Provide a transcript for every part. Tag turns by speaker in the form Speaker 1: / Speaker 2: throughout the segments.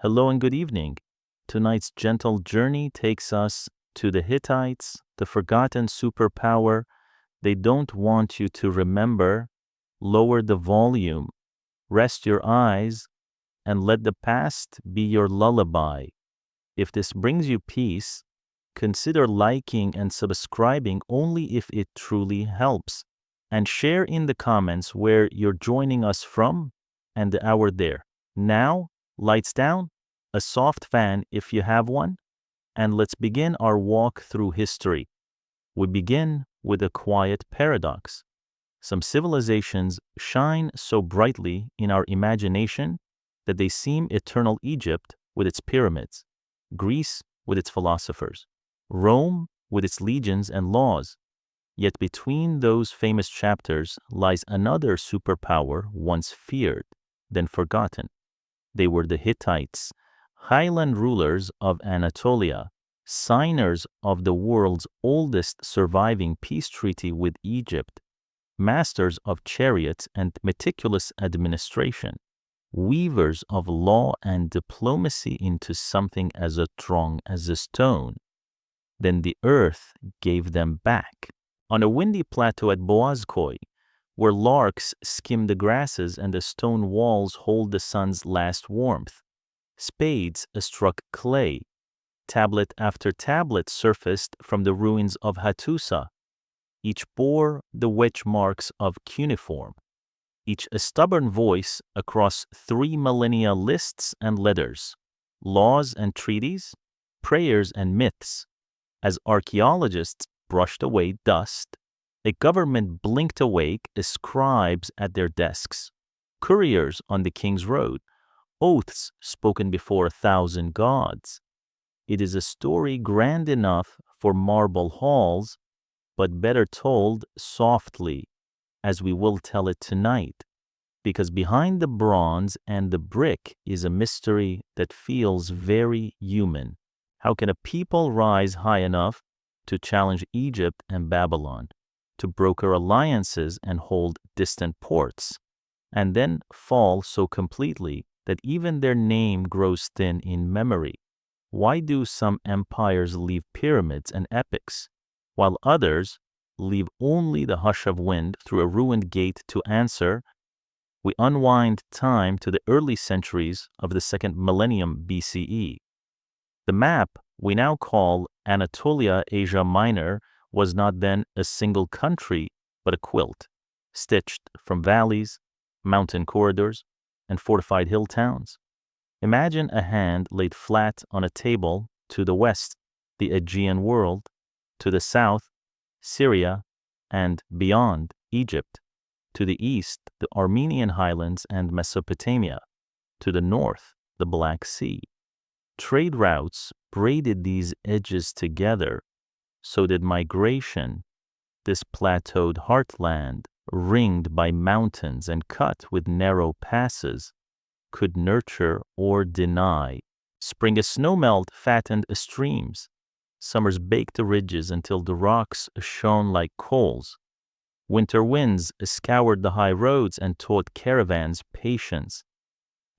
Speaker 1: Hello and good evening. Tonight's gentle journey takes us to the Hittites, the forgotten superpower they don't want you to remember. Lower the volume, rest your eyes, and let the past be your lullaby. If this brings you peace, consider liking and subscribing only if it truly helps. And share in the comments where you're joining us from and the hour there. Now, lights down, a soft fan if you have one, and let's begin our walk through history. We begin with a quiet paradox. Some civilizations shine so brightly in our imagination that they seem eternal: Egypt with its pyramids, Greece with its philosophers, Rome with its legions and laws. Yet between those famous chapters lies another superpower once feared, then forgotten. They were the Hittites, highland rulers of Anatolia, signers of the world's oldest surviving peace treaty with Egypt, masters of chariots and meticulous administration, weavers of law and diplomacy into something as strong as a stone. Then the earth gave them back. On a windy plateau at Boazkoi, where larks skim the grasses and the stone walls hold the sun's last warmth, spades struck clay. Tablet after tablet surfaced from the ruins of Hattusa. Each bore the wedge marks of cuneiform, each a stubborn voice across 3 millennia: lists and letters, laws and treaties, prayers and myths. As archaeologists brushed away dust, a government blinked awake as scribes at their desks, couriers on the king's road, oaths spoken before 1,000 gods. It is a story grand enough for marble halls, but better told softly, as we will tell it tonight, because behind the bronze and the brick is a mystery that feels very human. How can a people rise high enough to challenge Egypt and Babylon, to broker alliances and hold distant ports, and then fall so completely that even their name grows thin in memory? Why do some empires leave pyramids and epics, while others leave only the hush of wind through a ruined gate to answer? We unwind time to the early centuries of the 2nd millennium BCE. The map we now call Anatolia, Asia Minor, was not then a single country, but a quilt, stitched from valleys, mountain corridors, and fortified hill towns. Imagine a hand laid flat on a table: to the west, the Aegean world; to the south, Syria, and beyond, Egypt; to the east, the Armenian highlands and Mesopotamia; to the north, the Black Sea. Trade routes braided these edges together. So did migration. This plateaued heartland, ringed by mountains and cut with narrow passes, could nurture or deny. Spring a snowmelt fattened streams. Summers baked the ridges until the rocks shone like coals. Winter winds scoured the high roads and taught caravans patience.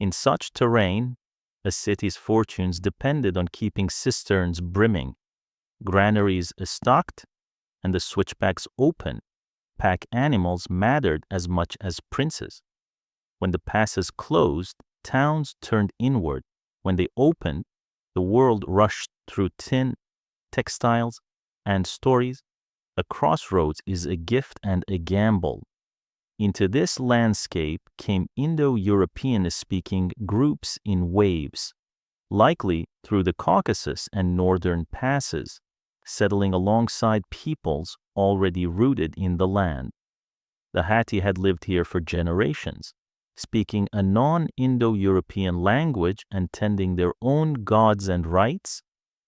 Speaker 1: In such terrain, a city's fortunes depended on keeping cisterns brimming, granaries stocked, and the switchbacks open. Pack animals mattered as much as princes. When the passes closed, towns turned inward. When they opened, the world rushed through tin, textiles, and stories. A crossroads is a gift and a gamble. Into this landscape came Indo-European-speaking groups in waves, likely through the Caucasus and northern passes, settling alongside peoples already rooted in the land. The Hatti had lived here for generations, speaking a non-Indo-European language and tending their own gods and rites.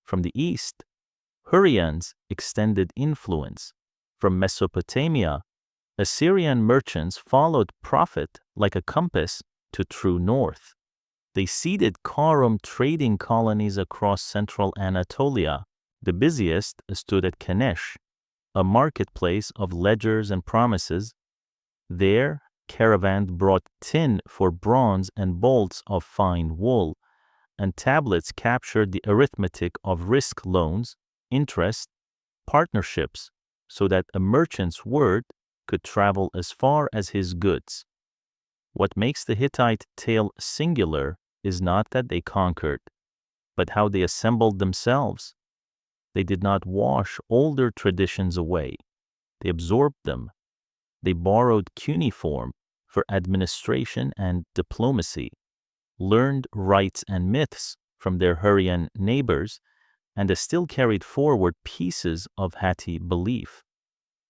Speaker 1: From the east, Hurrians extended influence. From Mesopotamia, Assyrian merchants followed prophet like a compass to true north. They seeded Karum trading colonies across central Anatolia. The busiest stood at Kadesh, a marketplace of ledgers and promises. There, caravans brought tin for bronze and bolts of fine wool, and tablets captured the arithmetic of risk loans, interest, partnerships, so that a merchant's word could travel as far as his goods. What makes the Hittite tale singular is not that they conquered, but how they assembled themselves. They did not wash older traditions away. They absorbed them. They borrowed cuneiform for administration and diplomacy, learned rites and myths from their Hurrian neighbors, and still carried forward pieces of Hatti belief.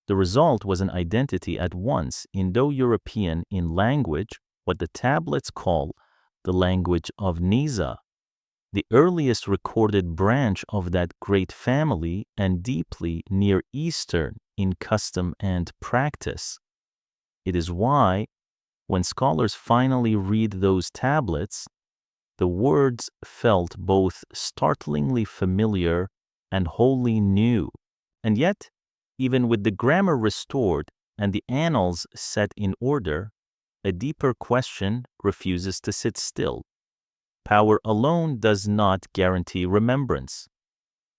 Speaker 1: The result was an identity at once Indo-European in language, what the tablets call the language of Nisa, the earliest recorded branch of that great family, and deeply Near Eastern in custom and practice. It is why, when scholars finally read those tablets, the words felt both startlingly familiar and wholly new. And yet, even with the grammar restored and the annals set in order, a deeper question refuses to sit still. Power alone does not guarantee remembrance.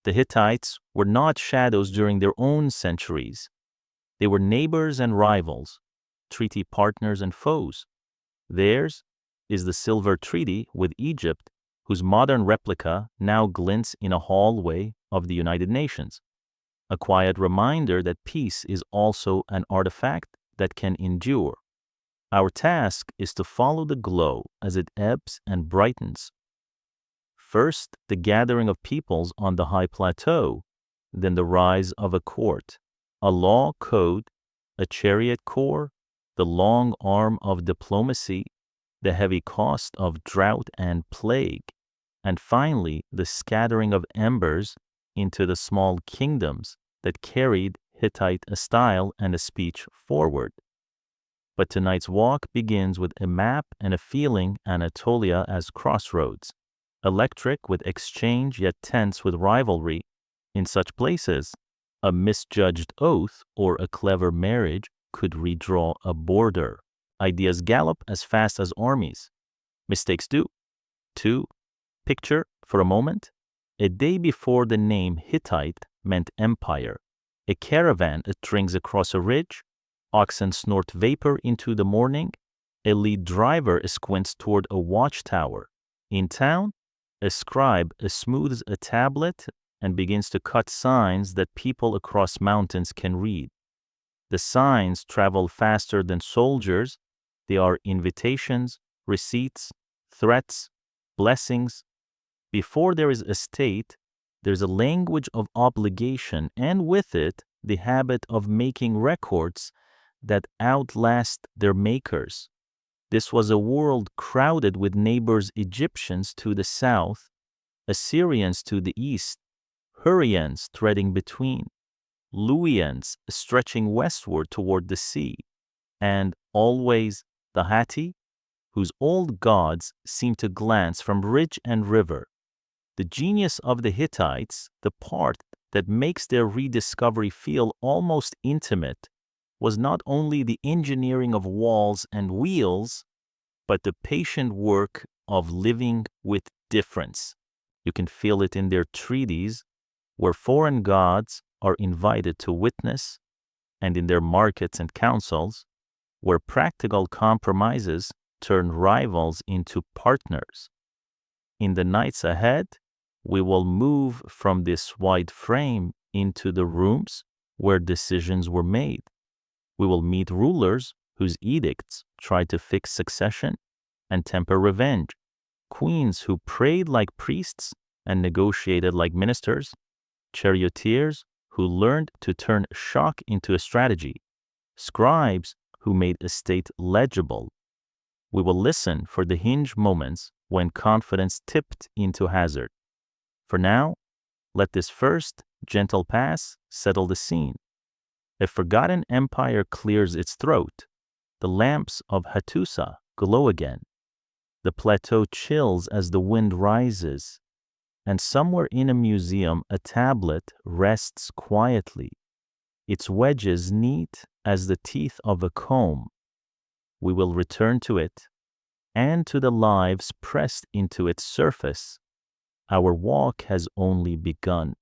Speaker 1: The Hittites were not shadows during their own centuries. They were neighbors and rivals, treaty partners and foes. Theirs is the Silver Treaty with Egypt, whose modern replica now glints in a hallway of the United Nations, a quiet reminder that peace is also an artifact that can endure. Our task is to follow the glow as it ebbs and brightens. First, the gathering of peoples on the high plateau, then the rise of a court, a law code, a chariot corps, the long arm of diplomacy, the heavy cost of drought and plague, and finally the scattering of embers into the small kingdoms that carried Hittite a style and a speech forward. But tonight's walk begins with a map and a feeling Anatolia as crossroads, electric with exchange yet tense with rivalry. In such places, a misjudged oath or a clever marriage could redraw a border. Ideas gallop as fast as armies. Mistakes do. 2. Picture, for a moment, a day before the name Hittite meant empire. A caravan trings across a ridge, oxen snort vapor into the morning, a lead driver squints toward a watchtower. In town, a scribe smooths a tablet and begins to cut signs that people across mountains can read. The signs travel faster than soldiers. They are invitations, receipts, threats, blessings. Before there is a state, there's a language of obligation, and with it, the habit of making records that outlast their makers. This was a world crowded with neighbors Egyptians to the south, Assyrians to the east, Hurrians threading between, Luwians stretching westward toward the sea, and always the Hatti, whose old gods seem to glance from ridge and river. The genius of the Hittites, the part that makes their rediscovery feel almost intimate, was not only the engineering of walls and wheels, but the patient work of living with difference. You can feel it in their treaties, where foreign gods are invited to witness, and in their markets and councils, where practical compromises turn rivals into partners. In the nights ahead, we will move from this wide frame into the rooms where decisions were made. We will meet rulers whose edicts tried to fix succession and temper revenge, queens who prayed like priests and negotiated like ministers, charioteers who learned to turn shock into a strategy, scribes who made a state legible. We will listen for the hinge moments when confidence tipped into hazard. For now, let this first gentle pass settle the scene. A forgotten empire clears its throat. The lamps of Hattusa glow again. The plateau chills as the wind rises, and somewhere in a museum a tablet rests quietly, its wedges neat as the teeth of a comb. We will return to it, and to the lives pressed into its surface. Our walk has only begun.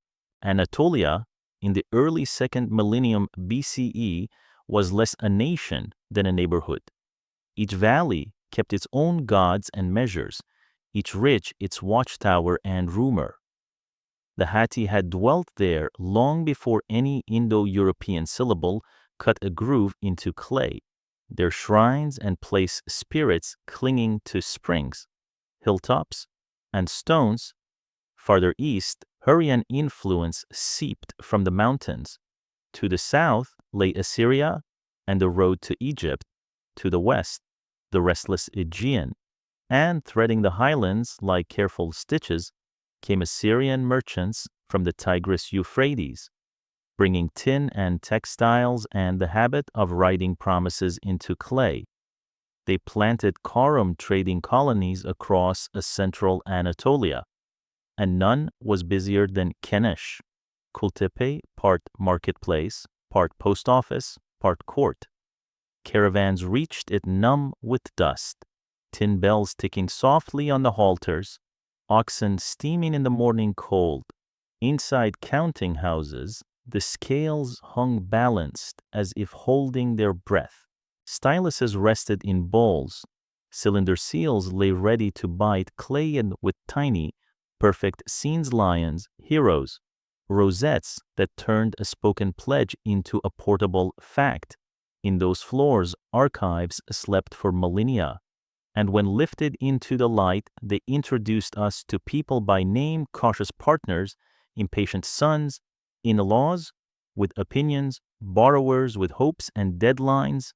Speaker 1: Anatolia, in the early 2nd millennium BCE, was less a nation than a neighborhood. Each valley kept its own gods and measures, each ridge its watchtower and rumor. The Hatti had dwelt there long before any Indo-European syllable cut a groove into clay, their shrines and place spirits clinging to springs, hilltops, and stones. Farther east, Hurrian influence seeped from the mountains. To the south lay Assyria and the road to Egypt. To the west, the restless Aegean. And threading the highlands like careful stitches, came Assyrian merchants from the Tigris-Euphrates, bringing tin and textiles and the habit of writing promises into clay. They planted Karum trading colonies across a central Anatolia, and none was busier than Kadesh, Kultepe, part marketplace, part post office, part court. Caravans reached it numb with dust, tin bells ticking softly on the halters, oxen steaming in the morning cold. Inside counting houses, the scales hung balanced as if holding their breath. Styluses rested in bowls. Cylinder seals lay ready to bite clay and with tiny, perfect scenes lions, heroes, rosettes that turned a spoken pledge into a portable fact. In those floors, archives slept for millennia, and when lifted into the light, they introduced us to people by name, cautious partners, impatient sons, in-laws with opinions, borrowers with hopes and deadlines.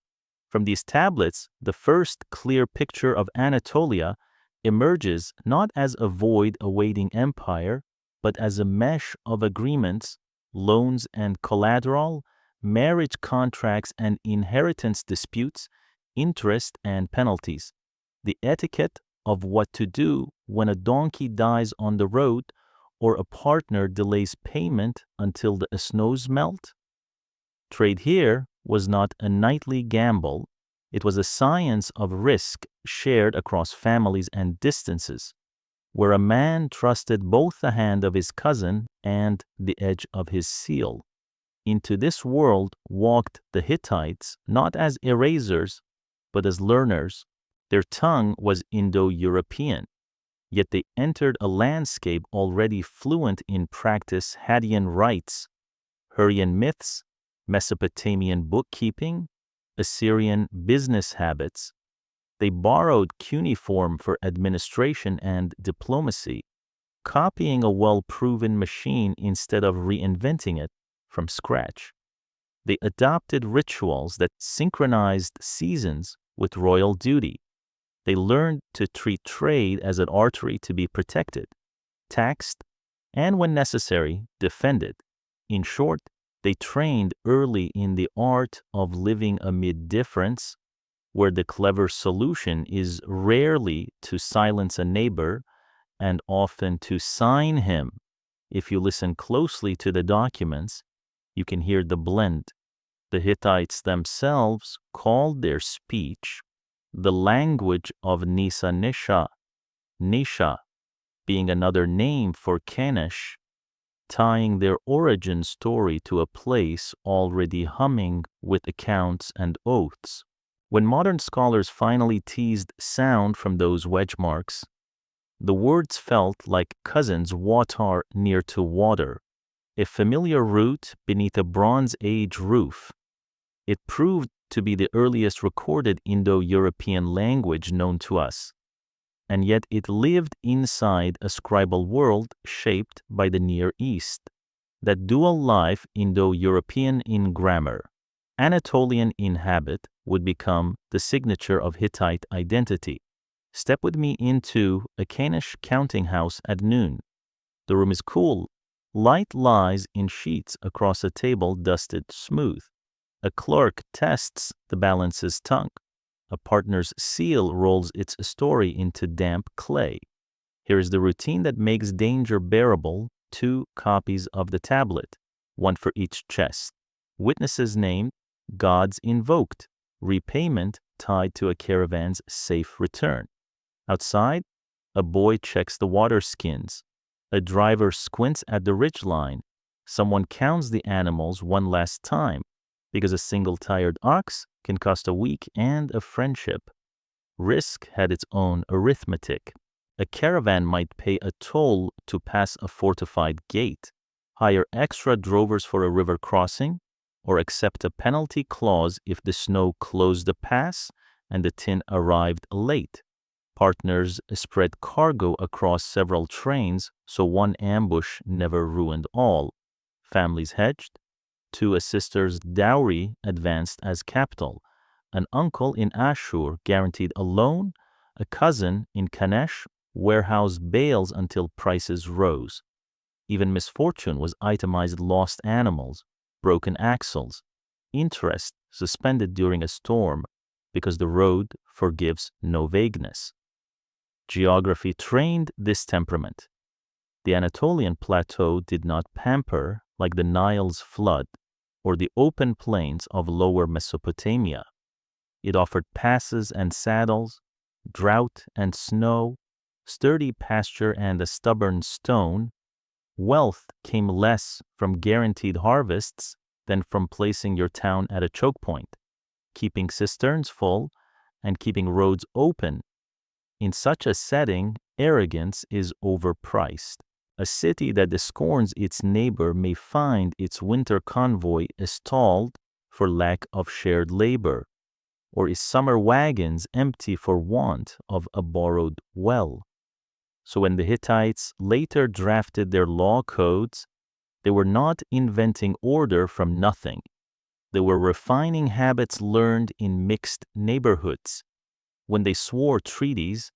Speaker 1: From these tablets, the first clear picture of Anatolia emerges not as a void awaiting empire, but as a mesh of agreements, loans and collateral, marriage contracts and inheritance disputes, interest and penalties. The etiquette of what to do when a donkey dies on the road or a partner delays payment until the snows melt. Trade here was not a nightly gamble. It was a science of risk shared across families and distances, where a man trusted both the hand of his cousin and the edge of his seal. Into this world walked the Hittites not as erasers, but as learners. Their tongue was Indo-European, yet they entered a landscape already fluent in practice Hadean rites, Hurrian myths, Mesopotamian bookkeeping, Assyrian business habits. They borrowed cuneiform for administration and diplomacy, copying a well-proven machine instead of reinventing it from scratch. They adopted rituals that synchronized seasons with royal duty. They learned to treat trade as an artery to be protected, taxed, and when necessary, defended. In short, they trained early in the art of living amid difference, where the clever solution is rarely to silence a neighbor and often to sign him. If you listen closely to the documents, you can hear the blend. The Hittites themselves called their speech the language of Nisa Nisha, Nisha being another name for Kadesh, tying their origin story to a place already humming with accounts and oaths. When modern scholars finally teased sound from those wedge marks, the words felt like cousins watar near to water, a familiar root beneath a Bronze Age roof. It proved to be the earliest recorded Indo-European language known to us, and yet it lived inside a scribal world shaped by the Near East. That dual life, Indo-European in grammar, Anatolian in habit, would become the signature of Hittite identity. Step with me into a Kadesh counting house at noon. The room is cool. Light lies in sheets across a table dusted smooth. A clerk tests the balance's tongue. A partner's seal rolls its story into damp clay. Here is the routine that makes danger bearable: 2 copies of the tablet, 1 for each chest. Witnesses named, gods invoked, repayment tied to a caravan's safe return. Outside, a boy checks the water skins. A driver squints at the ridgeline. Someone counts the animals one last time, because a single tired ox can cost a week and a friendship. Risk had its own arithmetic. A caravan might pay a toll to pass a fortified gate, hire extra drovers for a river crossing, or accept a penalty clause if the snow closed the pass and the tin arrived late. Partners spread cargo across several trains so one ambush never ruined all. Families hedged. To a sister's dowry advanced as capital. An uncle in Ashur guaranteed a loan. A cousin in Kadesh warehoused bales until prices rose. Even misfortune was itemized: lost animals, broken axles, interest suspended during a storm, because the road forgives no vagueness. Geography trained this temperament. The Anatolian plateau did not pamper like the Nile's flood or the open plains of lower Mesopotamia. It offered passes and saddles, drought and snow, sturdy pasture and a stubborn stone. Wealth came less from guaranteed harvests than from placing your town at a choke point, keeping cisterns full, and keeping roads open. In such a setting, arrogance is overpriced. A city that scorns its neighbor may find its winter convoy stalled for lack of shared labor, or its summer wagons empty for want of a borrowed well. So when the Hittites later drafted their law codes, they were not inventing order from nothing. They were refining habits learned in mixed neighborhoods. When they swore treaties,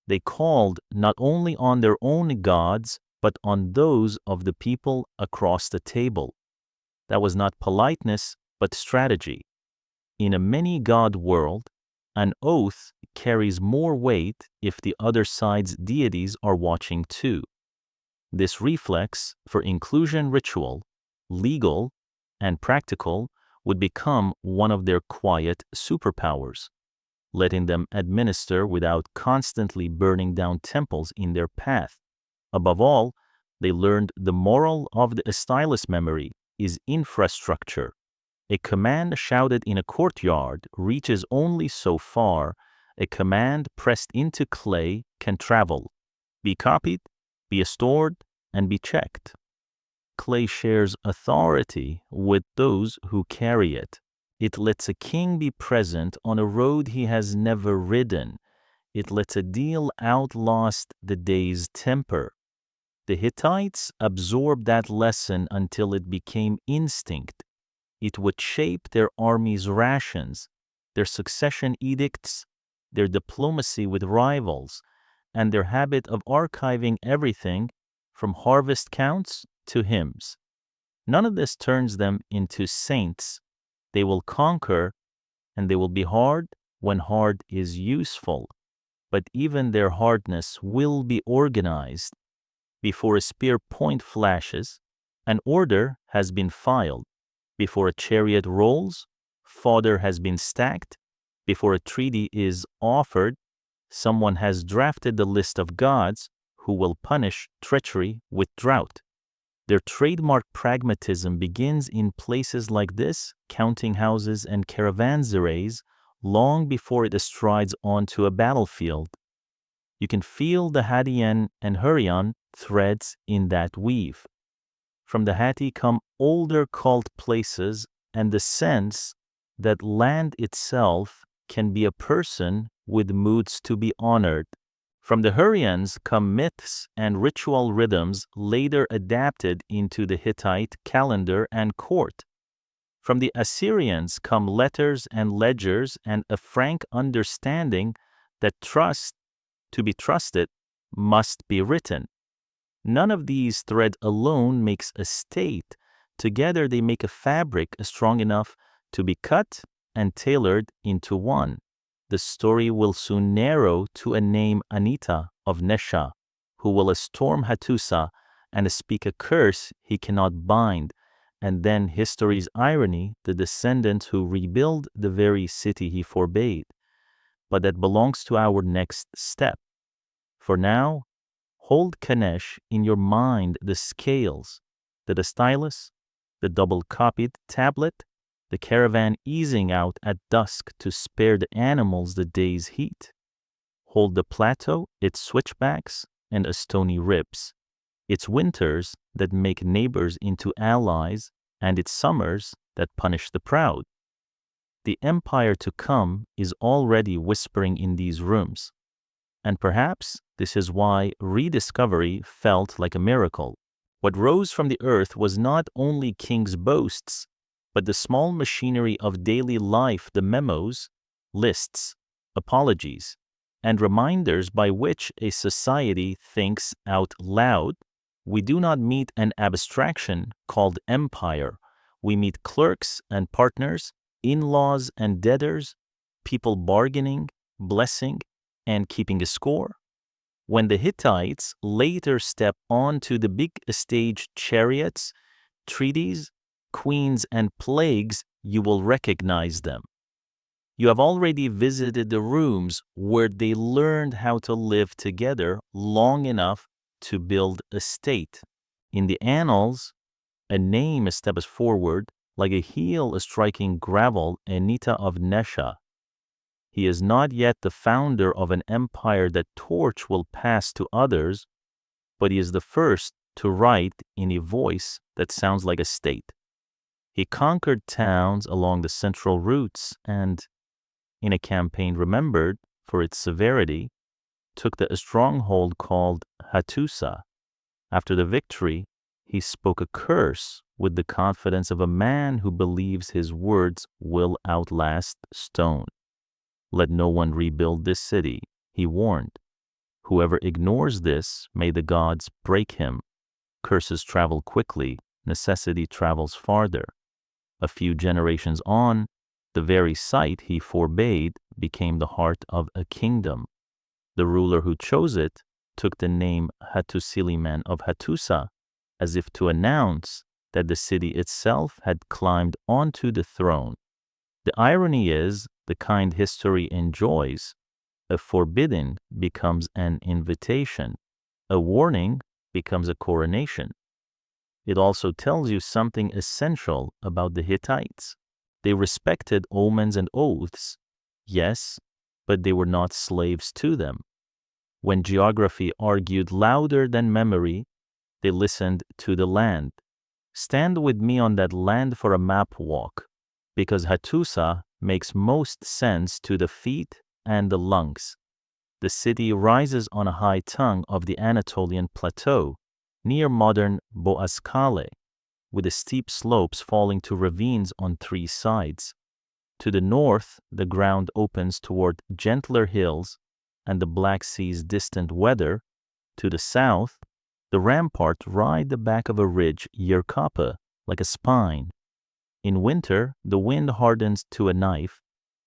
Speaker 1: they called not only on their own gods, but on those of the people across the table. That was not politeness, but strategy. In a many-god world, an oath carries more weight if the other side's deities are watching too. This reflex for inclusion ritual, legal and practical, would become one of their quiet superpowers, letting them administer without constantly burning down temples in their path. Above all, they learned the moral of the stylus memory is infrastructure. A command shouted in a courtyard reaches only so far. A command pressed into clay can travel, be copied, be stored, and be checked. Clay shares authority with those who carry it. It lets a king be present on a road he has never ridden. It lets a deal outlast the day's temper. The Hittites absorbed that lesson until it became instinct. It would shape their army's rations, their succession edicts, their diplomacy with rivals, and their habit of archiving everything from harvest counts to hymns. None of this turns them into saints. They will conquer, and they will be hard when hard is useful. But even their hardness will be organized. Before a spear point flashes, an order has been filed. Before a chariot rolls, fodder has been stacked. Before a treaty is offered, someone has drafted the list of gods who will punish treachery with drought. Their trademark pragmatism begins in places like this, counting houses and caravanserais, long before it strides onto a battlefield. You can feel the Hadean and Hurrian threads in that weave. From the Hatti come older cult places and the sense that land itself can be a person with moods to be honored. From the Hurrians come myths and ritual rhythms later adapted into the Hittite calendar and court. From the Assyrians come letters and ledgers and a frank understanding that trust, to be trusted, must be written. None of these threads alone makes a state. Together they make a fabric strong enough to be cut and tailored into one. The story will soon narrow to a name Anita of Nesha, who will storm Hattusa and speak a curse he cannot bind, and then history's irony, the descendants who rebuild the very city he forbade. But that belongs to our next step. For now, hold Kadesh in your mind, the scales, the stylus, the double-copied tablet, the caravan easing out at dusk to spare the animals the day's heat. Hold the plateau, its switchbacks, and stony ribs, its winters that make neighbors into allies, and its summers that punish the proud. The empire to come is already whispering in these rooms, and perhaps this is why rediscovery felt like a miracle. What rose from the earth was not only king's boasts, but the small machinery of daily life, the memos, lists, apologies, and reminders by which a society thinks out loud. We do not meet an abstraction called empire. We meet clerks and partners, in-laws and debtors, people bargaining, blessing, and keeping a score. When the Hittites later step onto the big stage, chariots, treaties, queens, and plagues, you will recognize them. You have already visited the rooms where they learned how to live together long enough to build a state. In the annals, a name steps forward like a heel striking gravel, Anita of Nesha. He is not yet the founder of an empire that torch will pass to others, but he is the first to write in a voice that sounds like a state. He conquered towns along the central routes and, in a campaign remembered for its severity, took the stronghold called Hattusa. After the victory, he spoke a curse with the confidence of a man who believes his words will outlast stone. Let no one rebuild this city, he warned. Whoever ignores this, may the gods break him. Curses travel quickly, necessity travels farther. A few generations on, the very site he forbade became the heart of a kingdom. The ruler who chose it took the name Hattusiliman of Hattusa, as if to announce that the city itself had climbed onto the throne. The irony is, the kind history enjoys, a forbidden becomes an invitation, a warning becomes a coronation. It also tells you something essential about the Hittites. They respected omens and oaths, yes, but they were not slaves to them. When geography argued louder than memory, they listened to the land. Stand with me on that land for a map walk, because Hattusa makes most sense to the feet and the lungs. The city rises on a high tongue of the Anatolian plateau, near modern Boğazkale, with the steep slopes falling to ravines on three sides. To the north, the ground opens toward gentler hills and the Black Sea's distant weather. To the south, the rampart ride the back of a ridge, Yerkapa, like a spine. In winter, the wind hardens to a knife.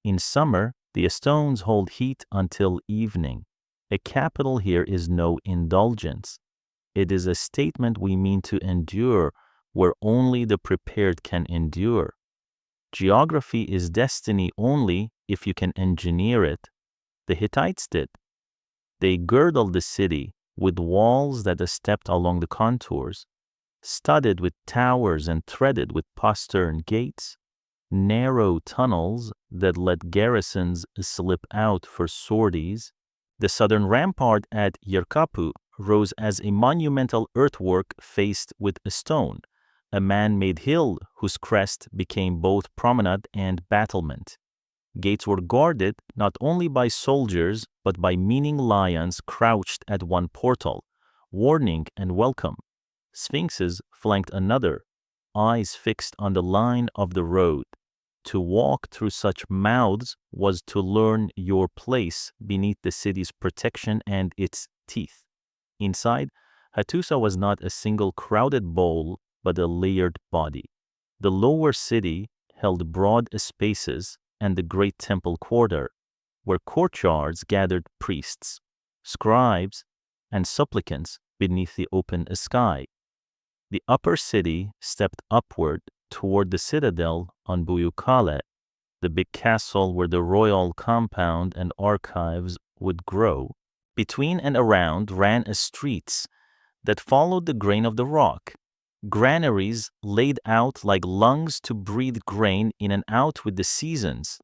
Speaker 1: In summer, the stones hold heat until evening. A capital here is no indulgence. It is a statement we mean to endure, where only the prepared can endure. Geography is destiny only if you can engineer it. The Hittites did. They girdled the city with walls that stepped along the contours, studded with towers and threaded with postern gates, narrow tunnels that let garrisons slip out for sorties. The southern rampart at Yerkapu rose as a monumental earthwork faced with a stone, a man-made hill whose crest became both promenade and battlement. Gates were guarded not only by soldiers but by meaning lions crouched at one portal, warning and welcome. Sphinxes flanked another, eyes fixed on the line of the road. To walk through such mouths was to learn your place beneath the city's protection and its teeth. Inside, Hattusa was not a single crowded bowl, but a layered body. The lower city held broad spaces and the great temple quarter, where courtyards gathered priests, scribes, and supplicants beneath the open sky. The upper city stepped upward toward the citadel on Buyukale, the big castle where the royal compound and archives would grow. Between and around ran a streets that followed the grain of the rock, granaries laid out like lungs to breathe grain in and out with the seasons,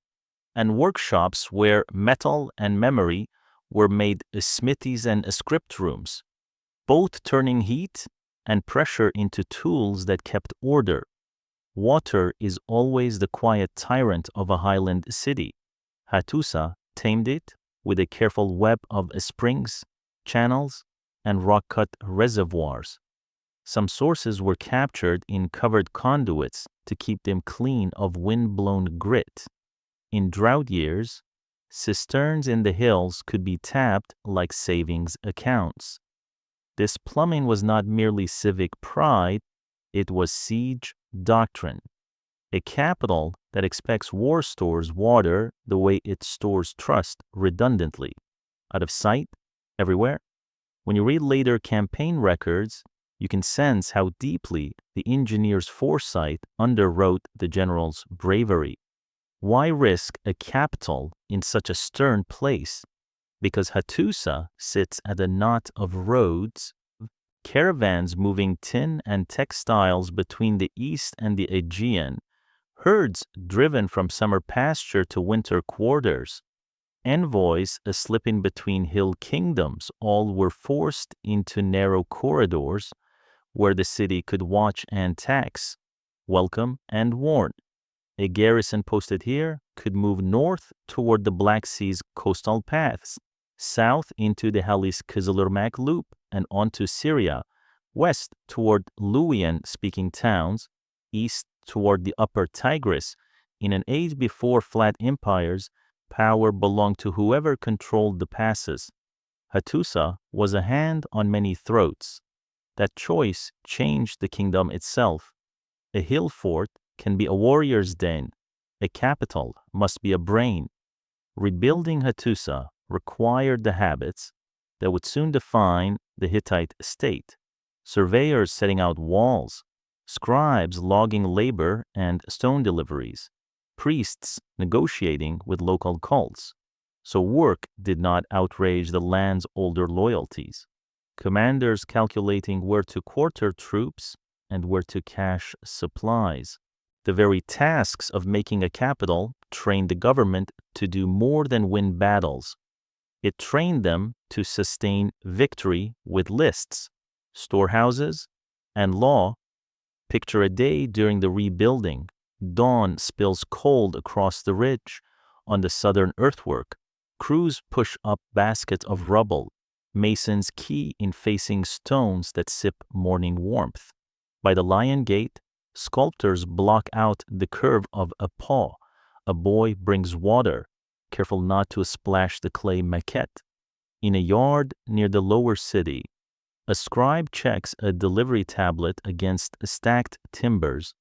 Speaker 1: and workshops where metal and memory were made smithies and script rooms, both turning heat and pressure into tools that kept order. Water is always the quiet tyrant of a highland city. Hattusa tamed it with a careful web of springs, channels, and rock-cut reservoirs. Some sources were captured in covered conduits to keep them clean of wind-blown grit. In drought years, cisterns in the hills could be tapped like savings accounts. This plumbing was not merely civic pride, it was siege doctrine. A capital that expects war stores water the way it stores trust redundantly, out of sight, everywhere. When you read later campaign records, you can sense how deeply the engineer's foresight underwrote the general's bravery. Why risk a capital in such a stern place? Because Hattusa sits at a knot of roads, caravans moving tin and textiles between the east and the Aegean, herds driven from summer pasture to winter quarters, envoys slipping between hill kingdoms, all were forced into narrow corridors where the city could watch and tax, welcome and warn. A garrison posted here could move north toward the Black Sea's coastal paths, south into the Halis Kızılırmak Loop and onto Syria, west toward Luwian-speaking towns, east toward the upper Tigris. In an age before flat empires, power belonged to whoever controlled the passes. Hattusa was a hand on many throats. That choice changed the kingdom itself. A hill fort can be a warrior's den. A capital must be a brain. Rebuilding Hattusa required the habits that would soon define the Hittite state. Surveyors setting out walls, scribes logging labor and stone deliveries, priests negotiating with local cults. So work did not outrage the land's older loyalties. Commanders calculating where to quarter troops and where to cache supplies. The very tasks of making a capital trained the government to do more than win battles. It trained them to sustain victory with lists, storehouses, and law. Picture a day during the rebuilding. Dawn spills cold across the ridge. On the southern earthwork, crews push up baskets of rubble. Masons key in facing stones that sip morning warmth. By the lion gate, sculptors block out the curve of a paw. A boy brings water, careful not to splash the clay maquette. In a yard near the lower city, a scribe checks a delivery tablet against stacked timbers.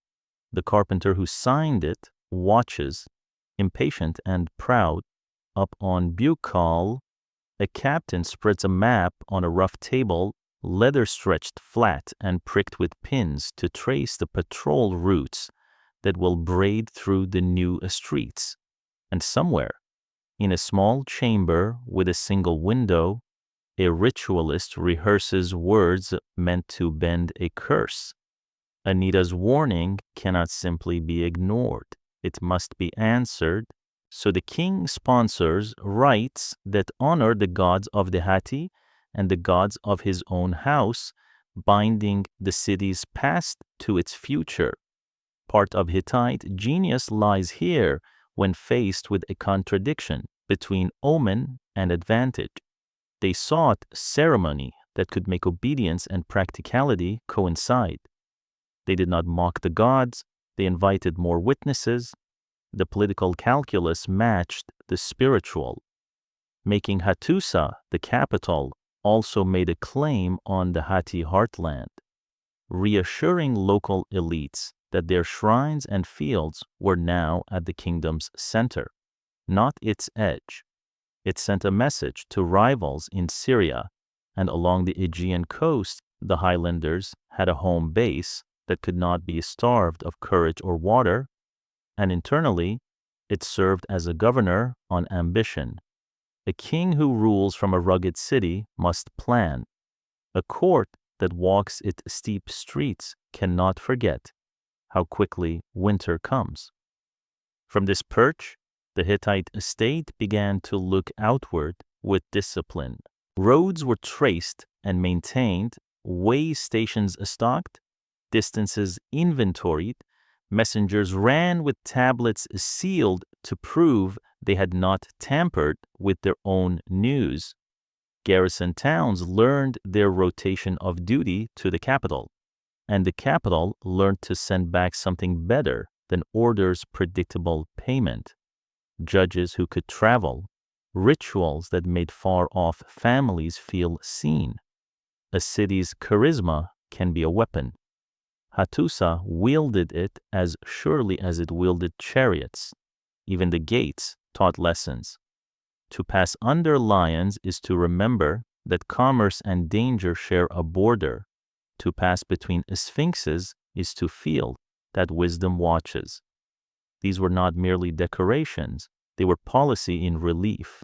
Speaker 1: The carpenter who signed it watches, impatient and proud. Up on Bukal, a captain spreads a map on a rough table, leather stretched flat and pricked with pins to trace the patrol routes that will braid through the new streets. And somewhere, in a small chamber with a single window, a ritualist rehearses words meant to bend a curse. Anita's warning cannot simply be ignored. It must be answered. So the king sponsors rites that honor the gods of the Hatti and the gods of his own house, binding the city's past to its future. Part of Hittite genius lies here when faced with a contradiction between omen and advantage. They sought ceremony that could make obedience and practicality coincide. They did not mock the gods, they invited more witnesses. The political calculus matched the spiritual. Making Hattusa the capital also made a claim on the Hatti heartland, reassuring local elites that their shrines and fields were now at the kingdom's center, not its edge. It sent a message to rivals in Syria, and along the Aegean coast, the highlanders had a home base that could not be starved of courage or water, and internally, it served as a governor on ambition. A king who rules from a rugged city must plan. A court that walks its steep streets cannot forget how quickly winter comes. From this perch, the Hittite estate began to look outward with discipline. Roads were traced and maintained, way stations stocked, distances inventoried, messengers ran with tablets sealed to prove they had not tampered with their own news. Garrison towns learned their rotation of duty to the capital, and the capital learned to send back something better than orders' predictable payment. Judges who could travel, rituals that made far-off families feel seen. A city's charisma can be a weapon. Hattusa wielded it as surely as it wielded chariots. Even the gates taught lessons. To pass under lions is to remember that commerce and danger share a border. To pass between sphinxes is to feel that wisdom watches. These were not merely decorations, they were policy in relief.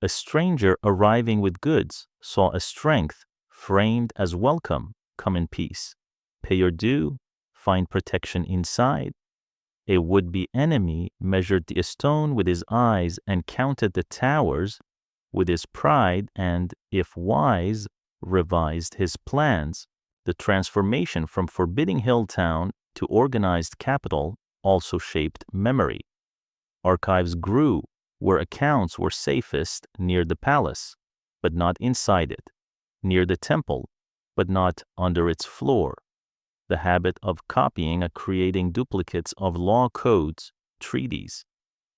Speaker 1: A stranger arriving with goods saw a strength framed as welcome, come in peace. Pay your due, find protection inside. A would-be enemy measured the stone with his eyes and counted the towers with his pride and, if wise, revised his plans. The transformation from forbidding hill town to organized capital also shaped memory. Archives grew where accounts were safest near the palace, but not inside it, near the temple, but not under its floor. The habit of copying and creating duplicates of law codes, treaties,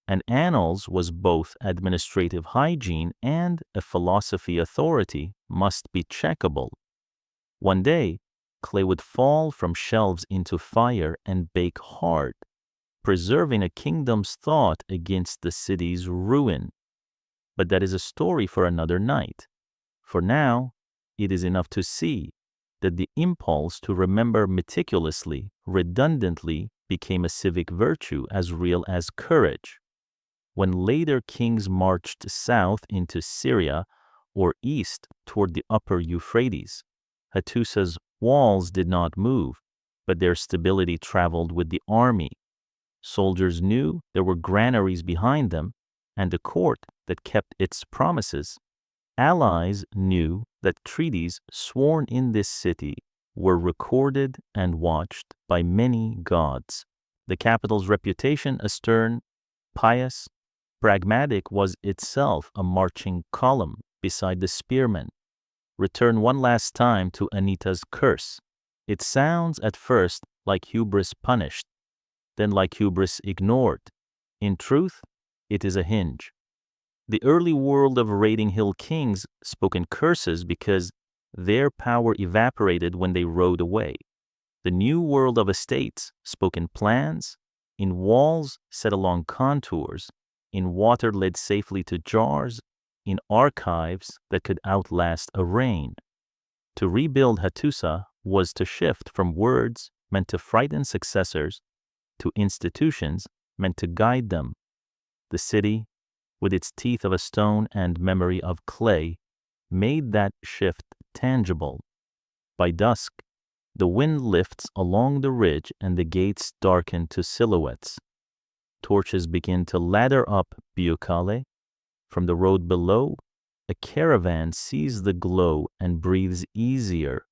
Speaker 1: and annals was both administrative hygiene and a philosophy authority must be checkable. One day, clay would fall from shelves into fire and bake hard, preserving a kingdom's thought against the city's ruin. But that is a story for another night. For now, it is enough to see that the impulse to remember meticulously, redundantly, became a civic virtue as real as courage. When later kings marched south into Syria or east toward the upper Euphrates, Hattusa's walls did not move, but their stability traveled with the army. Soldiers knew there were granaries behind them and a court that kept its promises. Allies knew that treaties sworn in this city were recorded and watched by many gods. The capital's reputation, a stern, pious, pragmatic, was itself a marching column beside the spearmen. Return one last time to Anita's curse. It sounds at first like hubris punished, then like hubris ignored. In truth, it is a hinge. The early world of raiding hill kings spoke in curses because their power evaporated when they rode away. The new world of estates spoke in plans, in walls set along contours, in water led safely to jars, in archives that could outlast a reign. To rebuild Hattusa was to shift from words meant to frighten successors to institutions meant to guide them. The city, with its teeth of a stone and memory of clay, made that shift tangible. By dusk, the wind lifts along the ridge and the gates darken to silhouettes. Torches begin to ladder up Kikkuli. From the road below, a caravan sees the glow and breathes easier.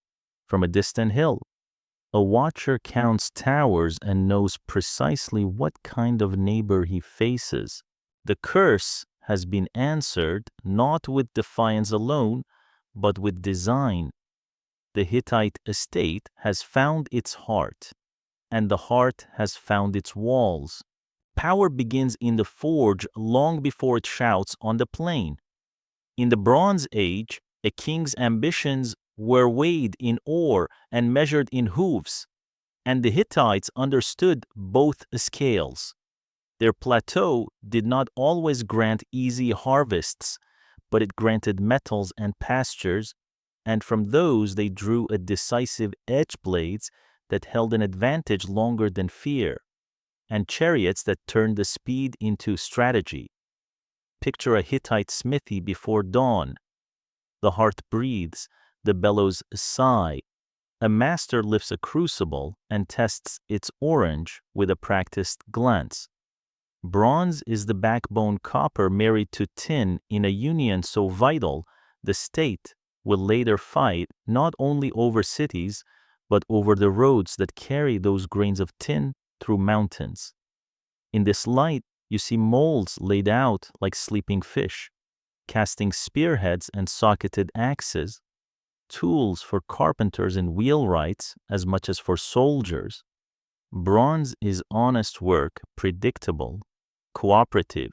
Speaker 1: From a distant hill, a watcher counts towers and knows precisely what kind of neighbor he faces. The curse has been answered not with defiance alone, but with design. The Hittite estate has found its heart, and the heart has found its walls. Power begins in the forge long before it shouts on the plain. In the Bronze Age, a king's ambitions were weighed in ore and measured in hooves, and the Hittites understood both scales. Their plateau did not always grant easy harvests, but it granted metals and pastures, and from those they drew a decisive edge blades that held an advantage longer than fear, and chariots that turned the speed into strategy. Picture a Hittite smithy before dawn. The hearth breathes, the bellows sigh. A master lifts a crucible and tests its orange with a practiced glance. Bronze is the backbone copper married to tin in a union so vital, the state will later fight not only over cities, but over the roads that carry those grains of tin through mountains. In this light, you see molds laid out like sleeping fish, casting spearheads and socketed axes, tools for carpenters and wheelwrights as much as for soldiers. Bronze is honest work, predictable, cooperative,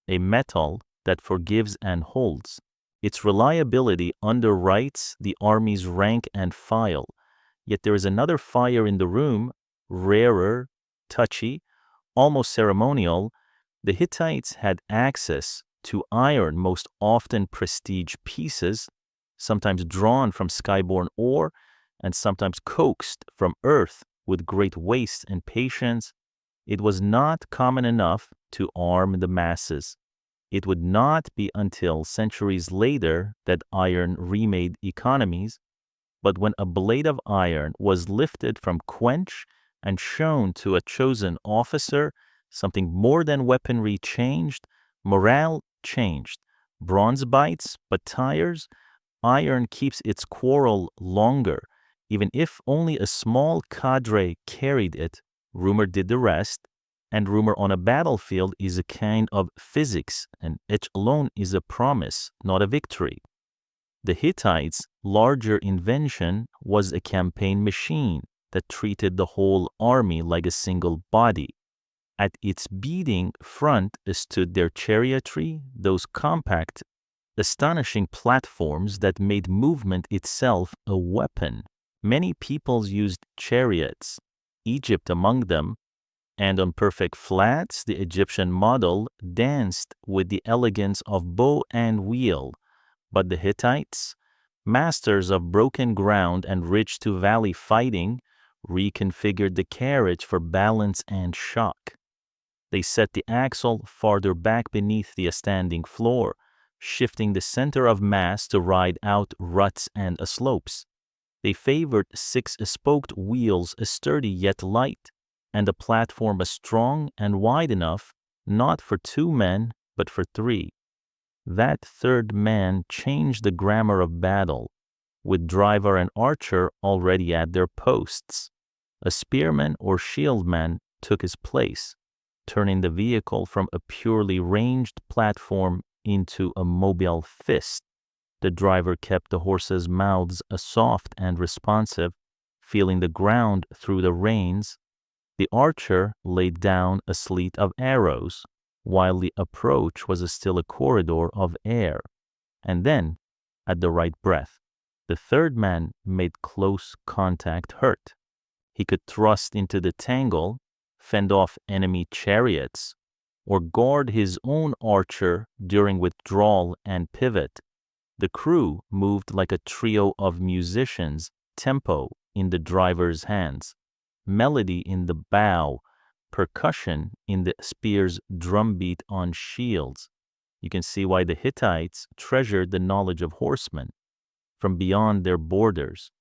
Speaker 1: a metal that forgives and holds. Its reliability underwrites the army's rank and file. Yet there is another fire in the room, rarer, touchy, almost ceremonial. The Hittites had access to iron, most often prestige pieces, sometimes drawn from skyborne ore and sometimes coaxed from earth with great waste and patience. It was not common enough to arm the masses. It would not be until centuries later that iron remade economies, but when a blade of iron was lifted from quench and shown to a chosen officer, something more than weaponry changed, morale changed. Bronze bites, but tires. Iron keeps its quarrel longer. Even if only a small cadre carried it, rumor did the rest, and rumor on a battlefield is a kind of physics, and it alone is a promise, not a victory. The Hittites' larger invention was a campaign machine that treated the whole army like a single body. At its beating front stood their chariotry, those compact, astonishing platforms that made movement itself a weapon. Many peoples used chariots, Egypt among them, and on perfect flats the Egyptian model danced with the elegance of bow and wheel. But the Hittites, masters of broken ground and ridge-to-valley fighting, reconfigured the carriage for balance and shock. They set the axle farther back beneath the standing floor, shifting the center of mass to ride out ruts and slopes. They favored six-spoked wheels, sturdy yet light, and a platform strong and wide enough, not for 2 men, but for 3. That third man changed the grammar of battle, with driver and archer already at their posts. A spearman or shieldman took his place, turning the vehicle from a purely ranged platform into a mobile fist. The driver kept the horses' mouths soft and responsive, feeling the ground through the reins. The archer laid down a sleet of arrows, while the approach was still a corridor of air. And then, at the right breath, the third man made close contact hurt. He could thrust into the tangle, fend off enemy chariots, or guard his own archer during withdrawal and pivot. The crew moved like a trio of musicians, tempo in the driver's hands, melody in the bow, percussion in the spear's drumbeat on shields. You can see why the Hittites treasured the knowledge of horsemen from beyond their borders.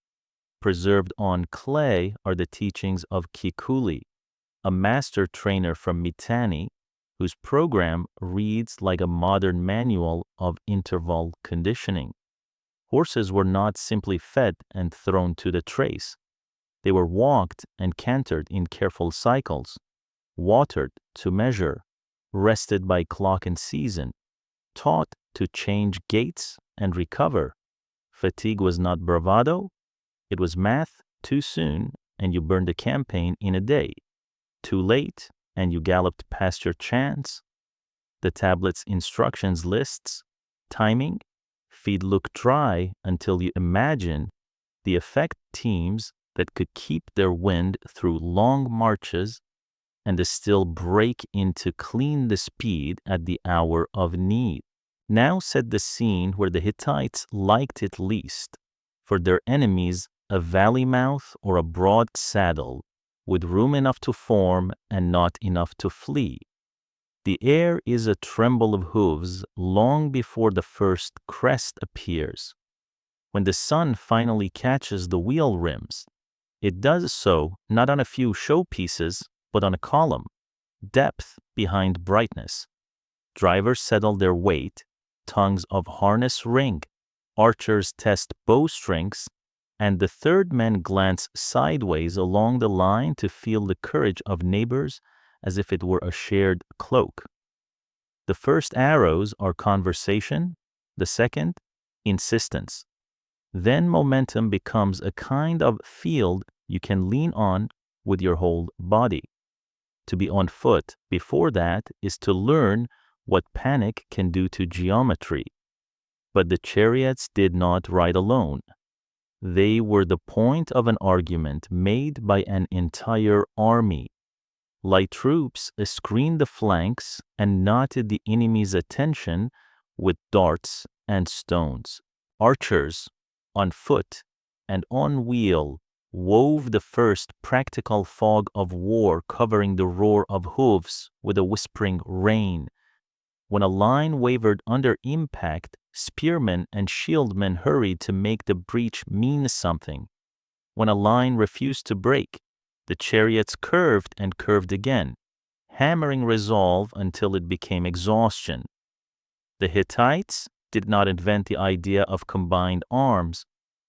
Speaker 1: Preserved on clay are the teachings of Kikkuli, a master trainer from Mitanni, whose program reads like a modern manual of interval conditioning. Horses were not simply fed and thrown to the trace. They were walked and cantered in careful cycles, watered to measure, rested by clock and season, taught to change gaits and recover. Fatigue was not bravado, it was math. Too soon, and you burned the campaign in a day. Too late, and you galloped past your chance. The tablet's instructions lists, timing, feed look dry until you imagine the effect teams that could keep their wind through long marches and still break into clean the speed at the hour of need. Now set the scene where the Hittites liked it least, for their enemies a valley mouth or a broad saddle, with room enough to form and not enough to flee. The air is a tremble of hooves long before the first crest appears. When the sun finally catches the wheel rims, it does so not on a few showpieces, but on a column, depth behind brightness. Drivers settle their weight, tongues of harness ring, archers test bowstrings, and the third men glance sideways along the line to feel the courage of neighbors as if it were a shared cloak. The first arrows are conversation, the second, insistence. Then momentum becomes a kind of field you can lean on with your whole body. To be on foot before that is to learn what panic can do to geometry. But the chariots did not ride alone. They were the point of an argument made by an entire army. Light troops screened the flanks and knotted the enemy's attention with darts and stones. Archers, on foot and on wheel, wove the first practical fog of war, covering the roar of hooves with a whispering rain. When a line wavered under impact, spearmen and shieldmen hurried to make the breach mean something. When a line refused to break, the chariots curved and curved again, hammering resolve until it became exhaustion. The Hittites did not invent the idea of combined arms,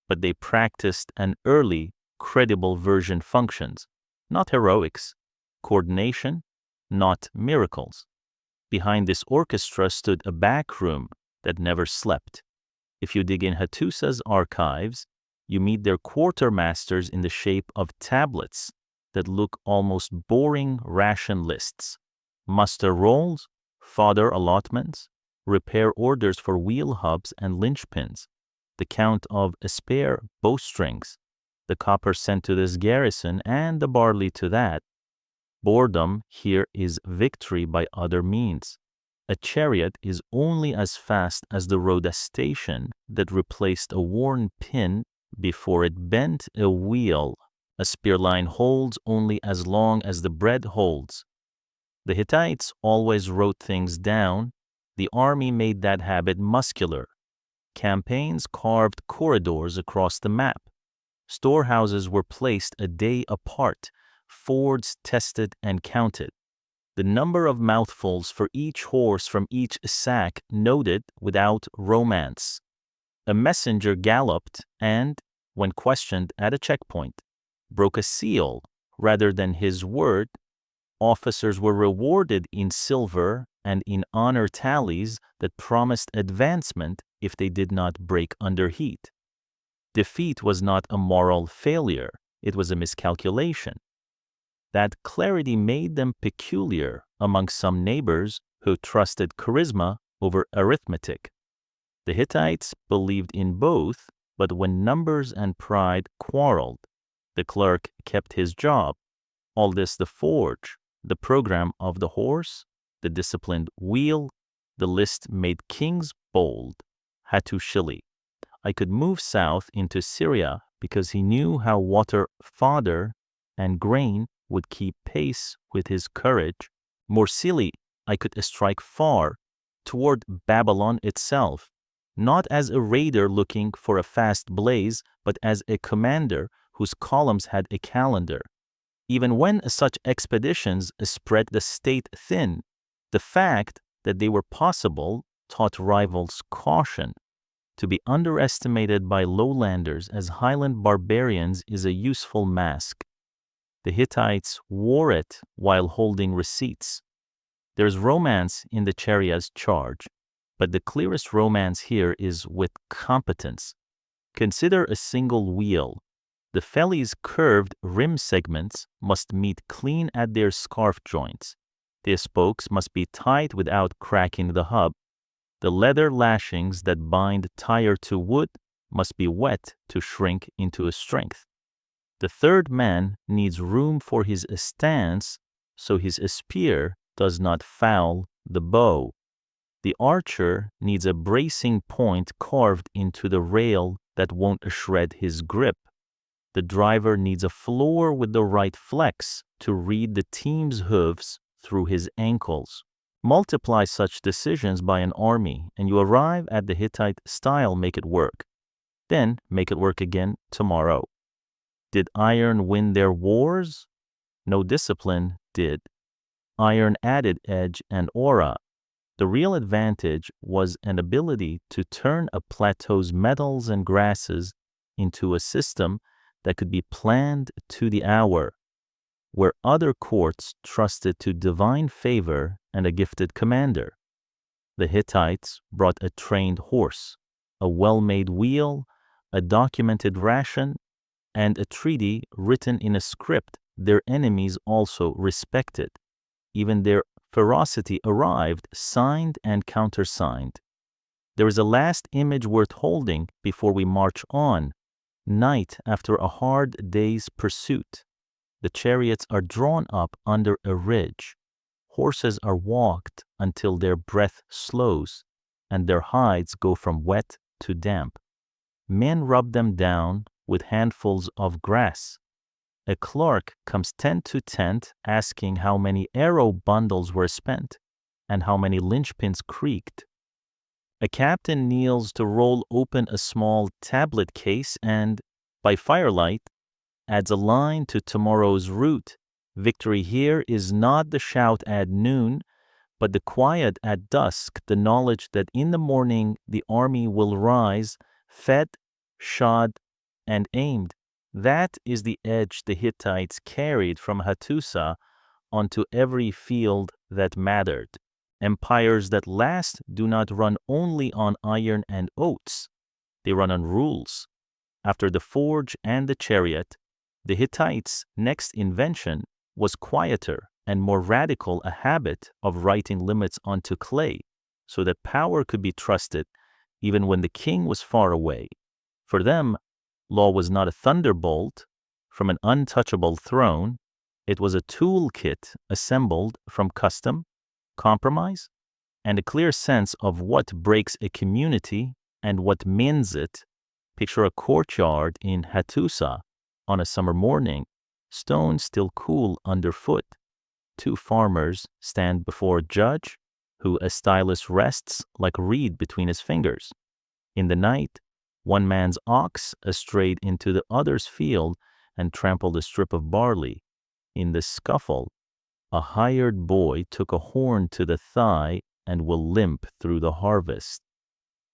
Speaker 1: but they practiced an early, credible version functions, not heroics, coordination, not miracles. Behind this orchestra stood a back room that never slept. If you dig in Hattusa's archives, you meet their quartermasters in the shape of tablets that look almost boring ration lists. Muster rolls, fodder allotments, repair orders for wheel hubs and linchpins, the count of spare bowstrings, the copper sent to this garrison and the barley to that. Boredom here is victory by other means. A chariot is only as fast as the rediscovery that replaced a worn pin before it bent a wheel. A spear line holds only as long as the bread holds. The Hittites always wrote things down. The army made that habit muscular. Campaigns carved corridors across the map. Storehouses were placed a day apart, fords tested and counted. The number of mouthfuls for each horse from each sack noted without romance. A messenger galloped and, when questioned at a checkpoint, broke a seal rather than his word. Officers were rewarded in silver and in honor tallies that promised advancement if they did not break under heat. Defeat was not a moral failure, it was a miscalculation. That clarity made them peculiar among some neighbors who trusted charisma over arithmetic. The Hittites believed in both, but when numbers and pride quarreled, the clerk kept his job. All this the forge, the program of the horse, the disciplined wheel, the list made kings bold. Hattusa. I could move south into Assyria because he knew how water, fodder, and grain would keep pace with his courage. More silly, I could strike far, toward Babylon itself, not as a raider looking for a fast blaze, but as a commander whose columns had a calendar. Even when such expeditions spread the state thin, the fact that they were possible taught rivals caution. To be underestimated by lowlanders as highland barbarians is a useful mask. The Hittites wore it while holding receipts. There's romance in the Chariots charge, but the clearest romance here is with competence. Consider a single wheel. The fellies' curved rim segments must meet clean at their scarf joints. Their spokes must be tight without cracking the hub. The leather lashings that bind tire to wood must be wet to shrink into a strength. The third man needs room for his stance so his spear does not foul the bow. The archer needs a bracing point carved into the rail that won't shred his grip. The driver needs a floor with the right flex to read the team's hooves through his ankles. Multiply such decisions by an army, and you arrive at the Hittite style make it work. Then make it work again tomorrow. Did iron win their wars? No, discipline did. Iron added edge and aura. The real advantage was an ability to turn a plateau's metals and grasses into a system that could be planned to the hour, where other courts trusted to divine favor and a gifted commander. The Hittites brought a trained horse, a well-made wheel, a documented ration, and a treaty written in a script their enemies also respected. Even their ferocity arrived, signed and countersigned. There is a last image worth holding before we march on. Night after a hard day's pursuit. The chariots are drawn up under a ridge. Horses are walked until their breath slows, and their hides go from wet to damp. Men rub them down with handfuls of grass. A clerk comes tent to tent asking how many arrow bundles were spent and how many linchpins creaked. A captain kneels to roll open a small tablet case and, by firelight, adds a line to tomorrow's route. Victory here is not the shout at noon, but the quiet at dusk, the knowledge that in the morning the army will rise, fed, shod, and aimed. That is the edge the Hittites carried from Hattusa onto every field that mattered. Empires that last do not run only on iron and oats. They run on rules. After the forge and the chariot, the Hittites' next invention was quieter and more radical, a habit of writing limits onto clay so that power could be trusted even when the king was far away. For them, law was not a thunderbolt from an untouchable throne. It was a toolkit assembled from custom, compromise, and a clear sense of what breaks a community and what mends it. Picture a courtyard in Hattusa on a summer morning, stones still cool underfoot. Two farmers stand before a judge who a stylus rests like a reed between his fingers. In the night, one man's ox strayed into the other's field and trampled a strip of barley. In the scuffle, a hired boy took a horn to the thigh and will limp through the harvest.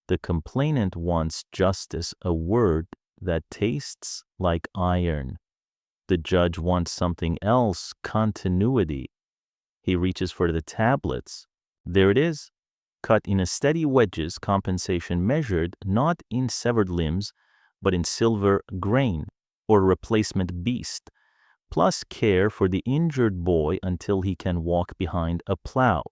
Speaker 1: The complainant wants justice, a word that tastes like iron. The judge wants something else, continuity. He reaches for the tablets. There it is, cut in a steady wedges, compensation measured not in severed limbs, but in silver grain or replacement beast, plus care for the injured boy until he can walk behind a plow.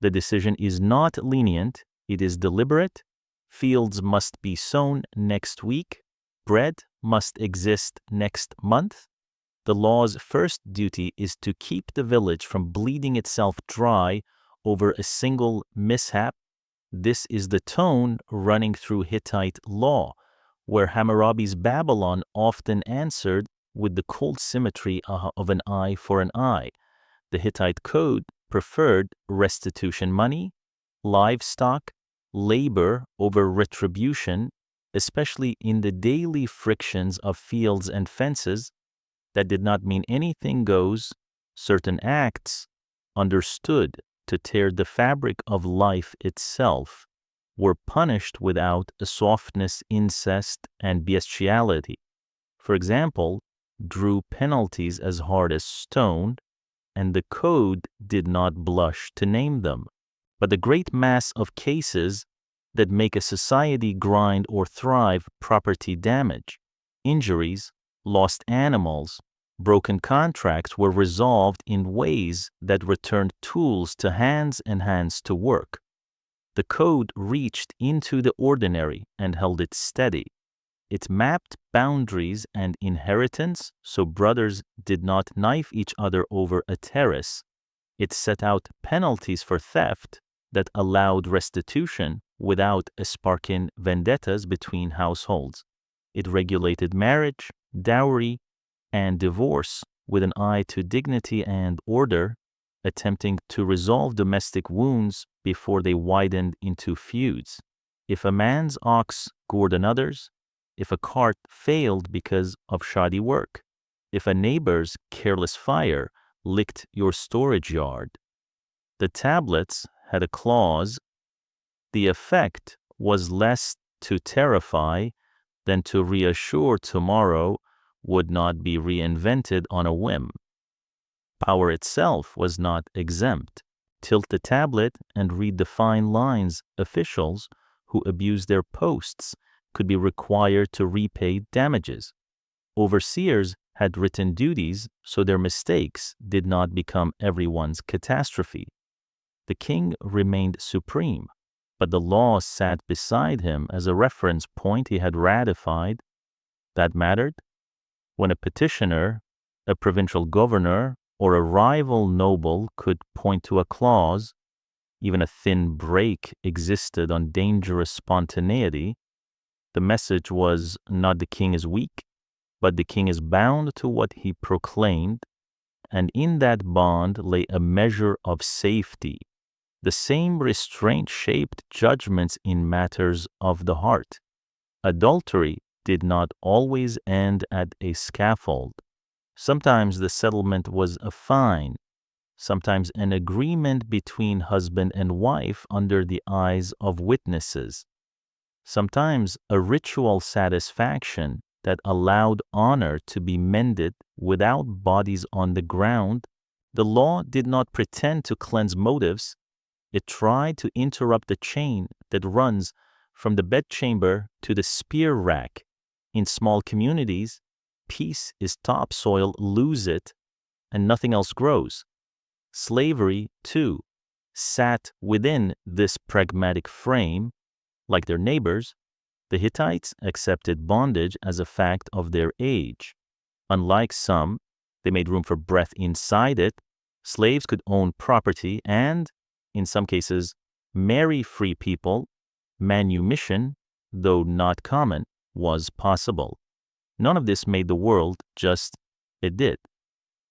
Speaker 1: The decision is not lenient, it is deliberate. Fields must be sown next week. Bread must exist next month. The law's first duty is to keep the village from bleeding itself dry over a single mishap. This is the tone running through Hittite law, where Hammurabi's Babylon often answered with the cold symmetry of an eye for an eye. The Hittite code preferred restitution money, livestock, labor over retribution, especially in the daily frictions of fields and fences. That did not mean anything goes. Certain acts, understood to tear the fabric of life itself, were punished without a softness, incest, and bestiality. For example, drew penalties as hard as stone, and the code did not blush to name them. But the great mass of cases that make a society grind or thrive, property damage, injuries, lost animals, broken contracts, were resolved in ways that returned tools to hands and hands to work. The code reached into the ordinary and held it steady. It mapped boundaries and inheritance so brothers did not knife each other over a terrace. It set out penalties for theft that allowed restitution without sparking vendettas between households. It regulated marriage, dowry, and divorce with an eye to dignity and order. attempting to resolve domestic wounds before they widened into feuds. If a man's ox gored another's, if a cart failed because of shoddy work, if a neighbor's careless fire licked your storage yard. The tablets had a clause. The effect was less to terrify than to reassure tomorrow would not be reinvented on a whim. Power itself was not exempt. Tilt the tablet and read the fine lines. Officials who abused their posts could be required to repay damages. Overseers had written duties so their mistakes did not become everyone's catastrophe. The king remained supreme, but the law sat beside him as a reference point he had ratified. That mattered. When a petitioner, a provincial governor, or a rival noble could point to a clause, even a thin break existed on dangerous spontaneity, the message was not the king is weak, but the king is bound to what he proclaimed, and in that bond lay a measure of safety. The same restraint shaped judgments in matters of the heart. Adultery did not always end at a scaffold. Sometimes the settlement was a fine, sometimes an agreement between husband and wife under the eyes of witnesses, sometimes a ritual satisfaction that allowed honor to be mended without bodies on the ground. The law did not pretend to cleanse motives. It tried to interrupt the chain that runs from the bedchamber to the spear rack. In small communities, peace is topsoil, lose it, and nothing else grows. Slavery, too, sat within this pragmatic frame. Like their neighbors, the Hittites accepted bondage as a fact of their age. Unlike some, they made room for breath inside it. Slaves could own property and, in some cases, marry free people. Manumission, though not common, was possible. None of this made the world, just it did.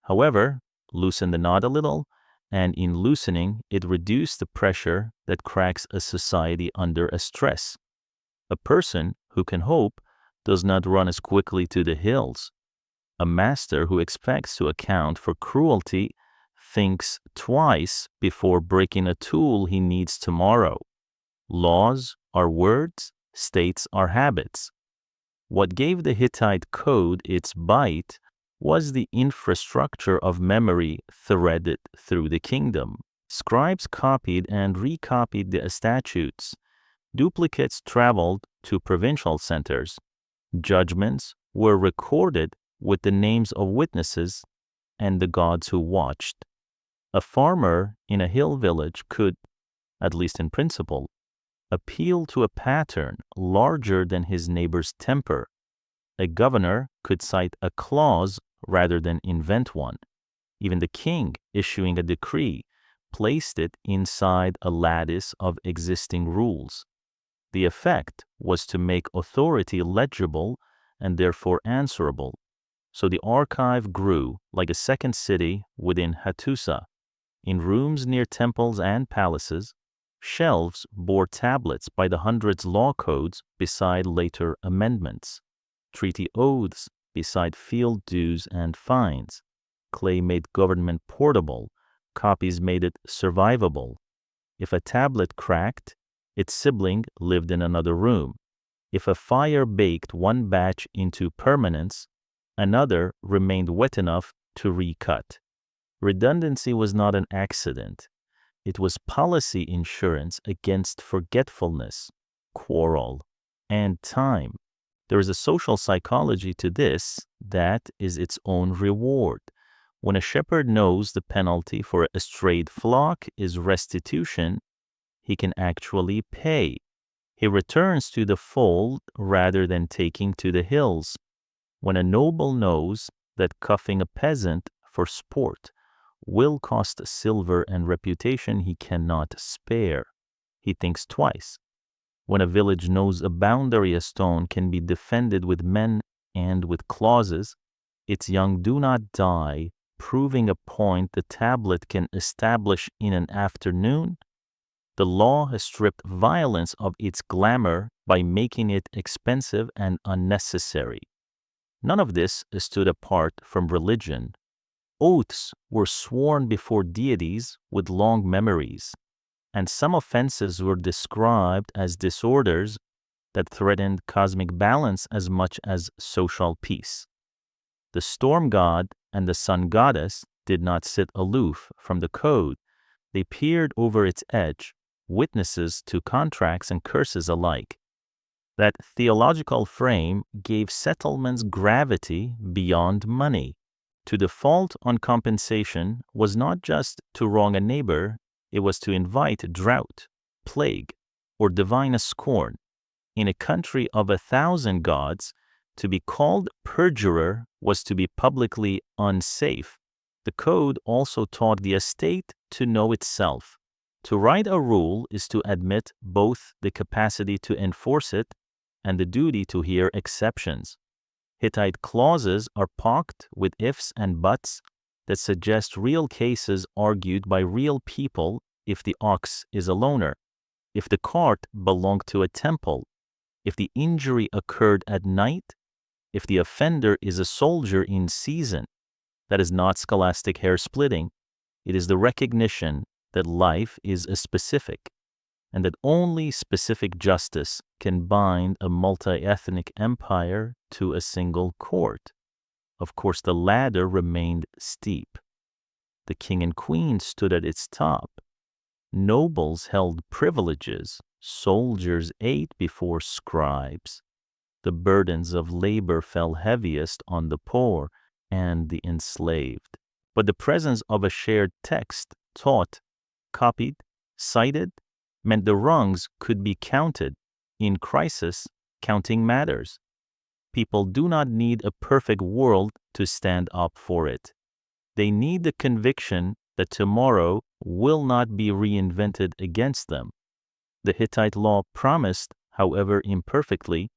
Speaker 1: However, loosen the knot a little, and in loosening, it reduced the pressure that cracks a society under a stress. A person who can hope does not run as quickly to the hills. A master who expects to account for cruelty thinks twice before breaking a tool he needs tomorrow. Laws are words, states are habits. What gave the Hittite code its bite was the infrastructure of memory threaded through the kingdom. Scribes copied and recopied the statutes. Duplicates traveled to provincial centers. Judgments were recorded with the names of witnesses and the gods who watched. A farmer in a hill village could, at least in principle, appeal to a pattern larger than his neighbor's temper. A governor could cite a clause rather than invent one. Even the king, issuing a decree, placed it inside a lattice of existing rules. The effect was to make authority legible and therefore answerable. So the archive grew like a second city within Hattusa. In rooms near temples and palaces, shelves bore tablets by the hundreds law codes beside later amendments, treaty oaths beside field dues and fines. Clay made government portable, copies made it survivable. If a tablet cracked, its sibling lived in another room. If a fire baked one batch into permanence, another remained wet enough to recut. Redundancy was not an accident. It was policy insurance against forgetfulness, quarrel, and time. There is a social psychology to this that is its own reward. When a shepherd knows the penalty for a strayed flock is restitution, he can actually pay. He returns to the fold rather than taking to the hills. When a noble knows that cuffing a peasant for sport will cost silver and reputation he cannot spare, he thinks twice. When a village knows a boundary a stone can be defended with men and with clauses, its young do not die proving a point the tablet can establish in an afternoon, the law has stripped violence of its glamour by making it expensive and unnecessary. None of this stood apart from religion. Oaths were sworn before deities with long memories, and some offenses were described as disorders that threatened cosmic balance as much as social peace. The storm god and the sun goddess did not sit aloof from the code. They peered over its edge, witnesses to contracts and curses alike. That theological frame gave settlements gravity beyond money. To default on compensation was not just to wrong a neighbor, it was to invite drought, plague, or divine scorn. In a country of 1,000 gods, to be called perjurer was to be publicly unsafe. The code also taught the estate to know itself. To write a rule is to admit both the capacity to enforce it and the duty to hear exceptions. Hittite clauses are pocked with ifs and buts that suggest real cases argued by real people if the ox is a loner, if the cart belonged to a temple, if the injury occurred at night, if the offender is a soldier in season. That is not scholastic hair splitting. It is the recognition that life is a specific, and that only specific justice can bind a multi-ethnic empire to a single court. Of course, the ladder remained steep. The king and queen stood at its top. Nobles held privileges. Soldiers ate before scribes. The burdens of labor fell heaviest on the poor and the enslaved. But the presence of a shared text, taught, copied, cited, meant the rungs could be counted. In crisis, counting matters. People do not need a perfect world to stand up for it. They need the conviction that tomorrow will not be reinvented against them. The Hittite law promised, however imperfectly,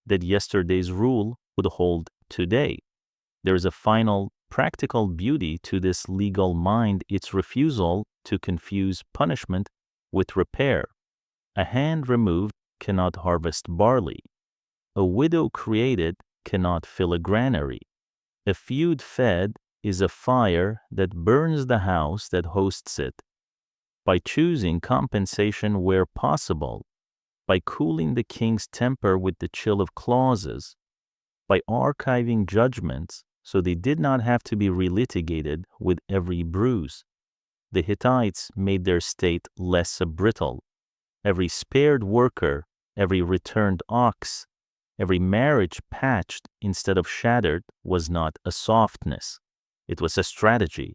Speaker 1: that yesterday's rule would hold today. There is a final, practical beauty to this legal mind, its refusal to confuse punishment with repair. A hand removed cannot harvest barley. A widow created cannot fill a granary. A feud fed is a fire that burns the house that hosts it. By choosing compensation where possible, by cooling the king's temper with the chill of clauses, by archiving judgments so they did not have to be relitigated with every bruise, the Hittites made their state less brittle. Every spared worker, every returned ox, every marriage patched instead of shattered was not a softness. It was a strategy.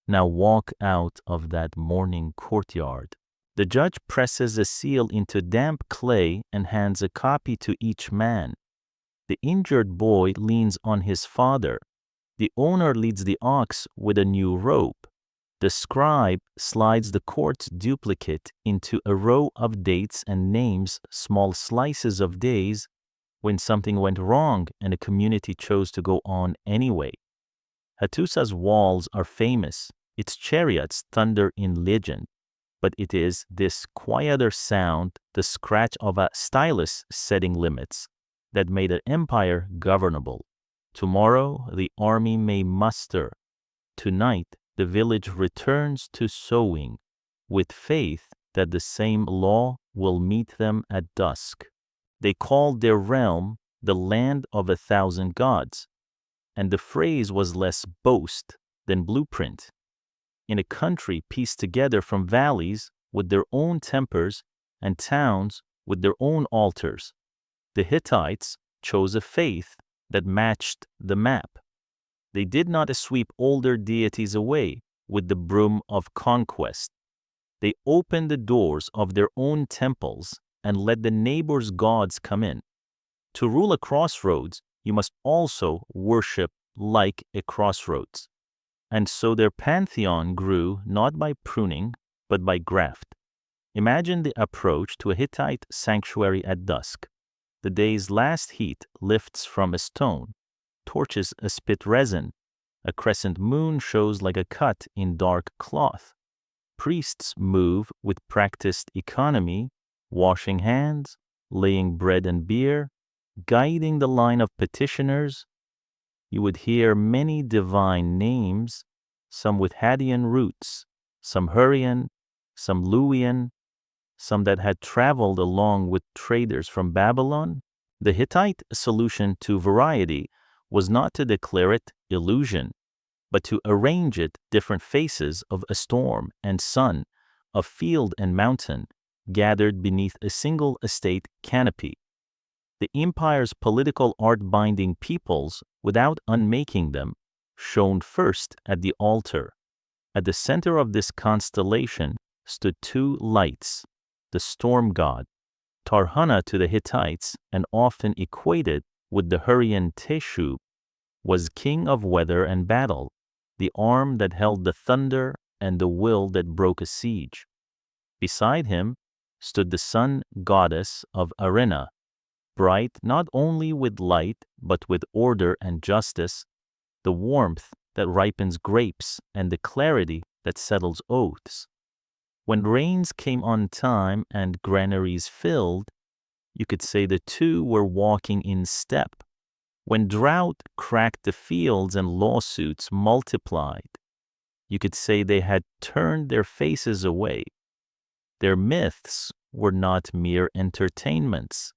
Speaker 1: Now walk out of that mourning courtyard. The judge presses a seal into damp clay and hands a copy to each man. The injured boy leans on his father. The owner leads the ox with a new rope. The scribe slides the court's duplicate into a row of dates and names small slices of days when something went wrong and a community chose to go on anyway. Hattusa's walls are famous. Its chariots thunder in legend. But it is this quieter sound, the scratch of a stylus setting limits, that made an empire governable. Tomorrow the army may muster. Tonight the village returns to sowing, with faith that the same law will meet them at dusk. They called their realm the land of 1,000 gods, and the phrase was less boast than blueprint. In a country pieced together from valleys with their own tempers and towns with their own altars, the Hittites chose a faith that matched the map. They did not sweep older deities away with the broom of conquest. They opened the doors of their own temples and let the neighbor's gods come in. To rule a crossroads, you must also worship like a crossroads. And so their pantheon grew not by pruning, but by graft. Imagine the approach to a Hittite sanctuary at dusk. The day's last heat lifts from a stone, torches a spit resin, A crescent moon shows like a cut in dark cloth. Priests move with practiced economy, washing hands, laying bread and beer, guiding the line of petitioners. You would hear many divine names, some with Hadean roots, some Hurrian, some Luwian, some that had traveled along with traders from Babylon. The Hittite solution to variety was not to declare it illusion, but to arrange it different faces of a storm and sun, of field and mountain, gathered beneath a single estate canopy. The empire's political art binding peoples, without unmaking them, shone first at the altar. At the center of this constellation stood two lights, the storm god, Tarhana to the Hittites and often equated with the Hurrian Teshu, was king of weather and battle, the arm that held the thunder and the will that broke a siege. Beside him stood the sun goddess of Arena, bright not only with light but with order and justice, the warmth that ripens grapes and the clarity that settles oaths. When rains came on time and granaries filled, you could say the two were walking in step. When drought cracked the fields and lawsuits multiplied, you could say they had turned their faces away. Their myths were not mere entertainments.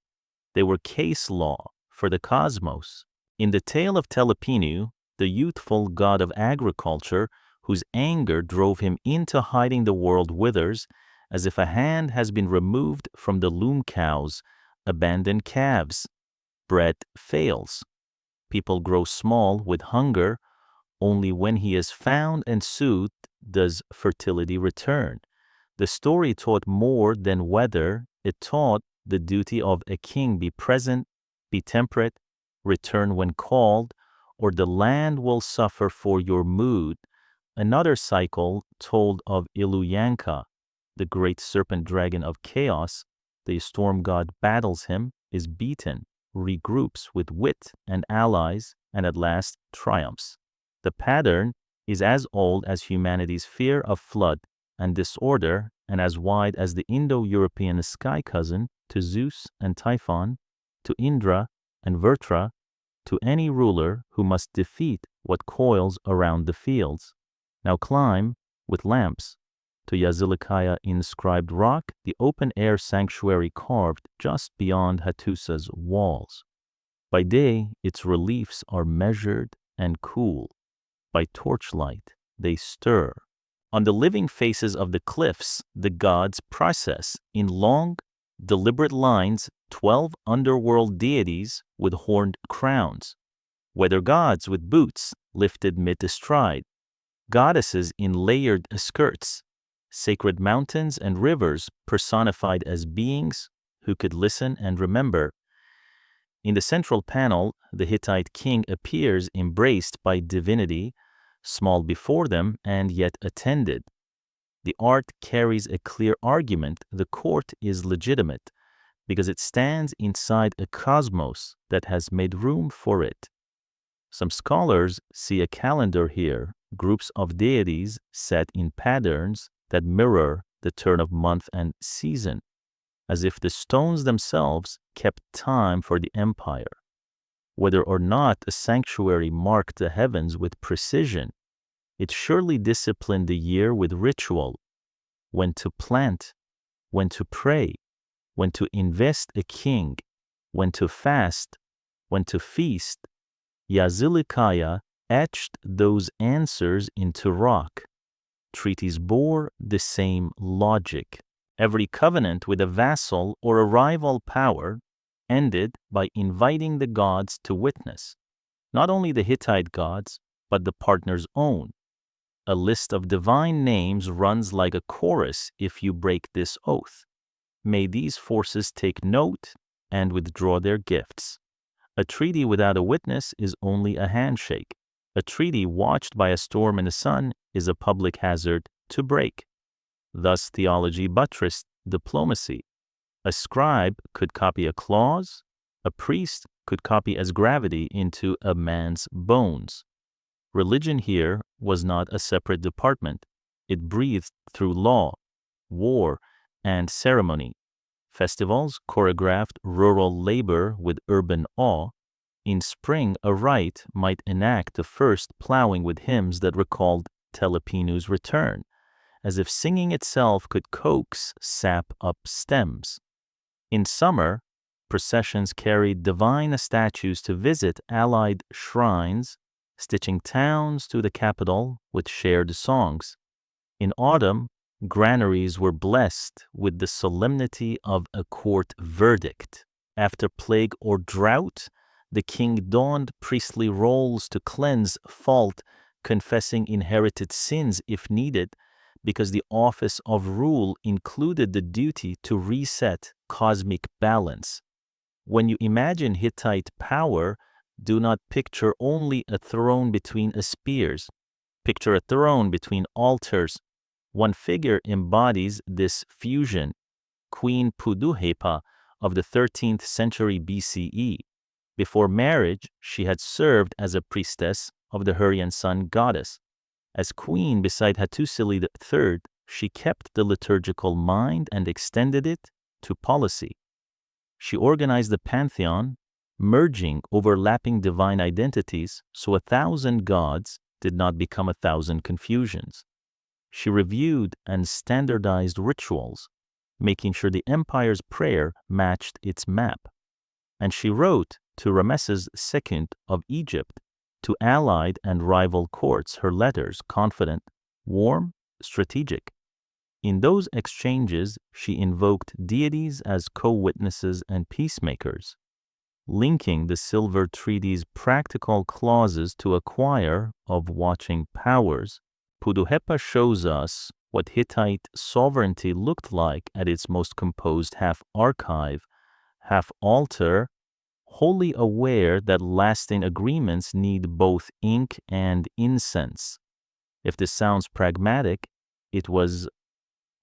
Speaker 1: They were case law for the cosmos. In the tale of Telepinu, the youthful god of agriculture, whose anger drove him into hiding the world, withers as if a hand has been removed from the loom cows, abandoned calves. Bread fails. People grow small with hunger. Only when he is found and soothed does fertility return. The story taught more than weather. It taught the duty of a king: be present, be temperate, return when called, or the land will suffer for your mood. Another cycle told of Iluyanka, the great serpent dragon of chaos. The storm god battles him, is beaten, regroups with wit and allies, and at last triumphs. The pattern is as old as humanity's fear of flood and disorder, and as wide as the Indo-European sky cousin to Zeus and Typhon, to Indra and Vertra, to any ruler who must defeat what coils around the fields. Now climb, with lamps, to Yazılıkaya inscribed rock, the open-air sanctuary carved just beyond Hattusa's walls. By day, its reliefs are measured and cool. By torchlight, they stir. On the living faces of the cliffs, the gods process in long, deliberate lines 12 underworld deities with horned crowns, weather gods with boots lifted mid-stride, goddesses in layered skirts, sacred mountains and rivers personified as beings who could listen and remember. In the central panel, the Hittite king appears embraced by divinity, small before them and yet attended. The art carries a clear argument: the court is legitimate because it stands inside a cosmos that has made room for it. Some scholars see a calendar here, groups of deities set in patterns that mirror the turn of month and season, as if the stones themselves kept time for the empire. Whether or not a sanctuary marked the heavens with precision, it surely disciplined the year with ritual: when to plant, when to pray, when to invest a king, when to fast, when to feast. Yazılıkaya etched those answers into rock. Treaties bore the same logic. Every covenant with a vassal or a rival power ended by inviting the gods to witness, not only the Hittite gods, but the partner's own. A list of divine names runs like a chorus if you break this oath. May these forces take note and withdraw their gifts. A treaty without a witness is only a handshake. A treaty watched by a storm in the sun is a public hazard to break. Thus theology buttressed diplomacy. A scribe could copy a clause, a priest could copy as gravity into a man's bones. Religion here was not a separate department. It breathed through law, war, and ceremony. Festivals choreographed rural labor with urban awe. In spring, a rite might enact the first plowing with hymns that recalled Telepinu's return, as if singing itself could coax sap up stems. In summer, processions carried divine statues to visit allied shrines, stitching towns to the capital with shared songs. In autumn, granaries were blessed with the solemnity of a court verdict. After plague or drought, the king donned priestly roles to cleanse fault, confessing inherited sins if needed, because the office of rule included the duty to reset cosmic balance. When you imagine Hittite power, do not picture only a throne between spears. Picture a throne between altars. One figure embodies this fusion, Queen Puduhepa of the 13th century BCE. Before marriage, she had served as a priestess of the Hurrian sun goddess. As queen beside Hattusa III, she kept the liturgical mind and extended it to policy. She organized the pantheon, merging overlapping divine identities so 1,000 gods did not become 1,000 confusions. She reviewed and standardized rituals, making sure the empire's prayer matched its map. And she wrote to Ramesses II of Egypt, to allied and rival courts, her letters confident, warm, strategic. In those exchanges, she invoked deities as co-witnesses and peacemakers, linking the Silver Treaty's practical clauses to a choir of watching powers. Puduhepa shows us what Hittite sovereignty looked like at its most composed, half archive, half altar, wholly aware that lasting agreements need both ink and incense. If this sounds pragmatic, it was.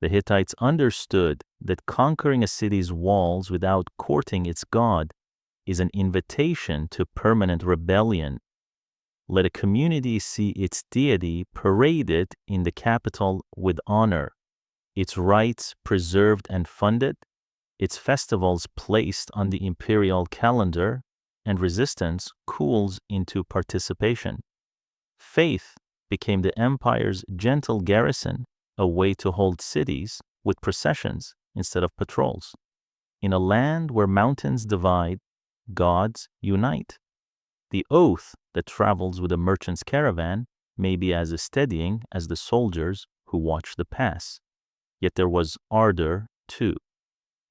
Speaker 1: The Hittites understood that conquering a city's walls without courting its god is an invitation to permanent rebellion. Let a community see its deity paraded in the capital with honor, its rites preserved and funded, its festivals placed on the imperial calendar, and resistance cools into participation. Faith became the empire's gentle garrison, a way to hold cities with processions instead of patrols. In a land where mountains divide, gods unite. The oath that travels with a merchant's caravan may be as steadying as the soldiers who watch the pass. Yet there was ardor, too.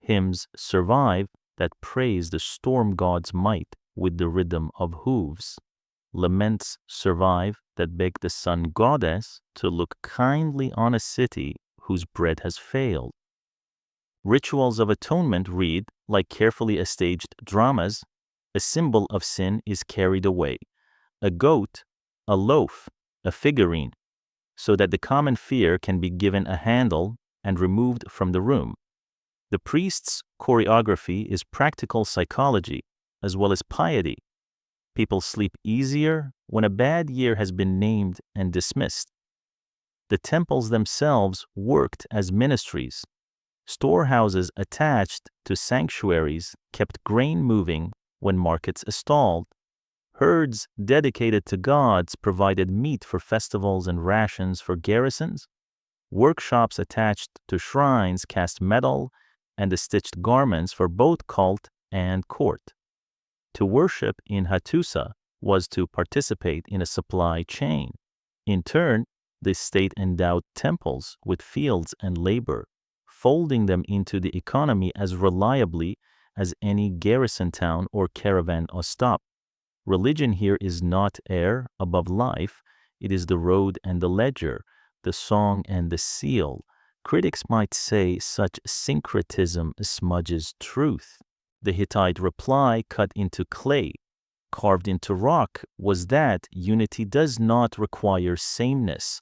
Speaker 1: Hymns survive that praise the storm god's might with the rhythm of hooves. Laments survive that beg the sun goddess to look kindly on a city whose bread has failed. Rituals of atonement read like carefully staged dramas. A symbol of sin is carried away, a goat, a loaf, a figurine, so that the common fear can be given a handle and removed from the room. The priest's choreography is practical psychology as well as piety. People sleep easier when a bad year has been named and dismissed. The temples themselves worked as ministries. Storehouses attached to sanctuaries kept grain moving when markets stalled. Herds dedicated to gods provided meat for festivals and rations for garrisons. Workshops attached to shrines cast metal and stitched garments for both cult and court. To worship in Hattusa was to participate in a supply chain. In turn, the state endowed temples with fields and labor, folding them into the economy as reliably as any garrison town or caravan ostap. Religion here is not air above life, it is the road and the ledger, the song and the seal. Critics might say such syncretism smudges truth. The Hittite reply cut into clay, carved into rock, was that unity does not require sameness.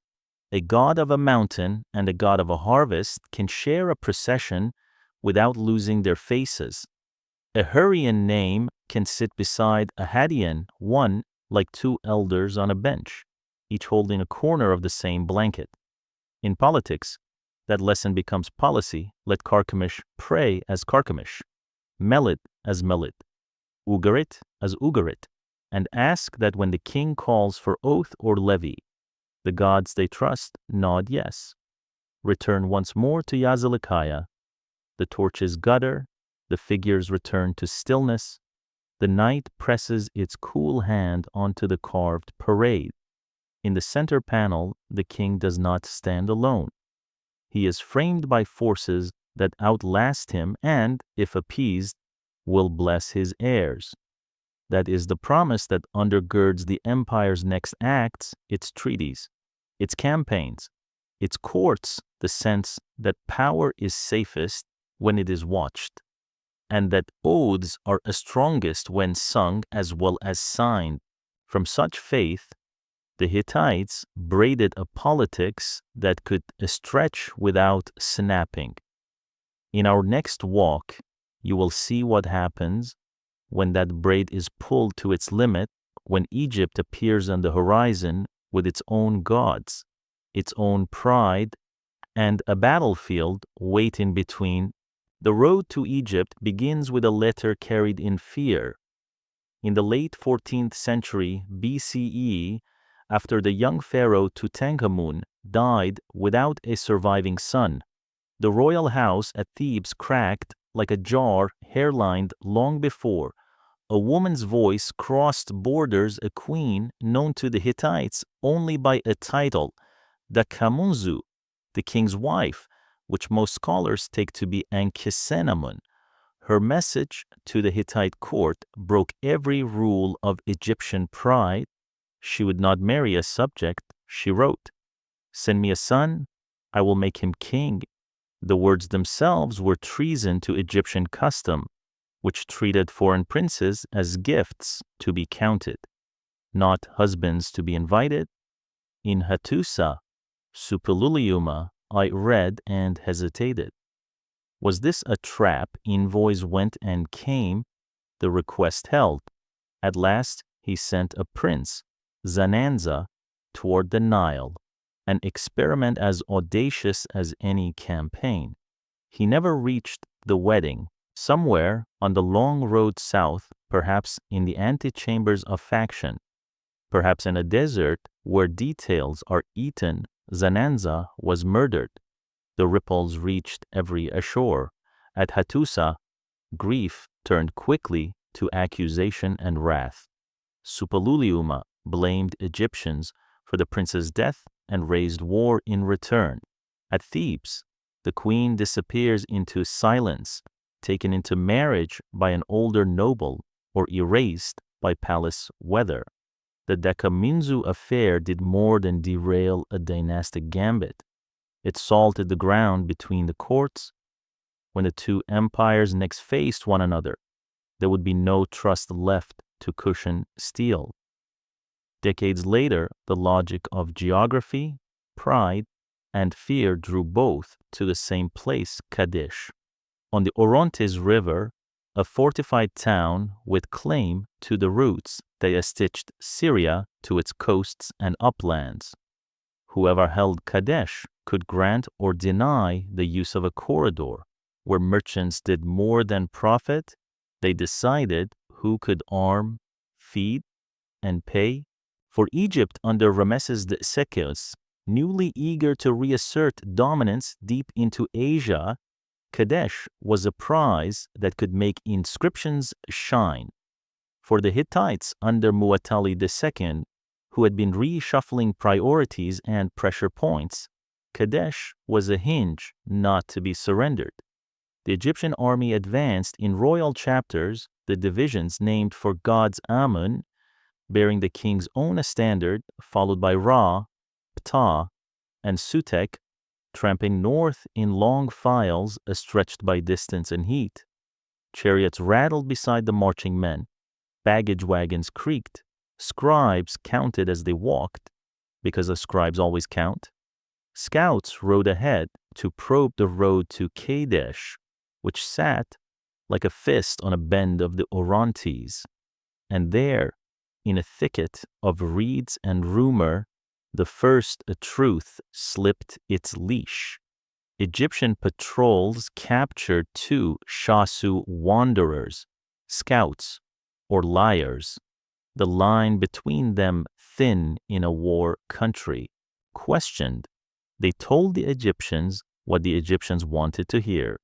Speaker 1: A god of a mountain and a god of a harvest can share a procession without losing their faces. A Hurrian name can sit beside a Hattitian one like two elders on a bench. each holding a corner of the same blanket. In politics, that lesson becomes policy. Let Carchemish pray as Carchemish, Melit as Melit, Ugarit as Ugarit, and ask that when the king calls for oath or levy, the gods they trust nod yes. Return once more to Yazılıkaya. The torches gutter, the figures return to stillness. The night presses its cool hand onto the carved parade. In the center panel, the king does not stand alone. He is framed by forces that outlast him and, if appeased, will bless his heirs. That is the promise that undergirds the empire's next acts, its treaties, its campaigns, its courts, the sense that power is safest when it is watched, and that oaths are strongest when sung as well as signed. From such faith, the Hittites braided a politics that could stretch without snapping. In our next walk, you will see what happens when that braid is pulled to its limit, when Egypt appears on the horizon with its own gods, its own pride, and a battlefield waiting between. The road to Egypt begins with a letter carried in fear. In the late 14th century BCE, after the young pharaoh Tutankhamun died without a surviving son, the royal house at Thebes cracked like a jar hairlined long before. A woman's voice crossed borders, a queen known to the Hittites only by a title, the Kamunzu, the king's wife, which most scholars take to be Ankhesenamun. Her message to the Hittite court broke every rule of Egyptian pride. She would not marry a subject, she wrote. Send me a son, I will make him king. The words themselves were treason to Egyptian custom, which treated foreign princes as gifts to be counted, not husbands to be invited. In Hattusa, Superpower, I read and hesitated. Was this a trap? Envoys went and came, the request held. At last he sent a prince, Zananza, toward the Nile, an experiment as audacious as any campaign. He never reached the wedding. Somewhere on the long road south, perhaps in the antechambers of faction, perhaps in a desert where details are eaten, Zananza was murdered. The ripples reached every ashore. At Hattusa, grief turned quickly to accusation and wrath. Superpower blamed Egyptians for the prince's death and raised war in return. At Thebes, the queen disappears into silence, taken into marriage by an older noble or erased by palace weather. The Dekaminzu affair did more than derail a dynastic gambit. It salted the ground between the courts. When the two empires next faced one another, there would be no trust left to cushion steel. Decades later, the logic of geography, pride, and fear drew both to the same place, Kadesh. On the Orontes River, a fortified town with claim to the roots that stitched Syria to its coasts and uplands. Whoever held Kadesh could grant or deny the use of a corridor. Where merchants did more than profit, they decided who could arm, feed, and pay. For Egypt under Ramesses II, newly eager to reassert dominance deep into Asia, Kadesh was a prize that could make inscriptions shine. For the Hittites under Muwatalli II, who had been reshuffling priorities and pressure points, Kadesh was a hinge not to be surrendered. The Egyptian army advanced in royal chapters, the divisions named for gods Amun, bearing the king's own standard, followed by Ra, Ptah, and Sutek, tramping north in long files stretched by distance and heat. Chariots rattled beside the marching men. Baggage wagons creaked. Scribes counted as they walked, because the scribes always count. Scouts rode ahead to probe the road to Kadesh, which sat like a fist on a bend of the Orontes. And there, in a thicket of reeds and rumor, The first truth slipped its leash. Egyptian patrols captured 2 Shasu wanderers, scouts, or liars, the line between them thin in a war country. Questioned, they told the Egyptians what the Egyptians wanted to hear.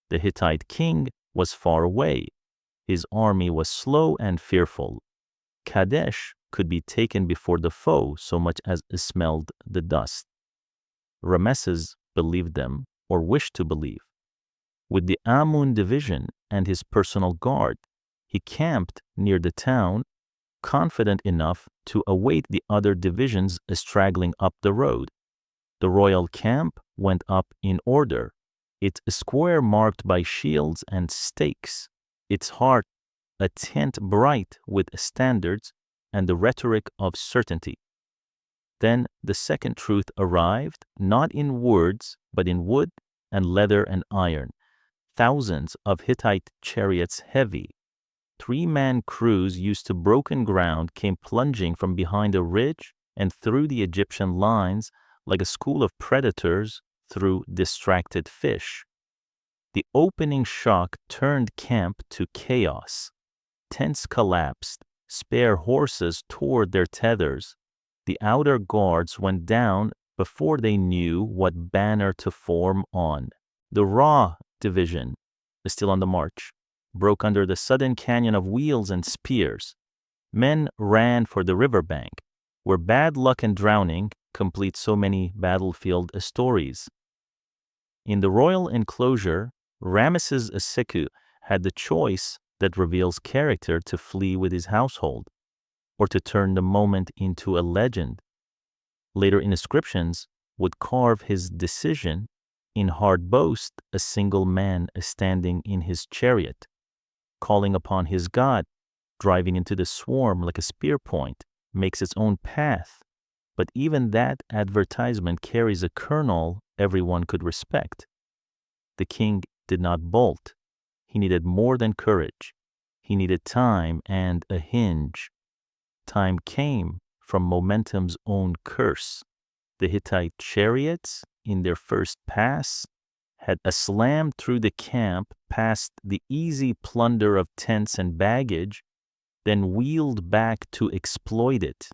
Speaker 1: The Hittite king was far away. His army was slow and fearful. Kadesh could be taken before the foe so much as smelled the dust. Ramesses believed them, or wished to believe. With the Amun division and his personal guard, he camped near the town, confident enough to await the other divisions straggling up the road. The royal camp went up in order, its square marked by shields and stakes, its heart a tent bright with standards and the rhetoric of certainty. Then the second truth arrived, not in words, but in wood and leather and iron. Thousands of Hittite chariots heavy, 3-man crews used to broken ground came plunging from behind a ridge and through the Egyptian lines like a school of predators through distracted fish. The opening shock turned camp to chaos. Tents collapsed, spare horses tore their tethers. The outer guards went down before they knew what banner to form on. The Ra division is still on the march, broke under the sudden canyon of wheels and spears. Men ran for the riverbank, where bad luck and drowning complete so many battlefield stories. In the royal enclosure, Ramesses II had the choice that reveals character to flee with his household, or to turn the moment into a legend. Later inscriptions would carve his decision in hard boast, a single man standing in his chariot, calling upon his God, driving into the swarm like a spear point, makes its own path. But even that advertisement carries a kernel everyone could respect. The king did not bolt. He needed more than courage. He needed time and a hinge. Time came from momentum's own curse. The Hittite chariots, in their first pass, had slammed through the camp past the easy plunder of tents and baggage, then wheeled back to exploit it.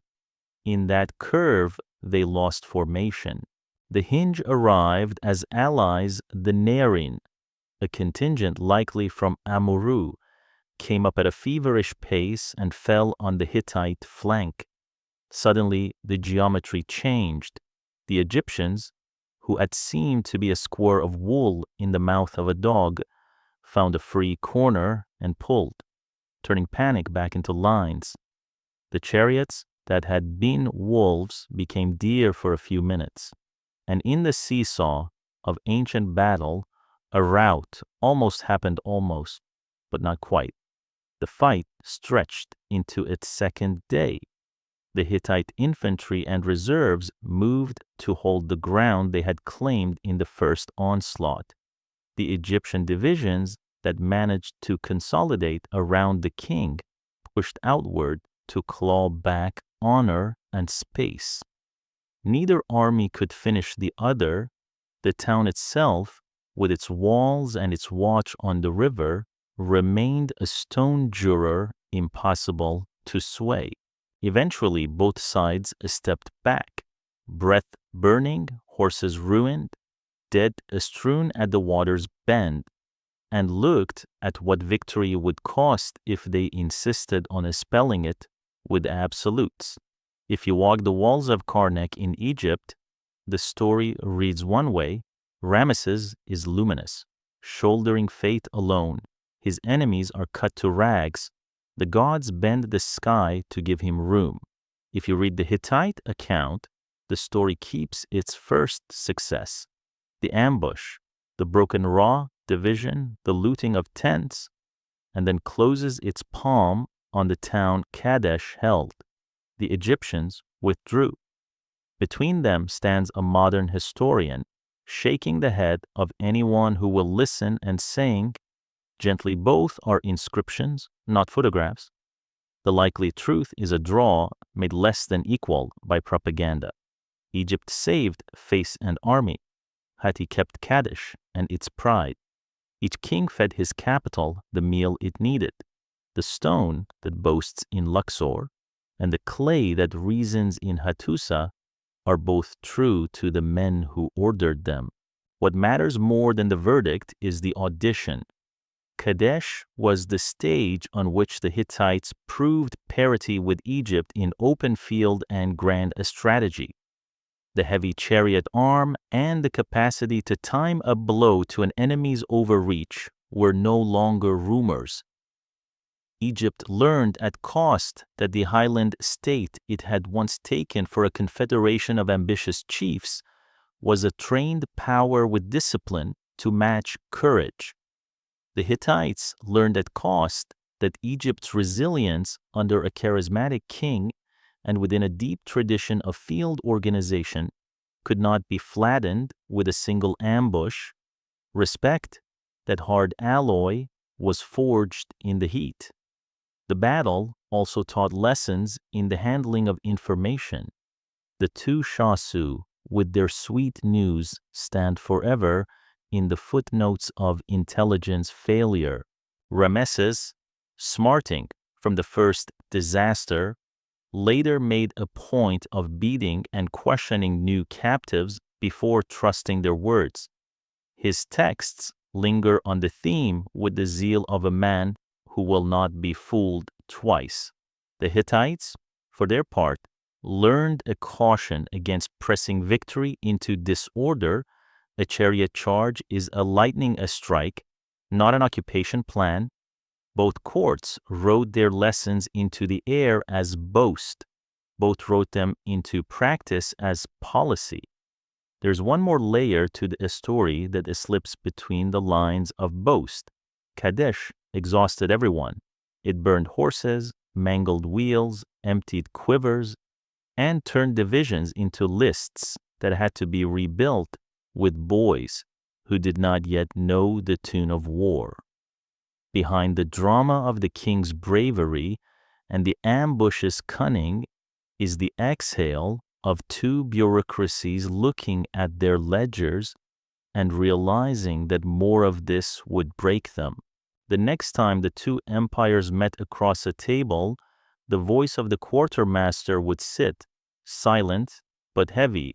Speaker 1: In that curve, they lost formation. The hinge arrived as allies. The narration, a contingent likely from Amurru, came up at a feverish pace and fell on the Hittite flank. Suddenly, the geometry changed. The Egyptians, who had seemed to be a square of wool in the mouth of a dog, found a free corner and pulled, turning panic back into lines. The chariots that had been wolves became deer for a few minutes, and in the seesaw of ancient battle, a rout almost happened, but not quite. The fight stretched into its second day. The Hittite infantry and reserves moved to hold the ground they had claimed in the first onslaught. The Egyptian divisions that managed to consolidate around the king pushed outward to claw back honor and space. Neither army could finish the other. The town itself, with its walls and its watch on the river, remained a stone juror impossible to sway. Eventually, both sides stepped back, breath burning, horses ruined, dead strewn at the water's bend, and looked at what victory would cost if they insisted on spelling it with absolutes. If you walk the walls of Karnak in Egypt, the story reads one way: Ramesses is luminous, shouldering fate alone. His enemies are cut to rags. The gods bend the sky to give him room. If you read the Hittite account, the story keeps its first success: the ambush, the broken Ra division, the looting of tents, and then closes its palm on the town Kadesh held. The Egyptians withdrew. Between them stands a modern historian, shaking the head of anyone who will listen and saying, gently, both are inscriptions, not photographs. The likely truth is a draw made less than equal by propaganda. Egypt saved face and army. Hatti kept Kadesh and its pride. Each king fed his capital the meal it needed, the stone that boasts in Luxor and the clay that reasons in Hattusa are both true to the men who ordered them. What matters more than the verdict is the audition. Kadesh was the stage on which the Hittites proved parity with Egypt in open field and grand strategy. The heavy chariot arm and the capacity to time a blow to an enemy's overreach were no longer rumors. Egypt learned at cost that the highland state it had once taken for a confederation of ambitious chiefs was a trained power with discipline to match courage. The Hittites learned at cost that Egypt's resilience under a charismatic king and within a deep tradition of field organization could not be flattened with a single ambush. Respect, that hard alloy, was forged in the heat. The battle also taught lessons in the handling of information. The two Shasu, with their sweet news, stand forever in the footnotes of intelligence failure. Rameses, smarting from the first disaster, later made a point of beating and questioning new captives before trusting their words. His texts linger on the theme with the zeal of a man who will not be fooled twice. The Hittites, for their part, learned a caution against pressing victory into disorder. A chariot charge is a lightning strike, not an occupation plan. Both courts wrote their lessons into the air as boast. Both wrote them into practice as policy. There's one more layer to the story that slips between the lines of boast. Kadesh exhausted everyone. It burned horses, mangled wheels, emptied quivers, and turned divisions into lists that had to be rebuilt with boys who did not yet know the tune of war. Behind the drama of the king's bravery and the ambush's cunning is the exhale of two bureaucracies looking at their ledgers and realizing that more of this would break them. The next time the two empires met across a table, the voice of the quartermaster would sit, silent but heavy,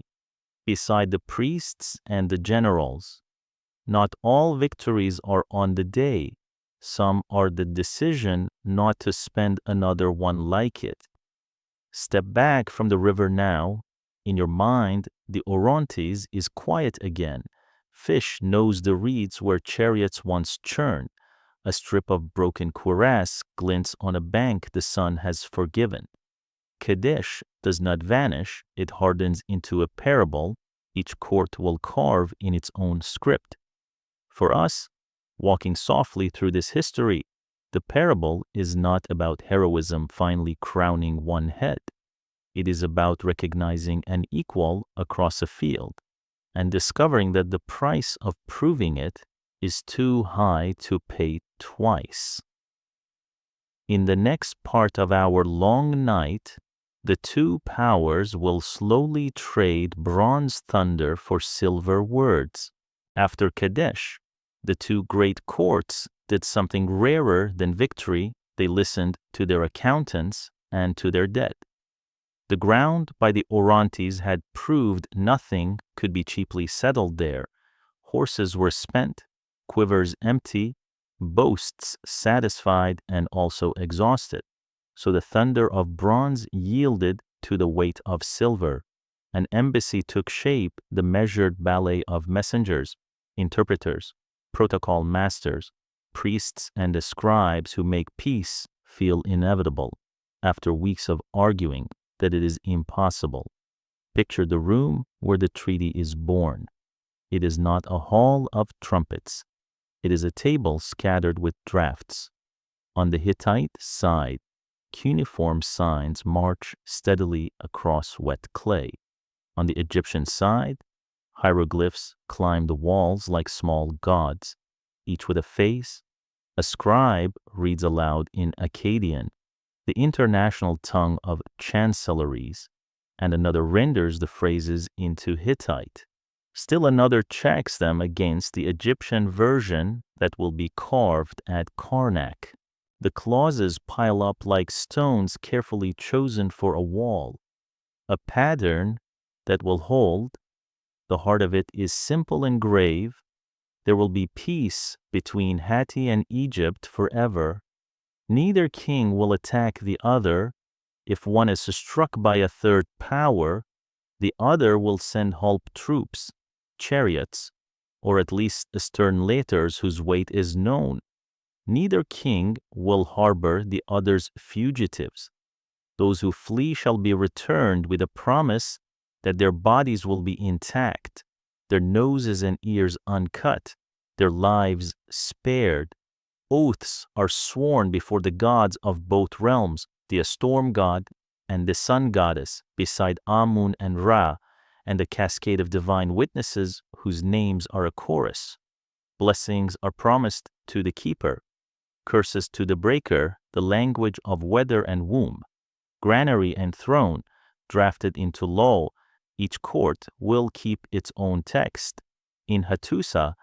Speaker 1: beside the priests and the generals. Not all victories are on the day. Some are the decision not to spend another one like it. Step back from the river now. In your mind, the Orontes is quiet again. Fish knows the reeds where chariots once churned. A strip of broken cuirass glints on a bank the sun has forgiven. Kadesh does not vanish, it hardens into a parable each court will carve in its own script. For us, walking softly through this history, the parable is not about heroism finally crowning one head. It is about recognizing an equal across a field and discovering that the price of proving it is too high to pay twice. In the next part of our long night, the two powers will slowly trade bronze thunder for silver words. After Kadesh, the two great courts did something rarer than victory. They listened to their accountants and to their dead. The ground by the Orontes had proved nothing could be cheaply settled there. Horses were spent, quivers empty, boasts satisfied and also exhausted. So the thunder of bronze yielded to the weight of silver. An embassy took shape, the measured ballet of messengers, interpreters, protocol masters, priests and the scribes who make peace feel inevitable after weeks of arguing that it is impossible. Picture the room where the treaty is born. It is not a hall of trumpets. It is a table scattered with drafts. On the Hittite side, cuneiform signs march steadily across wet clay. On the Egyptian side, hieroglyphs climb the walls like small gods, each with a face. A scribe reads aloud in Akkadian, the international tongue of chancelleries, and another renders the phrases into Hittite. Still another checks them against the Egyptian version that will be carved at Karnak. The clauses pile up like stones carefully chosen for a wall. A pattern that will hold. The heart of it is simple and grave. There will be peace between Hatti and Egypt forever. Neither king will attack the other. If one is struck by a third power, the other will send help troops, chariots, or at least stern letters whose weight is known. Neither king will harbor the other's fugitives. Those who flee shall be returned with a promise that their bodies will be intact, their noses and ears uncut, their lives spared. Oaths are sworn before the gods of both realms, the storm god and the sun goddess, beside Amun and Ra, and a cascade of divine witnesses whose names are a chorus. Blessings are promised to the keeper, curses to the breaker, the language of weather and womb. Granary and throne, drafted into law, each court will keep its own text. In Hattusa,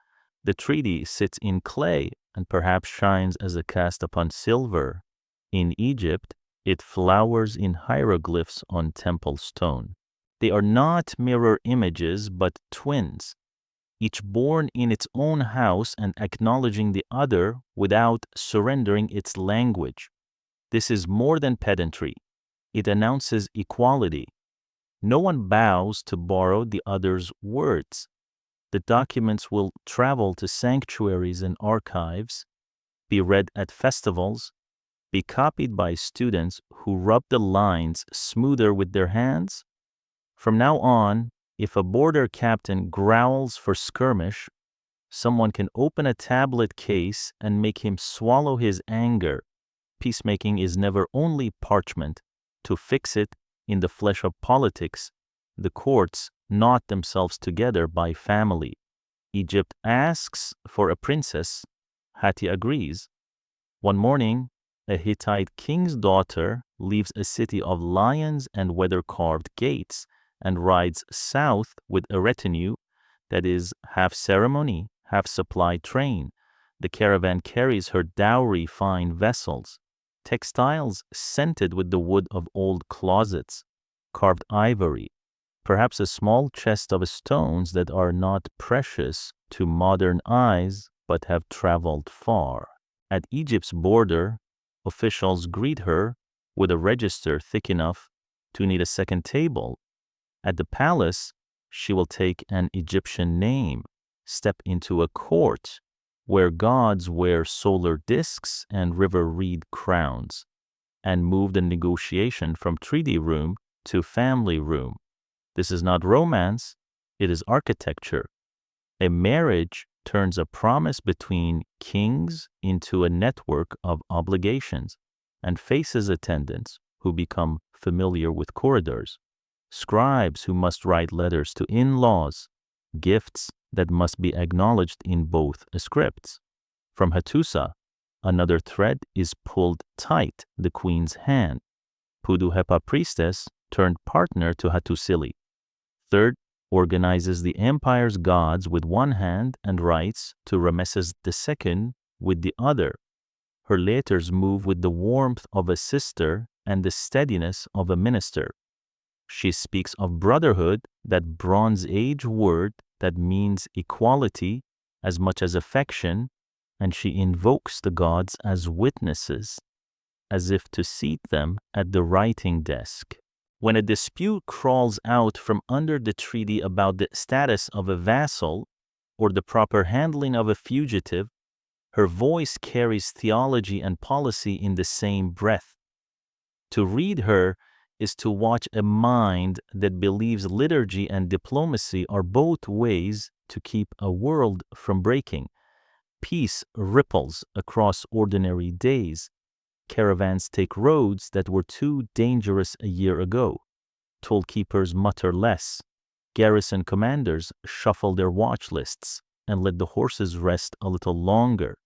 Speaker 1: the treaty sits in clay and perhaps shines as a cast upon silver. In Egypt, it flowers in hieroglyphs on temple stone. They are not mirror images, but twins, each born in its own house and acknowledging the other without surrendering its language. This is more than pedantry. It announces equality. No one bows to borrow the other's words. The documents will travel to sanctuaries and archives, be read at festivals, be copied by students who rub the lines smoother with their hands. From now on, if a border captain growls for skirmish, someone can open a tablet case and make him swallow his anger. Peacemaking is never only parchment. To fix it in the flesh of politics, the courts knot themselves together by family. Egypt asks for a princess. Hatti agrees. One morning, a Hittite king's daughter leaves a city of lions and weather-carved gates and rides south with a retinue that is half ceremony, half supply train. The caravan carries her dowry fine vessels, textiles scented with the wood of old closets, carved ivory, perhaps a small chest of stones that are not precious to modern eyes but have traveled far. At Egypt's border, officials greet her with a register thick enough to need a second table. At the palace, she will take an Egyptian name, step into a court where gods wear solar discs and river reed crowns, and move the negotiation from treaty room to family room. This is not romance, it is architecture. A marriage turns a promise between kings into a network of obligations, and faces attendants who become familiar with corridors, scribes who must write letters to in-laws, gifts that must be acknowledged in both scripts. From Hattusa, another thread is pulled tight, the queen's hand. Puduhepa priestess turned partner to Hattusili. Third, organizes the empire's gods with one hand and writes to Rameses II with the other. Her letters move with the warmth of a sister and the steadiness of a minister. She speaks of brotherhood, that Bronze Age word that means equality as much as affection, and she invokes the gods as witnesses, as if to seat them at the writing desk. When a dispute crawls out from under the treaty about the status of a vassal or the proper handling of a fugitive, her voice carries theology and policy in the same breath. To read her is to watch a mind that believes liturgy and diplomacy are both ways to keep a world from breaking. Peace ripples across ordinary days. Caravans take roads that were too dangerous a year ago. Tollkeepers mutter less. Garrison commanders shuffle their watch lists and let the horses rest a little longer.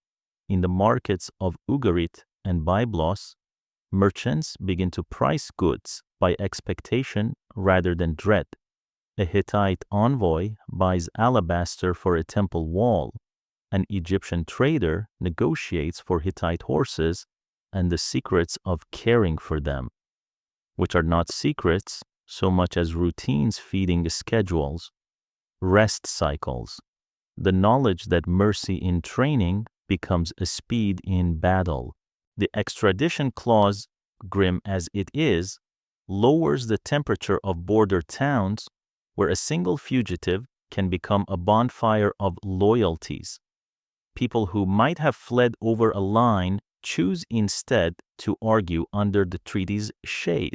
Speaker 1: In the markets of Ugarit and Byblos, merchants begin to price goods by expectation rather than dread. A Hittite envoy buys alabaster for a temple wall. An Egyptian trader negotiates for Hittite horses and the secrets of caring for them, which are not secrets so much as routines feeding schedules, rest cycles, the knowledge that mercy in training becomes a speed in battle. The extradition clause, grim as it is, lowers the temperature of border towns where a single fugitive can become a bonfire of loyalties. People who might have fled over a line choose instead to argue under the treaty's shade.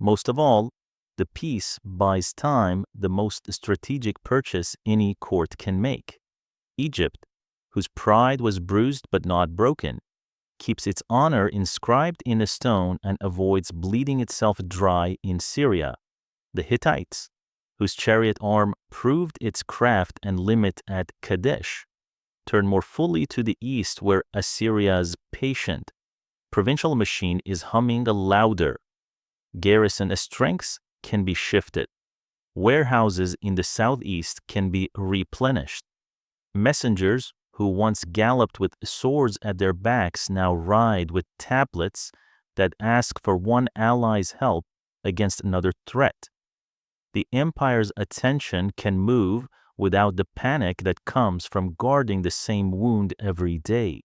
Speaker 1: Most of all, the peace buys time, the most strategic purchase any court can make. Egypt, whose pride was bruised but not broken, keeps its honor inscribed in a stone and avoids bleeding itself dry in Syria. The Hittites, whose chariot arm proved its craft and limit at Kadesh, turn more fully to the east where Assyria's patient, provincial machine is humming louder. Garrison strengths can be shifted. Warehouses in the southeast can be replenished. Messengers who once galloped with swords at their backs now ride with tablets that ask for one ally's help against another threat. The empire's attention can move without the panic that comes from guarding the same wound every day.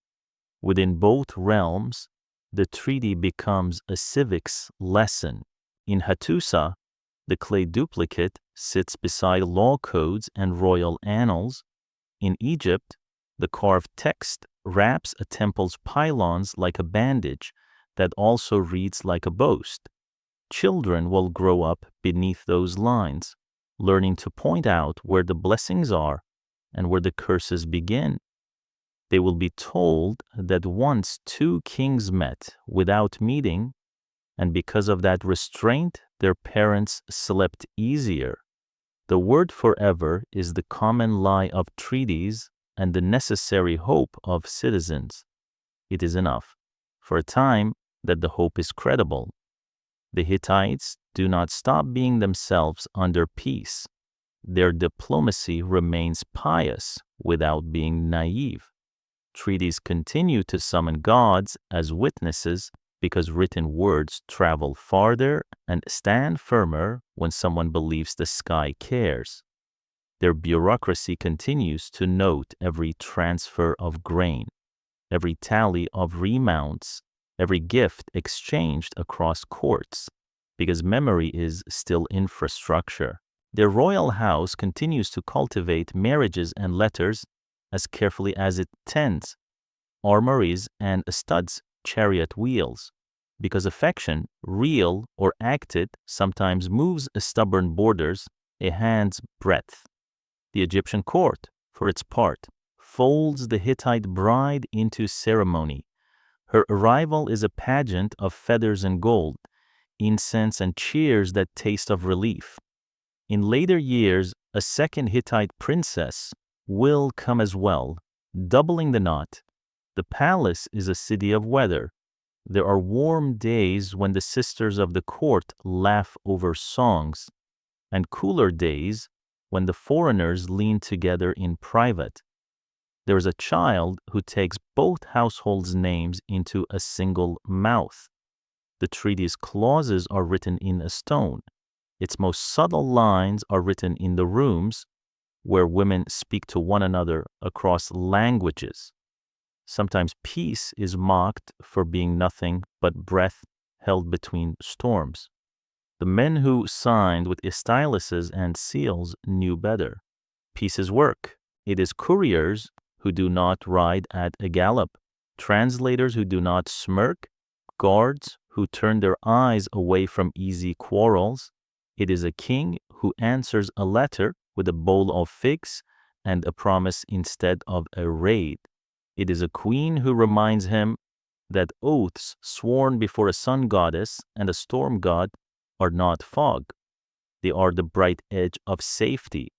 Speaker 1: Within both realms, the treaty becomes a civics lesson. In Hattusa, the clay duplicate sits beside law codes and royal annals. In Egypt, the carved text wraps a temple's pylons like a bandage that also reads like a boast. Children will grow up beneath those lines, learning to point out where the blessings are and where the curses begin. They will be told that once two kings met without meeting, and because of that restraint, their parents slept easier. The word forever is the common lie of treaties and the necessary hope of citizens. It is enough, for a time, that the hope is credible. The Hittites do not stop being themselves under peace. Their diplomacy remains pious without being naive. Treaties continue to summon gods as witnesses because written words travel farther and stand firmer when someone believes the sky cares. Their bureaucracy continues to note every transfer of grain, every tally of remounts, every gift exchanged across courts, because memory is still infrastructure. Their royal house continues to cultivate marriages and letters as carefully as it tends, armories and studs chariot wheels, because affection, real or acted, sometimes moves stubborn borders a hand's breadth. The Egyptian court, for its part, folds the Hittite bride into ceremony. Her arrival is a pageant of feathers and gold, incense and cheers that taste of relief. In later years, a second Hittite princess will come as well, doubling the knot. The palace is a city of weather. There are warm days when the sisters of the court laugh over songs, and cooler days when the foreigners lean together in private. There is a child who takes both households' names into a single mouth. The treaty's clauses are written in a stone. Its most subtle lines are written in the rooms where women speak to one another across languages. Sometimes peace is mocked for being nothing but breath held between storms. The men who signed with styluses and seals knew better. Peace is work. It is couriers who do not ride at a gallop, translators who do not smirk, guards who turn their eyes away from easy quarrels. It is a king who answers a letter with a bowl of figs and a promise instead of a raid. It is a queen who reminds him that oaths sworn before a sun goddess and a storm god are not fog. They are the bright edge of safety.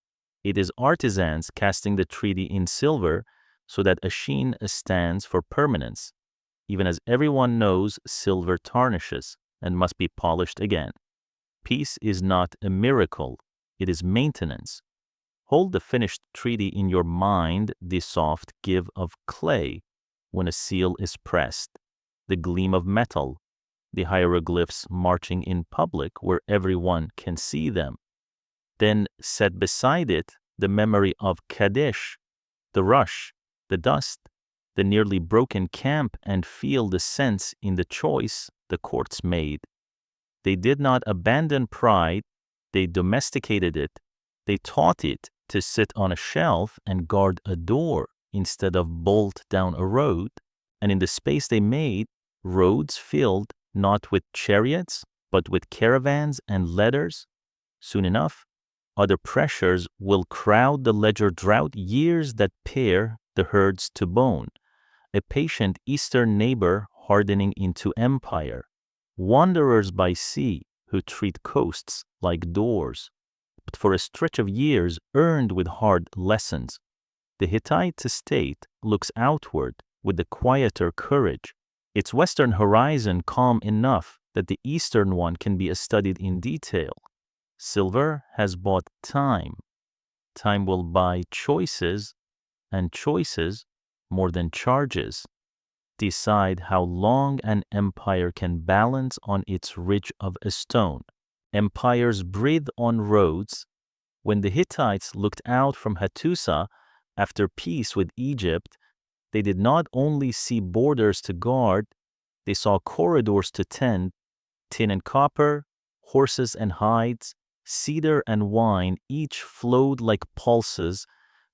Speaker 1: It is artisans casting the treaty in silver so that a sheen stands for permanence, even as everyone knows silver tarnishes and must be polished again. Peace is not a miracle, it is maintenance. Hold the finished treaty in your mind, the soft give of clay when a seal is pressed, the gleam of metal, the hieroglyphs marching in public where everyone can see them. Then set beside it the memory of Kadesh, the rush, the dust, the nearly broken camp, and feel the sense in the choice the courts made. They did not abandon pride, they domesticated it, they taught it to sit on a shelf and guard a door instead of bolt down a road, and in the space they made, roads filled not with chariots, but with caravans and letters. Soon enough, other pressures will crowd the ledger drought, years that pare the herds to bone, a patient eastern neighbor hardening into empire, wanderers by sea who treat coasts like doors, but for a stretch of years earned with hard lessons. The Hittite state looks outward with the quieter courage, its western horizon calm enough that the eastern one can be studied in detail. Silver has bought time. Time will buy choices, and choices, more than charges, decide how long an empire can balance on its ridge of a stone. Empires breathe on roads. When the Hittites looked out from Hattusa after peace with Egypt, they did not only see borders to guard, they saw corridors to tend, tin and copper, horses and hides, cedar and wine, each flowed like pulses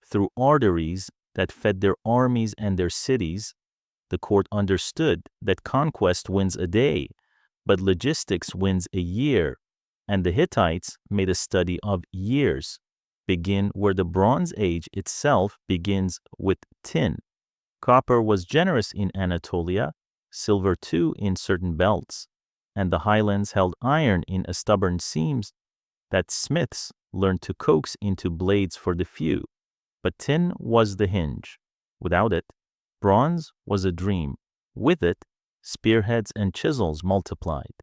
Speaker 1: through arteries that fed their armies and their cities. The court understood that conquest wins a day, but logistics wins a year, and the Hittites made a study of years, begin where the Bronze Age itself begins with tin. Copper was generous in Anatolia, silver too in certain belts, and the highlands held iron in stubborn seams that smiths learned to coax into blades for the few. But tin was the hinge. Without it, bronze was a dream. With it, spearheads and chisels multiplied.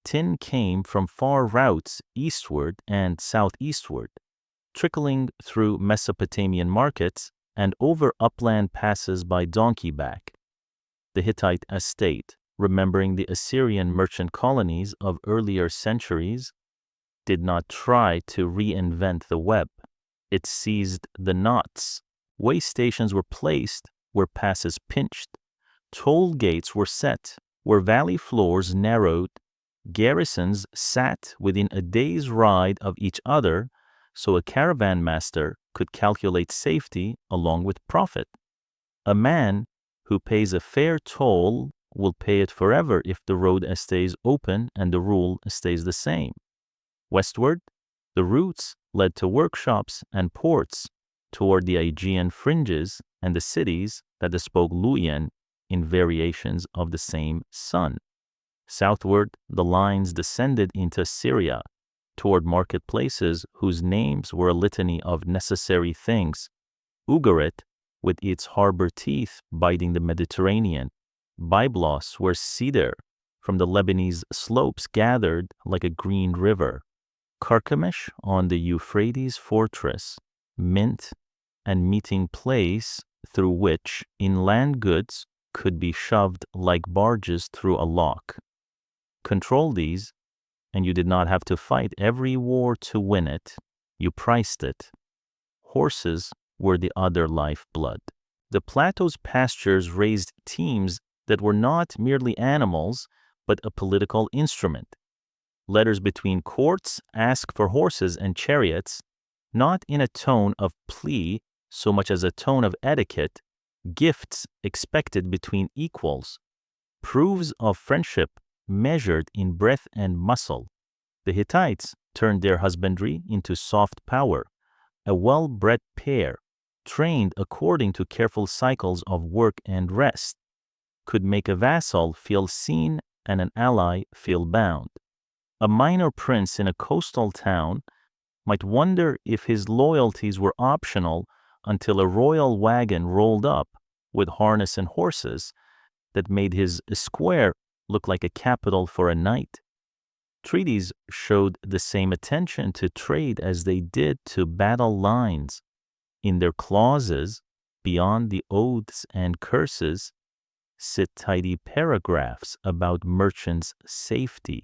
Speaker 1: Tin came from far routes eastward and southeastward, trickling through Mesopotamian markets and over upland passes by donkey back. The Hittite estate, remembering the Assyrian merchant colonies of earlier centuries, did not try to reinvent the web. It seized the knots. Way stations were placed where passes pinched. Toll gates were set where valley floors narrowed. Garrisons sat within a day's ride of each other, so a caravan master could calculate safety along with profit. A man who pays a fair toll will pay it forever if the road stays open and the rule stays the same. Westward, the routes led to workshops and ports toward the Aegean fringes and the cities that spoke Luwian in variations of the same sun. Southward, the lines descended into Assyria, toward marketplaces whose names were a litany of necessary things. Ugarit, with its harbor teeth biting the Mediterranean. Byblos, where cedar from the Lebanese slopes gathered like a green river. Carchemish on the Euphrates fortress, mint and meeting place through which inland goods could be shoved like barges through a lock. Control these, and you did not have to fight every war to win it. You priced it. Horses were the other lifeblood. The plateau's pastures raised teams that were not merely animals, but a political instrument. Letters between courts ask for horses and chariots, not in a tone of plea so much as a tone of etiquette, gifts expected between equals, proofs of friendship measured in breath and muscle. The Hittites turned their husbandry into soft power, a well-bred pair, trained according to careful cycles of work and rest, could make a vassal feel seen and an ally feel bound. A minor prince in a coastal town might wonder if his loyalties were optional until a royal wagon rolled up with harness and horses that made his square look like a capital for a knight. Treaties showed the same attention to trade as they did to battle lines. In their clauses, beyond the oaths and curses, sit tidy paragraphs about merchants' safety,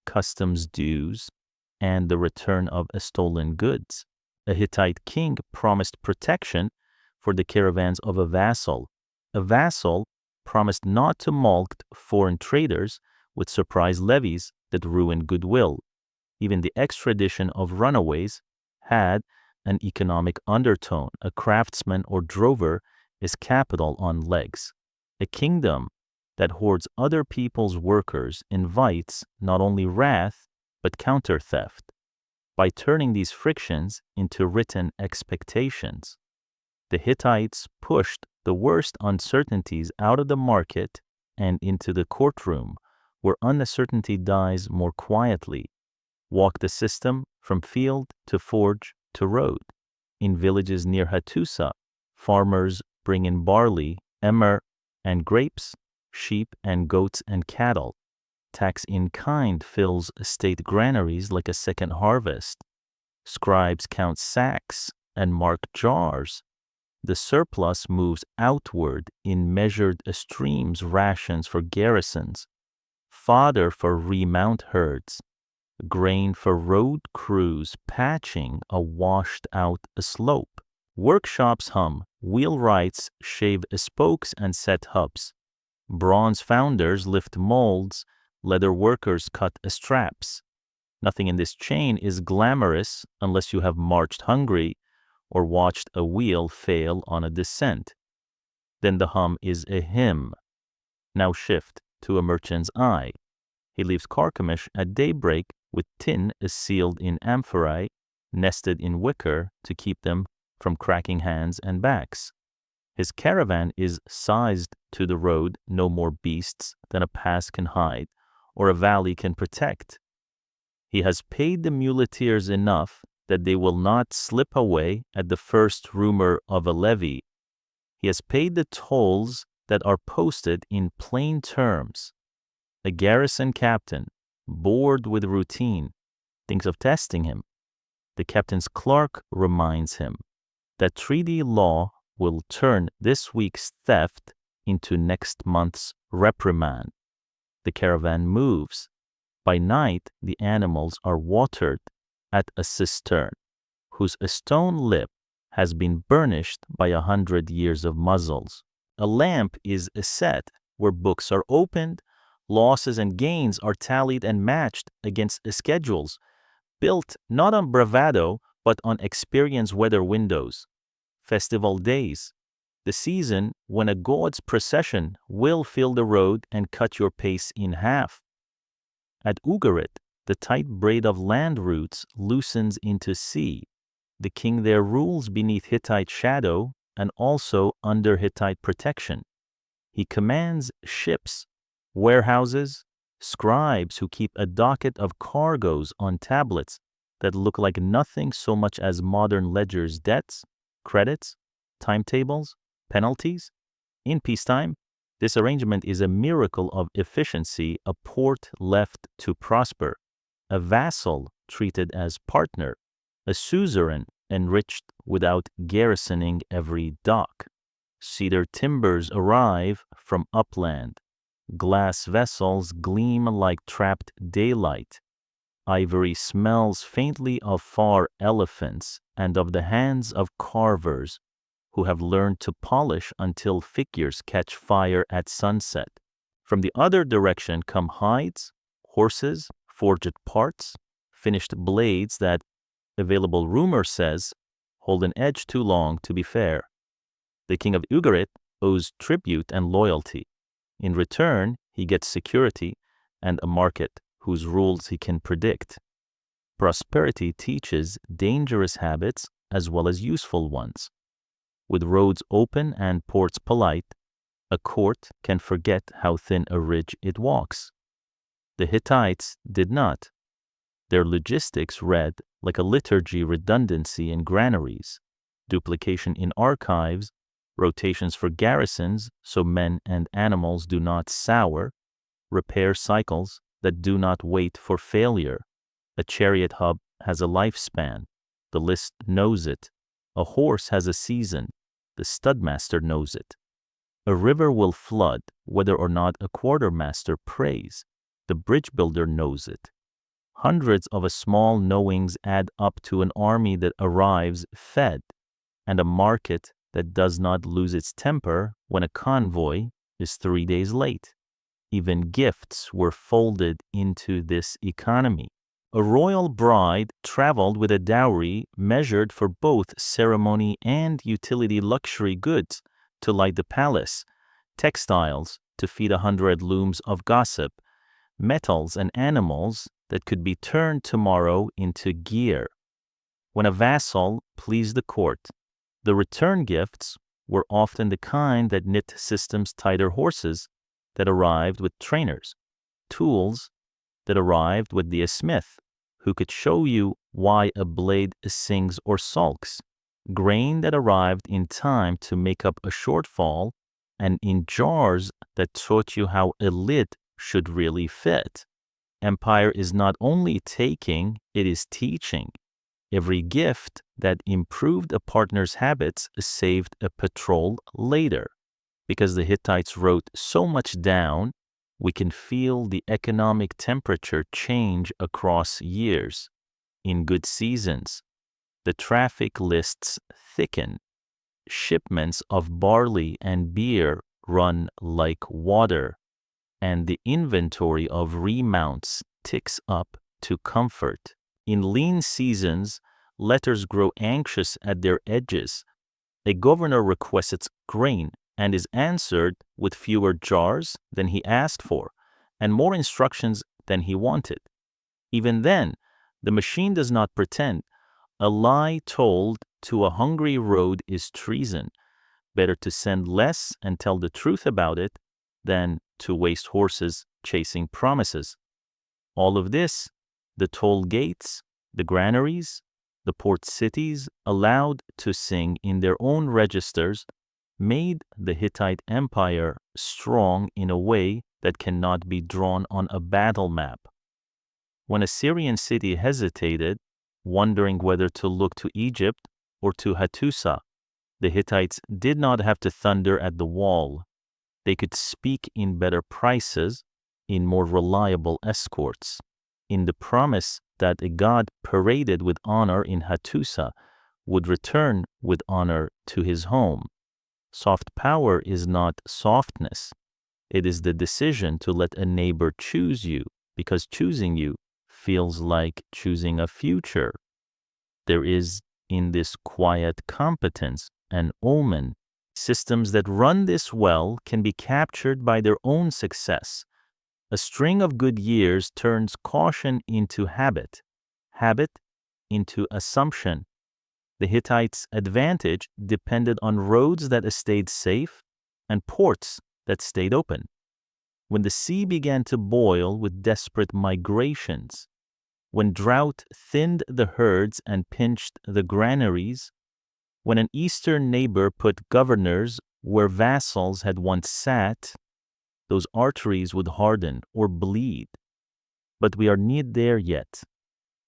Speaker 1: customs dues, and the return of stolen goods. A Hittite king promised protection for the caravans of a vassal. A vassal promised not to mulct foreign traders with surprise levies that ruined goodwill. Even the extradition of runaways had an economic undertone. A craftsman or drover is capital on legs. A kingdom that hoards other people's workers invites not only wrath, but counter theft. By turning these frictions into written expectations, the Hittites pushed the worst uncertainties out of the market and into the courtroom, where uncertainty dies more quietly. Walk the system from field to forge to road. In villages near Hattusa, farmers bring in barley, emmer, and grapes, sheep and goats and cattle. Tax in kind fills state granaries like a second harvest. Scribes count sacks and mark jars. The surplus moves outward in measured streams, rations for garrisons, fodder for remount herds, grain for road crews patching a washed-out slope. Workshops hum, wheelwrights shave spokes and set hubs. Bronze founders lift molds, leather workers cut straps. Nothing in this chain is glamorous unless you have marched hungry or watched a wheel fail on a descent. Then the hum is a hymn. Now shift to a merchant's eye. He leaves Carchemish at daybreak with tin sealed in amphorae, nested in wicker to keep them from cracking hands and backs. His caravan is sized to the road, no more beasts than a pass can hide or a valley can protect. He has paid the muleteers enough that they will not slip away at the first rumor of a levy. He has paid the tolls that are posted in plain terms. A garrison captain, bored with routine, thinks of testing him. The captain's clerk reminds him that treaty law will turn this week's theft into next month's reprimand. The caravan moves. By night, the animals are watered at a cistern, whose stone lip has been burnished by 100 years of muzzles. A lamp is set where books are opened, losses and gains are tallied and matched against schedules, built not on bravado, but on experience weather windows. Festival days, the season when a god's procession will fill the road and cut your pace in half. At Ugarit, the tight braid of land routes loosens into sea. The king there rules beneath Hittite shadow and also under Hittite protection. He commands ships, warehouses, scribes who keep a docket of cargoes on tablets that look like nothing so much as modern ledgers, debts, credits, timetables, penalties. In peacetime, this arrangement is a miracle of efficiency, a port left to prosper, a vassal treated as partner, a suzerain enriched without garrisoning every dock. Cedar timbers arrive from upland. Glass vessels gleam like trapped daylight. Ivory smells faintly of far elephants and of the hands of carvers who have learned to polish until figures catch fire at sunset. From the other direction come hides, horses, forged parts, finished blades that, available rumor says, hold an edge too long to be fair. The king of Ugarit owes tribute and loyalty. In return, he gets security and a market whose rules he can predict. Prosperity teaches dangerous habits as well as useful ones. With roads open and ports polite, a court can forget how thin a ridge it walks. The Hittites did not. Their logistics read like a liturgy, redundancy in granaries, duplication in archives, rotations for garrisons so men and animals do not sour, repair cycles that do not wait for failure. A chariot hub has a lifespan. The list knows it. A horse has a season. The studmaster knows it. A river will flood whether or not a quartermaster prays. The bridge builder knows it. Hundreds of a small knowings add up to an army that arrives fed, and a market that does not lose its temper when a convoy is 3 days late. Even gifts were folded into this economy. A royal bride traveled with a dowry measured for both ceremony and utility luxury goods to light the palace, textiles to feed 100 looms of gossip, metals and animals that could be turned tomorrow into gear. When a vassal pleased the court, the return gifts were often the kind that knit systems tighter horses that arrived with trainers, tools that arrived with the smith, who could show you why a blade sings or sulks, grain that arrived in time to make up a shortfall, and in jars that taught you how a lid should really fit. Empire is not only taking, it is teaching. Every gift that improved a partner's habits saved a patrol later. Because the Hittites wrote so much down, we can feel the economic temperature change across years. In good seasons, the traffic lists thicken. Shipments of barley and beer run like water, and the inventory of remounts ticks up to comfort. In lean seasons, letters grow anxious at their edges. A governor requests grain and is answered with fewer jars than he asked for, and more instructions than he wanted. Even then, the machine does not pretend. A lie told to a hungry road is treason. Better to send less and tell the truth about it than to waste horses chasing promises. All of this, the toll gates, the granaries, the port cities allowed to sing in their own registers, made the Hittite Empire strong in a way that cannot be drawn on a battle map. When a Syrian city hesitated, wondering whether to look to Egypt or to Hattusa, the Hittites did not have to thunder at the wall. They could speak in better prices, in more reliable escorts, in the promise that a god paraded with honor in Hattusa would return with honor to his home. Soft power is not softness. It is the decision to let a neighbor choose you, because choosing you feels like choosing a future. There is in this quiet competence an omen. Systems that run this well can be captured by their own success. A string of good years turns caution into habit, habit into assumption. The Hittites' advantage depended on roads that stayed safe and ports that stayed open. When the sea began to boil with desperate migrations, when drought thinned the herds and pinched the granaries, when an eastern neighbor put governors where vassals had once sat, those arteries would harden or bleed. But we are not there yet.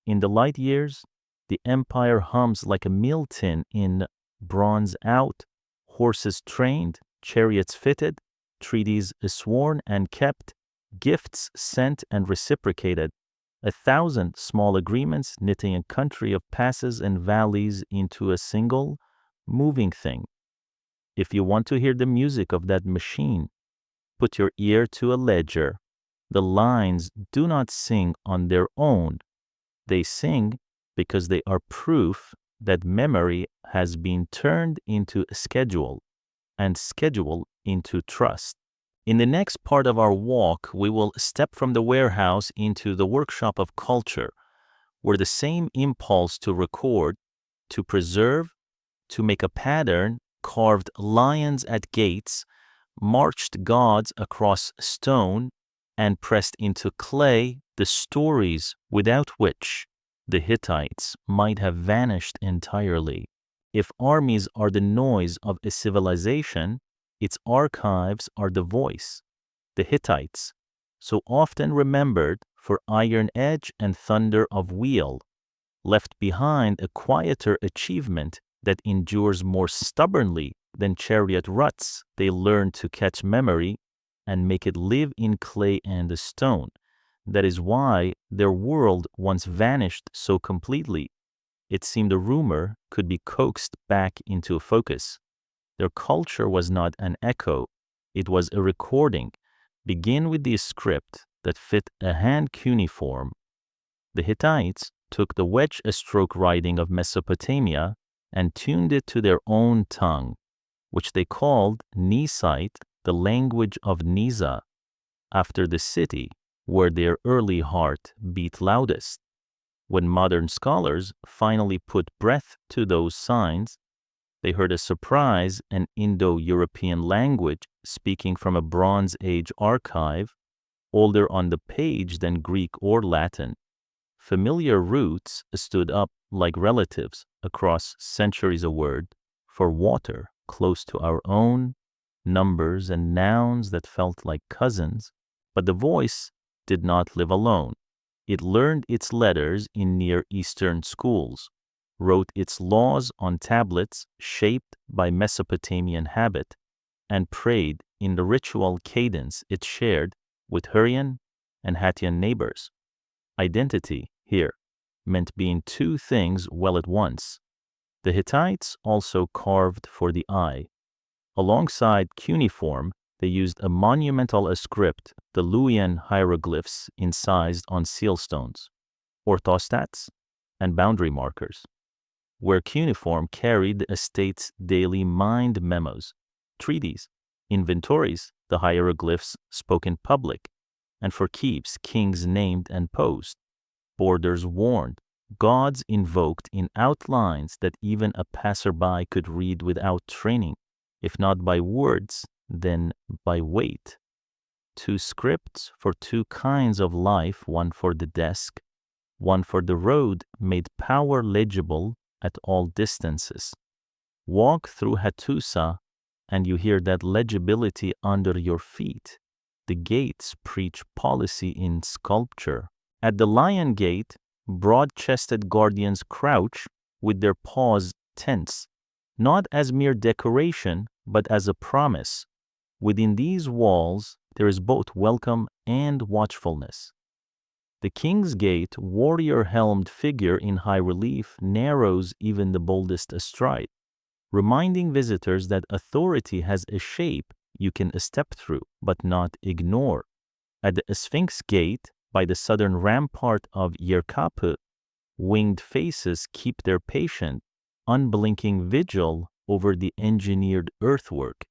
Speaker 1: In the light years, the empire hums like a meal tin in bronze out, horses trained, chariots fitted, treaties sworn and kept, gifts sent and reciprocated, 1,000 small agreements knitting a country of passes and valleys into a single, moving thing. If you want to hear the music of that machine, put your ear to a ledger. The lines do not sing on their own. They sing because they are proof that memory has been turned into a schedule, and schedule into trust. In the next part of our walk, we will step from the warehouse into the workshop of culture, where the same impulse to record, to preserve, to make a pattern, carved lions at gates, marched gods across stone, and pressed into clay the stories without which the Hittites might have vanished entirely. If armies are the noise of a civilization, its archives are the voice. The Hittites, so often remembered for iron edge and thunder of wheel, left behind a quieter achievement that endures more stubbornly than chariot ruts. They learn to catch memory and make it live in clay and stone. That is why their world once vanished so completely. It seemed a rumor could be coaxed back into focus. Their culture was not an echo, it was a recording. Begin with the script that fit a hand cuneiform. The Hittites took the wedge-stroke writing of Mesopotamia and tuned it to their own tongue, which they called Nisite, the language of Nisa, after the city where their early heart beat loudest. When modern scholars finally put breath to those signs, they heard a surprise: an Indo-European language speaking from a Bronze Age archive, older on the page than Greek or Latin. Familiar roots stood up like relatives across centuries, a word for water close to our own, numbers and nouns that felt like cousins, but the voice did not live alone. It learned its letters in Near Eastern schools, wrote its laws on tablets shaped by Mesopotamian habit, and prayed in the ritual cadence it shared with Hurrian and Hattian neighbors. Identity here meant being two things well at once. The Hittites also carved for the eye. Alongside cuneiform, they used a monumental script, the Luwian hieroglyphs incised on sealstones, orthostats, and boundary markers, where cuneiform carried the estate's daily mind memos, treaties, inventories. The hieroglyphs spoke in public, and for keeps, kings named and posed, borders warned, gods invoked in outlines that even a passerby could read without training, if not by words, then by weight. Two scripts for two kinds of life, one for the desk, one for the road, made power legible at all distances. Walk through Hattusa and you hear that legibility under your feet. The gates preach policy in sculpture. At the Lion Gate, broad-chested guardians crouch with their paws tense, not as mere decoration, but as a promise. Within these walls, there is both welcome and watchfulness. The King's Gate, warrior-helmed figure in high relief, narrows even the boldest stride, reminding visitors that authority has a shape you can step through, but not ignore. At the Sphinx Gate, by the southern rampart of Yerkapu, winged faces keep their patient, unblinking vigil over the engineered earthwork.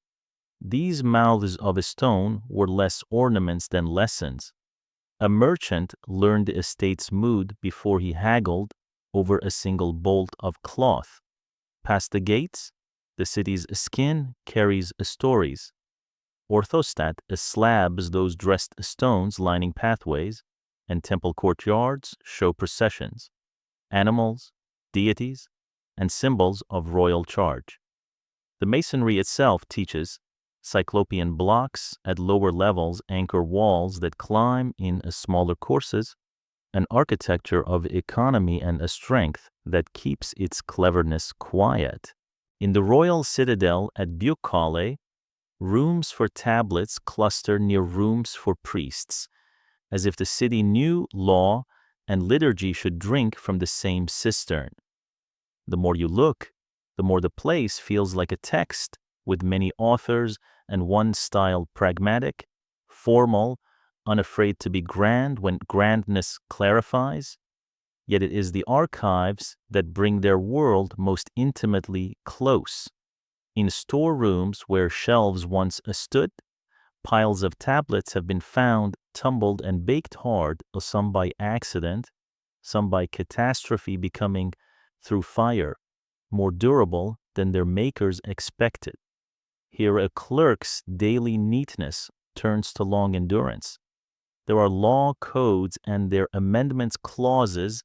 Speaker 1: These mouths of stone were less ornaments than lessons. A merchant learned the estate's mood before he haggled over a single bolt of cloth. Past the gates, the city's skin carries stories. Orthostat slabs those dressed stones lining pathways, and temple courtyards show processions, animals, deities, and symbols of royal charge. The masonry itself teaches. Cyclopean blocks at lower levels anchor walls that climb in smaller courses, an architecture of economy and a strength that keeps its cleverness quiet. In the royal citadel at Kikkuli, rooms for tablets cluster near rooms for priests, as if the city knew law and liturgy should drink from the same cistern. The more you look, the more the place feels like a text, with many authors and one style: pragmatic, formal, unafraid to be grand when grandness clarifies. Yet it is the archives that bring their world most intimately close. In storerooms where shelves once stood, piles of tablets have been found, tumbled and baked hard, some by accident, some by catastrophe, becoming, through fire, more durable than their makers expected. Here a clerk's daily neatness turns to long endurance. There are law codes and their amendments clauses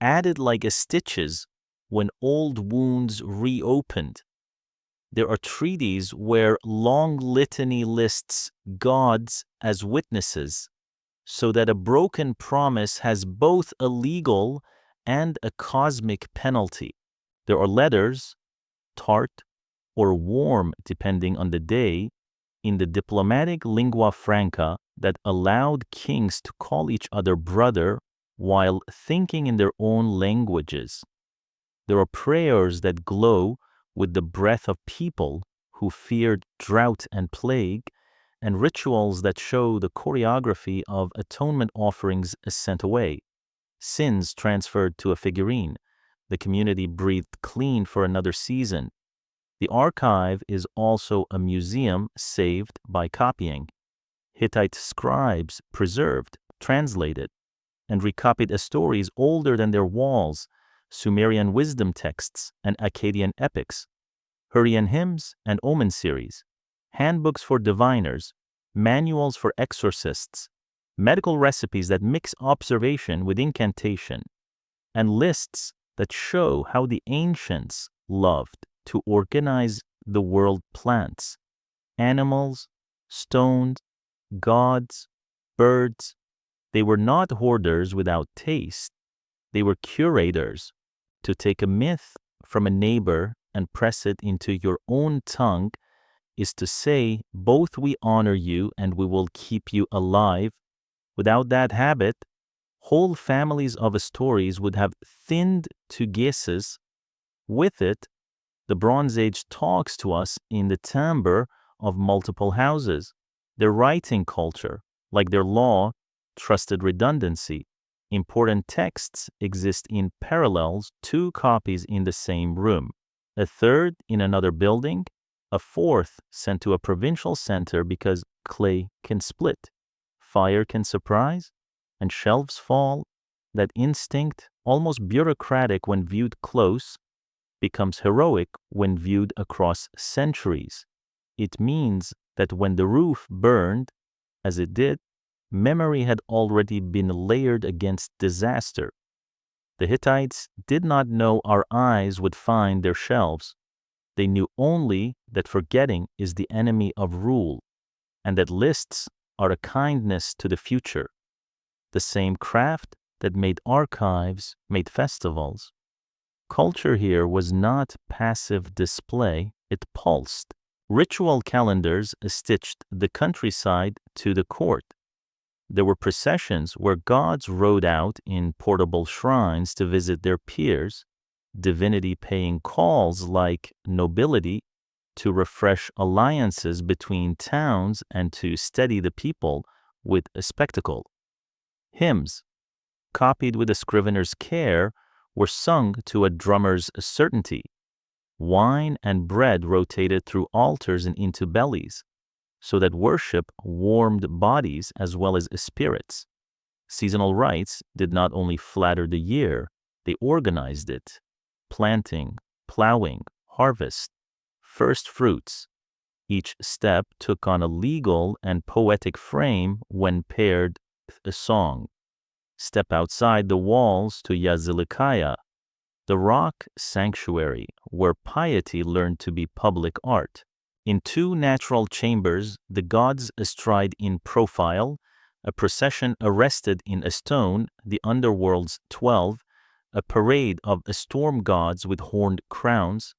Speaker 1: added like stitches when old wounds reopened. There are treaties where long litany lists gods as witnesses, so that a broken promise has both a legal and a cosmic penalty. There are letters, tart or warm depending on the day, in the diplomatic lingua franca that allowed kings to call each other brother while thinking in their own languages. There are prayers that glow with the breath of people who feared drought and plague, and rituals that show the choreography of atonement offerings sent away, sins transferred to a figurine. The community breathed clean for another season. The archive is also a museum saved by copying. Hittite scribes preserved, translated, and recopied stories older than their walls, Sumerian wisdom texts and Akkadian epics, Hurrian hymns and omen series, handbooks for diviners, manuals for exorcists, medical recipes that mix observation with incantation, and lists that show how the ancients loved to organize the world: plants, animals, stones, gods, birds. They were not hoarders without taste. They were curators. To take a myth from a neighbor and press it into your own tongue is to say, both we honor you and we will keep you alive. Without that habit, whole families of stories would have thinned to guesses. With it, the Bronze Age talks to us in the timbre of multiple houses. Their writing culture, like their law, trusted redundancy. Important texts exist in parallels, 2 copies in the same room, a third in another building, a fourth sent to a provincial center because clay can split, fire can surprise, and shelves fall. That instinct, almost bureaucratic when viewed close, becomes heroic when viewed across centuries. It means that when the roof burned, as it did, memory had already been layered against disaster. The Hittites did not know our eyes would find their shelves. They knew only that forgetting is the enemy of rule, and that lists are a kindness to the future. The same craft that made archives made festivals. Culture here was not passive display, it pulsed. Ritual calendars stitched the countryside to the court. There were processions where gods rode out in portable shrines to visit their peers, divinity paying calls like nobility to refresh alliances between towns and to steady the people with a spectacle. Hymns, copied with a scrivener's care, were sung to a drummer's certainty. Wine and bread rotated through altars and into bellies, so that worship warmed bodies as well as spirits. Seasonal rites did not only flatter the year, they organized it. Planting, plowing, harvest, first fruits. Each step took on a legal and poetic frame when paired with a song. Step outside the walls to Yazılıkaya, the rock sanctuary where piety learned to be public art. In 2 natural chambers, the gods astride in profile, a procession arrested in a stone, the underworld's 12, a parade of storm gods with horned crowns,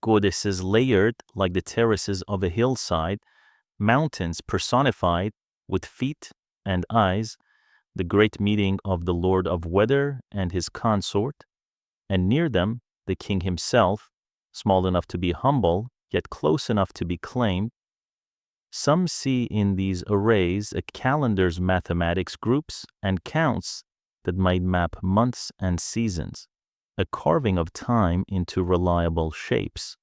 Speaker 1: goddesses layered like the terraces of a hillside, mountains personified with feet and eyes, the great meeting of the Lord of Weather and his consort, and near them the king himself, small enough to be humble, yet close enough to be claimed. Some see in these arrays a calendar's mathematics, groups and counts that might map months and seasons, a carving of time into reliable shapes.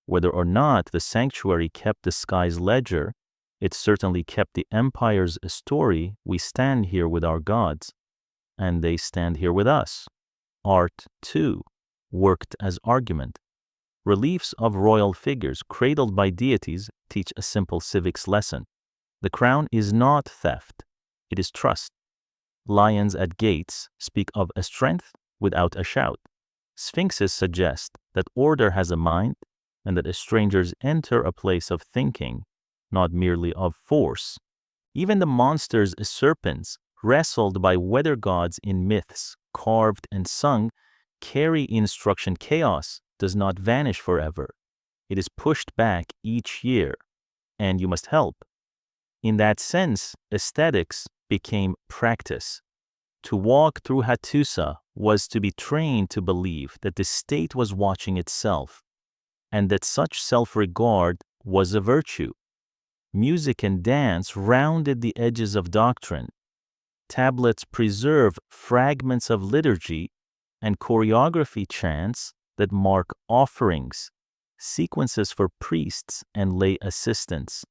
Speaker 1: Whether or not the sanctuary kept the sky's ledger, it certainly kept the empire's story. We stand here with our gods, and they stand here with us. Art, too, worked as argument. Reliefs of royal figures cradled by deities teach a simple civics lesson. The crown is not theft, it is trust. Lions at gates speak of a strength without a shout. Sphinxes suggest that order has a mind and that strangers enter a place of thinking, not merely of force. Even the monsters, serpents, wrestled by weather gods in myths, carved and sung, carry instruction. Chaos does not vanish forever. It is pushed back each year, and you must help. In that sense, aesthetics became practice. To walk through Hattusa was to be trained to believe that the state was watching itself, and that such self-regard was a virtue. Music and dance rounded the edges of doctrine. Tablets preserve fragments of liturgy, and choreography chants that mark offerings, sequences for priests and lay assistants,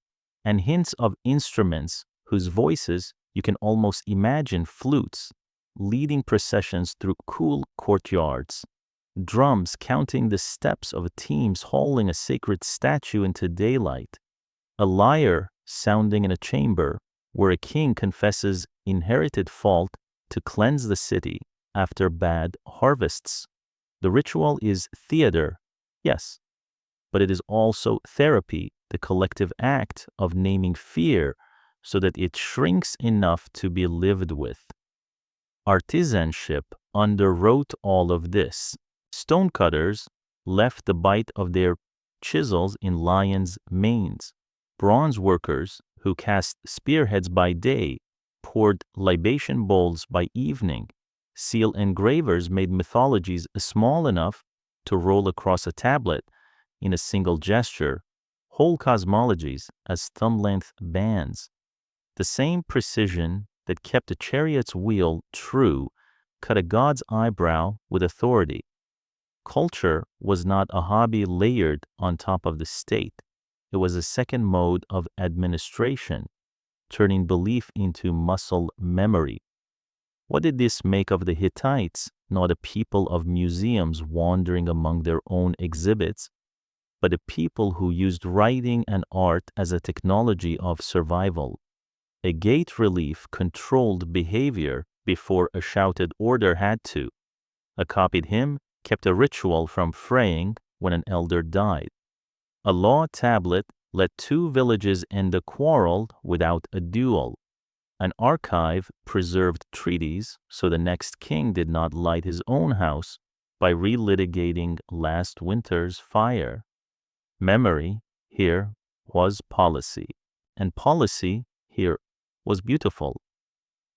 Speaker 1: and hints of instruments whose voices you can almost imagine: flutes leading processions through cool courtyards, drums counting the steps of teams hauling a sacred statue into daylight, a lyre sounding in a chamber where a king confesses inherited fault to cleanse the city after bad harvests. The ritual is theater, yes, but it is also therapy, the collective act of naming fear so that it shrinks enough to be lived with. Artisanship underwrote all of this. Stonecutters left the bite of their chisels in lions' manes. Bronze workers, who cast spearheads by day, poured libation bowls by evening. Seal engravers made mythologies small enough to roll across a tablet in a single gesture, whole cosmologies as thumb-length bands. The same precision that kept a chariot's wheel true cut a god's eyebrow with authority. Culture was not a hobby layered on top of the state. It was a second mode of administration, turning belief into muscle memory. What did this make of the Hittites? Not a people of museums wandering among their own exhibits, but a people who used writing and art as a technology of survival. A gate relief controlled behavior before a shouted order had to. A copied hymn kept a ritual from fraying when an elder died. A law tablet let two villages end a quarrel without a duel. An archive preserved treaties so the next king did not light his own house by relitigating last winter's fire. Memory here was policy, and policy here was beautiful.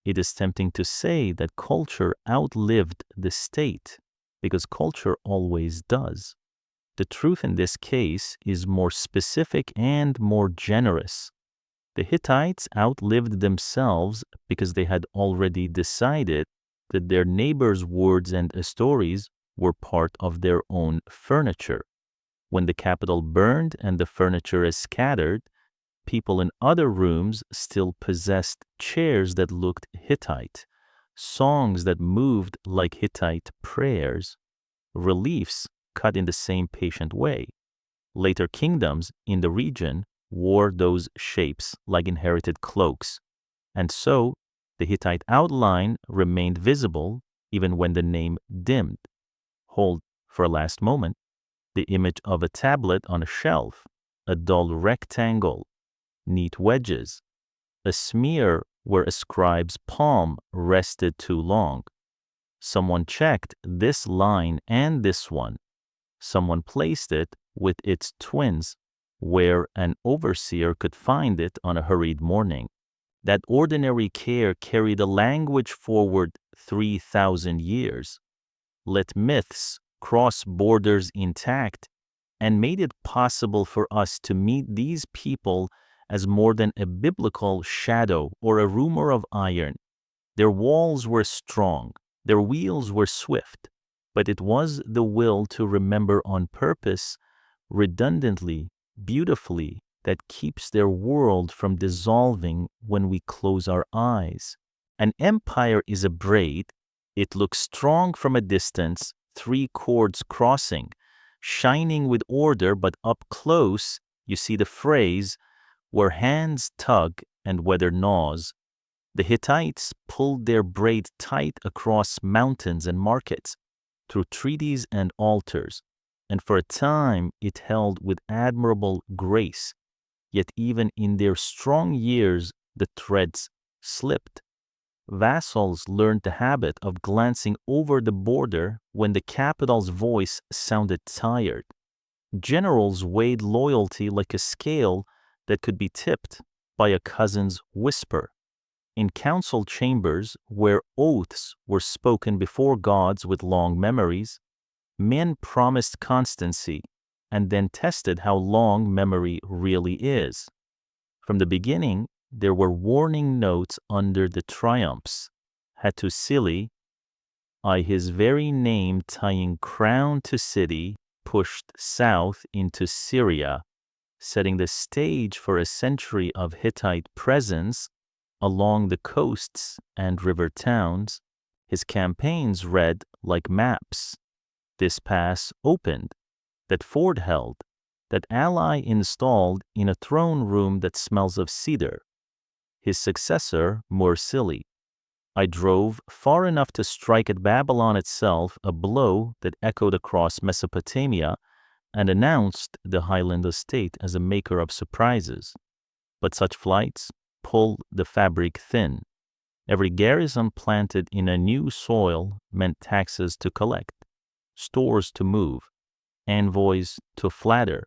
Speaker 1: It is tempting to say that culture outlived the state, because culture always does. The truth in this case is more specific and more generous. The Hittites outlived themselves because they had already decided that their neighbors' words and stories were part of their own furniture. When the capital burned and the furniture is scattered, people in other rooms still possessed chairs that looked Hittite, songs that moved like Hittite prayers, reliefs cut in the same patient way. Later kingdoms in the region wore those shapes like inherited cloaks, and so the Hittite outline remained visible even when the name dimmed. Hold for a last moment the image of a tablet on a shelf, a dull rectangle, neat wedges, a smear where a scribe's palm rested too long. Someone checked this line and this one. Someone placed it with its twins where an overseer could find it on a hurried morning. That ordinary care carried a language forward 3,000 years, let myths cross borders intact, and made it possible for us to meet these people as more than a biblical shadow or a rumor of iron. Their walls were strong, their wheels were swift, but it was the will to remember on purpose, redundantly, beautifully, that keeps their world from dissolving when we close our eyes. An empire is a braid. It looks strong from a distance, three cords crossing, shining with order, but up close you see the phrase, where hands tug and weather gnaws. The Hittites pulled their braid tight across mountains and markets, through treaties and altars, and for a time it held with admirable grace. Yet even in their strong years the threads slipped. vassals learned the habit of glancing over the border when the capital's voice sounded tired. Generals weighed loyalty like a scale that could be tipped by a cousin's whisper. In council chambers, where oaths were spoken before gods with long memories, men promised constancy and then tested how long memory really is. From the beginning, there were warning notes under the triumphs. Hattusili, I his very name tying crown to city, pushed south into Syria, setting the stage for a century of Hittite presence along the coasts and river towns. His campaigns read like maps. This pass opened, that fort held, that ally installed in a throne room that smells of cedar. His successor, Mursili. I drove far enough to strike at Babylon itself a blow that echoed across Mesopotamia and announced the highland estate as a maker of surprises. But such flights pull the fabric thin. Every garrison planted in a new soil meant taxes to collect, stores to move, envoys to flatter,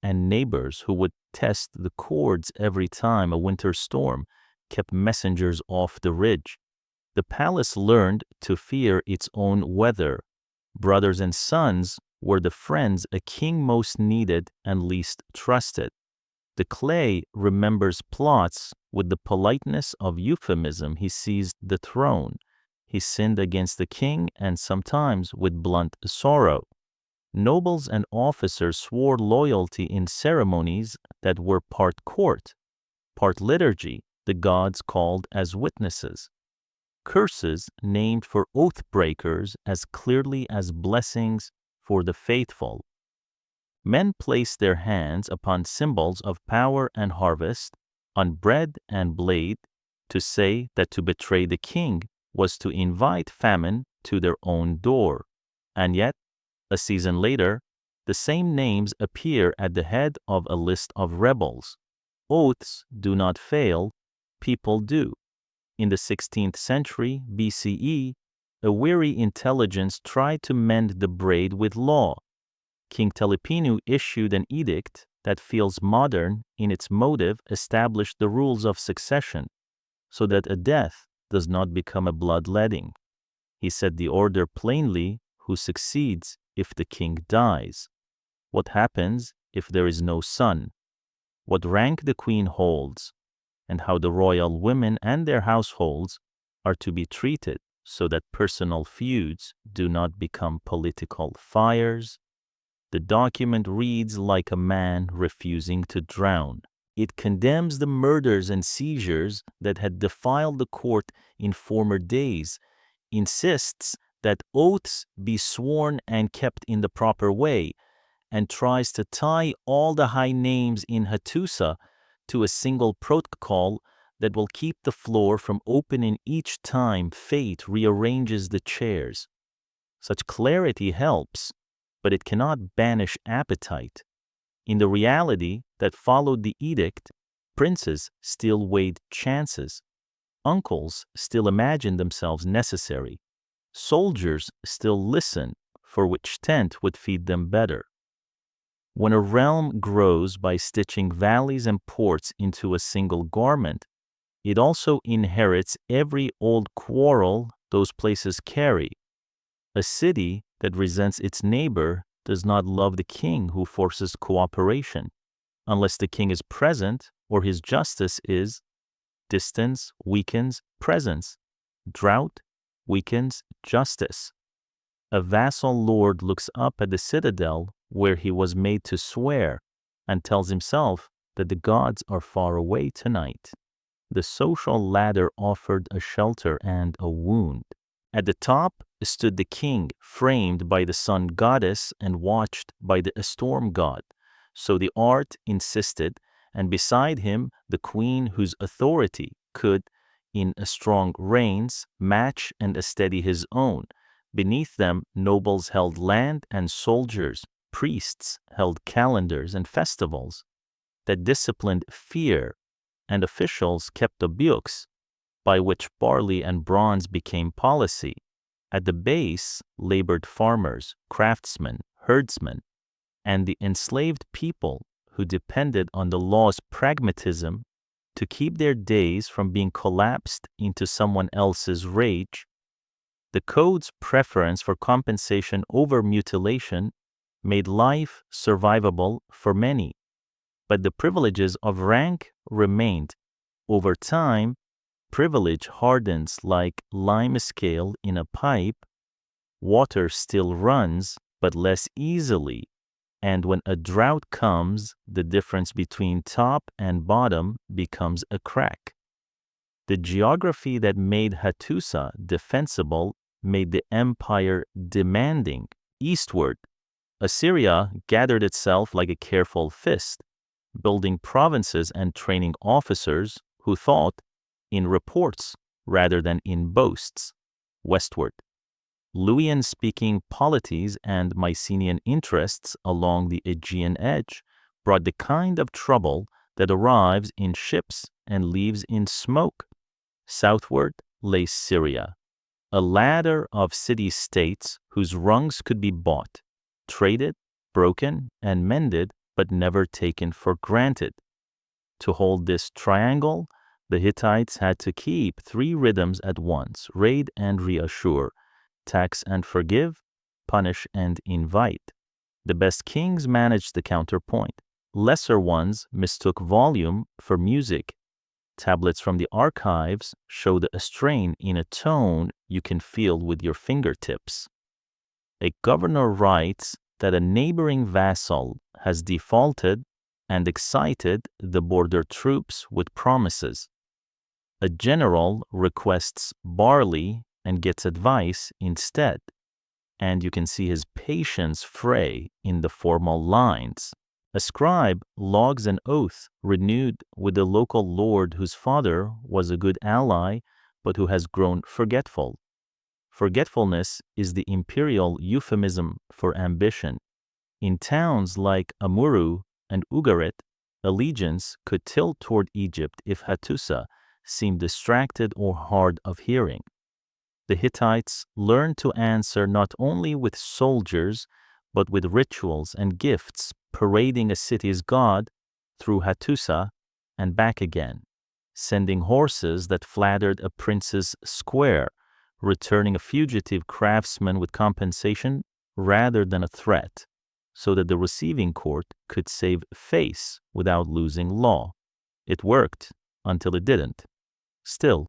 Speaker 1: and neighbors who would test the cords every time a winter storm kept messengers off the ridge. The palace learned to fear its own weather. Brothers and sons were the friends a king most needed and least trusted. The clay remembers plots with the politeness of euphemism. He seized the throne. He sinned against the king and sometimes with blunt sorrow. Nobles and officers swore loyalty in ceremonies that were part court, part liturgy, the gods called as witnesses. Curses named for oath breakers as clearly as blessings for the faithful. Men placed their hands upon symbols of power and harvest, on bread and blade, to say that to betray the king was to invite famine to their own door. And yet, a season later, the same names appear at the head of a list of rebels. Oaths do not fail, people do. In the 16th century BCE, a weary intelligence tried to mend the braid with law. King Telepinu issued an edict that feels modern in its motive, established the rules of succession, so that a death does not become a bloodletting. He set the order plainly: who succeeds if the king dies? What happens if there is no son? What rank the queen holds? And how the royal women and their households are to be treated so that personal feuds do not become political fires. The document reads like a man refusing to drown. It condemns the murders and seizures that had defiled the court in former days, insists that oaths be sworn and kept in the proper way, and tries to tie all the high names in Hattusa to a single protocol that will keep the floor from opening each time fate rearranges the chairs. Such clarity helps, but it cannot banish appetite. In the reality that followed the edict, princes still weighed chances. Uncles still imagined themselves necessary. Soldiers still listened for which tent would feed them better. When a realm grows by stitching valleys and ports into a single garment, it also inherits every old quarrel those places carry. A city that resents its neighbor does not love the king who forces cooperation, unless the king is present or his justice is. Distance weakens presence. Drought weakens justice. A vassal lord looks up at the citadel where he was made to swear and tells himself that the gods are far away tonight. The social ladder offered a shelter and a wound. At the top stood the king, framed by the sun goddess and watched by the storm god. So the art insisted, and beside him the queen whose authority could, in a strong reins, match and steady his own. Beneath them nobles held land and soldiers, priests held calendars and festivals that disciplined fear, and officials kept the bukes. by which barley and bronze became policy. At the base labored farmers, craftsmen, herdsmen, and the enslaved people who depended on the law's pragmatism to keep their days from being collapsed into someone else's rage. The code's preference for compensation over mutilation made life survivable for many, but the privileges of rank remained. Over time, privilege hardens like lime scale in a pipe. Water still runs, but less easily, and when a drought comes, the difference between top and bottom becomes a crack. The geography that made Hattusa defensible made the empire demanding. Eastward, Assyria gathered itself like a careful fist, building provinces and training officers who thought in reports rather than in boasts. Westward, Luwian-speaking polities and Mycenaean interests along the Aegean edge brought the kind of trouble that arrives in ships and leaves in smoke. Southward lay Syria, a ladder of city-states whose rungs could be bought, traded, broken, and mended, but never taken for granted. To hold this triangle, the Hittites had to keep three rhythms at once: raid and reassure, tax and forgive, punish and invite. The best kings managed the counterpoint. Lesser ones mistook volume for music. Tablets from the archives showed a strain in a tone you can feel with your fingertips. A governor writes that a neighboring vassal has defaulted and excited the border troops with promises. A general requests barley and gets advice instead, and you can see his patience fray in the formal lines. A scribe logs an oath renewed with the local lord whose father was a good ally, but who has grown forgetful. Forgetfulness is the imperial euphemism for ambition. In towns like Amurru and Ugarit, allegiance could tilt toward Egypt if Hattusa seemed distracted or hard of hearing. The Hittites learned to answer not only with soldiers, but with rituals and gifts, parading a city's god through Hattusa and back again, sending horses that flattered a prince's square, returning a fugitive craftsman with compensation rather than a threat, so that the receiving court could save face without losing law. It worked until it didn't. Still,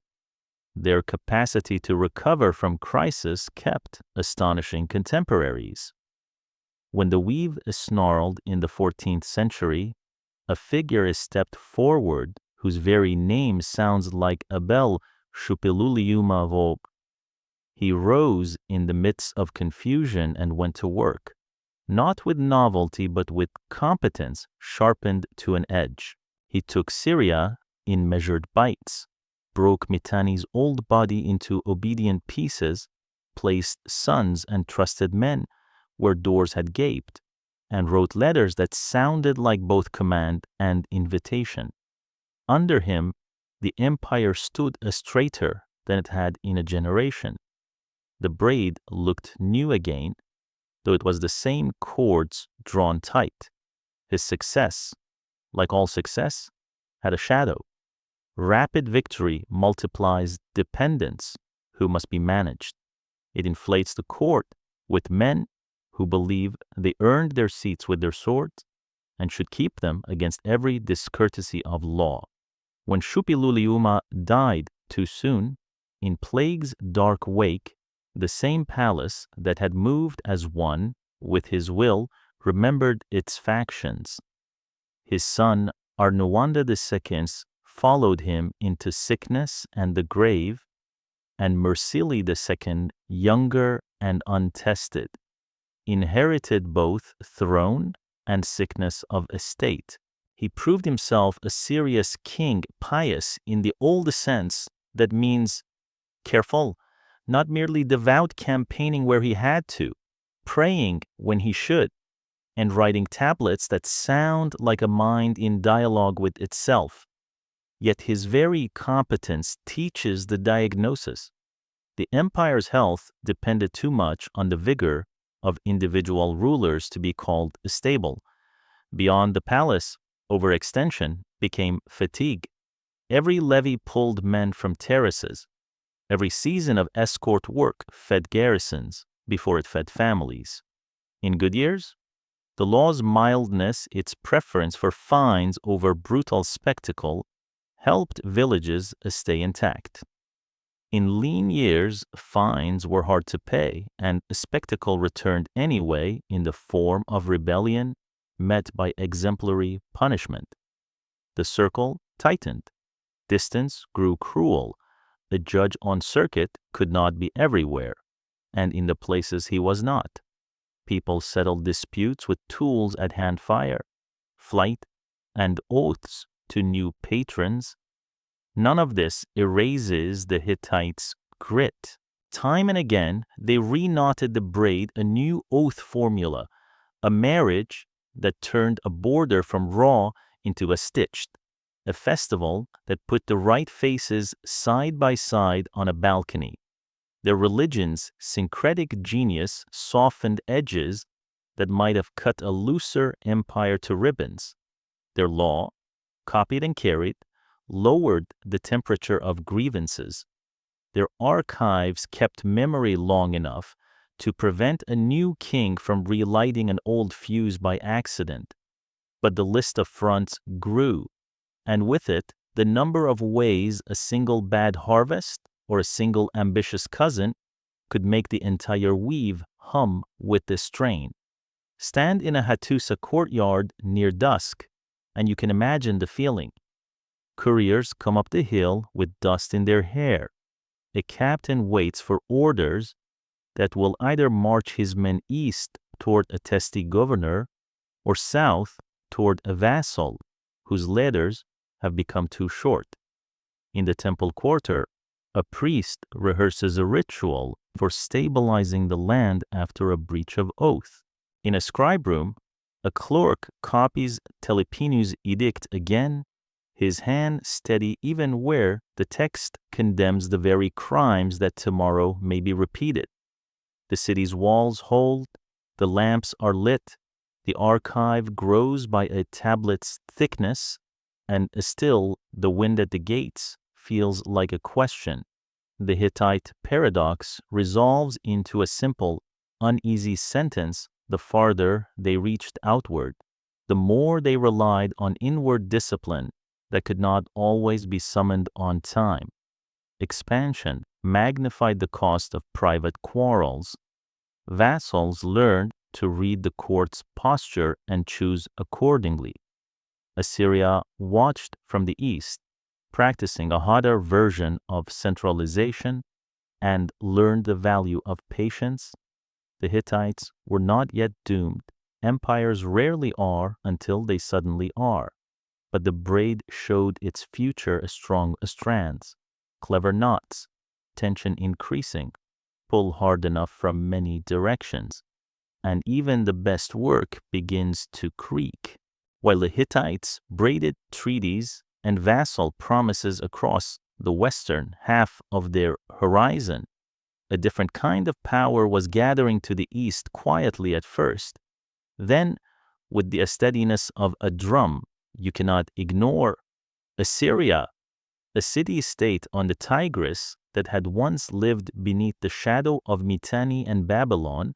Speaker 1: their capacity to recover from crisis kept astonishing contemporaries. When the weave snarled in the 14th century, a figure stepped forward whose very name sounds like Abel Shupiluliuma Vog. He rose in the midst of confusion and went to work, not with novelty but with competence sharpened to an edge. He took Syria in measured bites, broke Mitanni's old body into obedient pieces, placed sons and trusted men where doors had gaped, and wrote letters that sounded like both command and invitation. Under him, the empire stood a straighter than it had in a generation. The braid looked new again, though it was the same cords drawn tight. His success, like all success, had a shadow. Rapid victory multiplies dependents who must be managed. It inflates the court with men who believe they earned their seats with their swords and should keep them against every discourtesy of law. When Shupiluliuma died too soon, in plague's dark wake, the same palace that had moved as one with his will remembered its factions. His son Arnuwanda II followed him into sickness and the grave, and Mursili II, younger and untested, inherited both throne and sickness of estate. He proved himself a serious king, pious in the old sense that means careful, not merely devout campaigning where he had to, praying when he should, and writing tablets that sound like a mind in dialogue with itself. Yet his very competence teaches the diagnosis. The empire's health depended too much on the vigor of individual rulers to be called stable. Beyond the palace, overextension became fatigue. Every levy pulled men from terraces. Every season of escort work fed garrisons before it fed families. In good years, the law's mildness, its preference for fines over brutal spectacle, helped villages stay intact. In lean years, fines were hard to pay, and a spectacle returned anyway in the form of rebellion met by exemplary punishment. The circle tightened. Distance grew cruel. The judge on circuit could not be everywhere, and in the places he was not. People settled disputes with tools at hand, fire, flight, and oaths to new patrons. None of this erases the Hittites' grit. Time and again, they reknotted the braid, a new oath formula, a marriage that turned a border from raw into a stitched, a festival that put the right faces side by side on a balcony. Their religion's syncretic genius softened edges that might have cut a looser empire to ribbons. Their law, copied and carried, lowered the temperature of grievances. Their archives kept memory long enough to prevent a new king from relighting an old fuse by accident. But the list of fronts grew, and with it, the number of ways a single bad harvest or a single ambitious cousin could make the entire weave hum with the strain. Stand in a Hattusa courtyard near dusk, and you can imagine the feeling. Couriers come up the hill with dust in their hair. A captain waits for orders that will either march his men east toward a testy governor or south toward a vassal whose letters have become too short. In the temple quarter, a priest rehearses a ritual for stabilizing the land after a breach of oath. In a scribe room, a clerk copies Telepinu's edict again, his hand steady even where the text condemns the very crimes that tomorrow may be repeated. The city's walls hold, the lamps are lit, the archive grows by a tablet's thickness, and still the wind at the gates feels like a question. The Hittite paradox resolves into a simple, uneasy sentence the farther they reached outward, the more they relied on inward discipline that could not always be summoned on time. Expansion magnified the cost of private quarrels. Vassals learned to read the court's posture and choose accordingly. Assyria watched from the east, practicing a hotter version of centralization, and learned the value of patience. The Hittites were not yet doomed. Empires rarely are until they suddenly are. But the braid showed its future as strong strands, clever knots, tension increasing, pull hard enough from many directions, and even the best work begins to creak. While the Hittites braided treaties and vassal promises across the western half of their horizon, a different kind of power was gathering to the east quietly at first. Then, with the steadiness of a drum, you cannot ignore Assyria, a city-state on the Tigris that had once lived beneath the shadow of Mitanni and Babylon,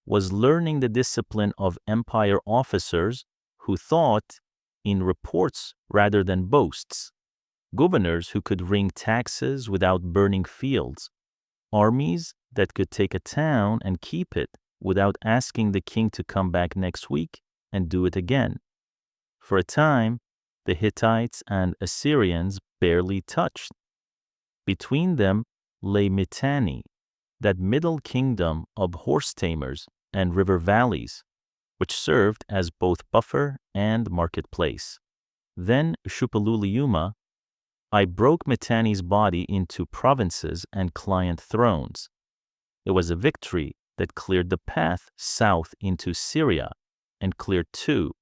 Speaker 1: was learning the discipline of empire officers who thought in reports rather than boasts, governors who could wring taxes without burning fields, armies that could take a town and keep it without asking the king to come back next week and do it again. For a time, the Hittites and Assyrians barely touched. Between them lay Mitanni, that middle kingdom of horse tamers and river valleys, which served as both buffer and marketplace. Then Shupaluliyuma, I broke Mitanni's body into provinces and client thrones. It was a victory that cleared the path south into Syria and cleared too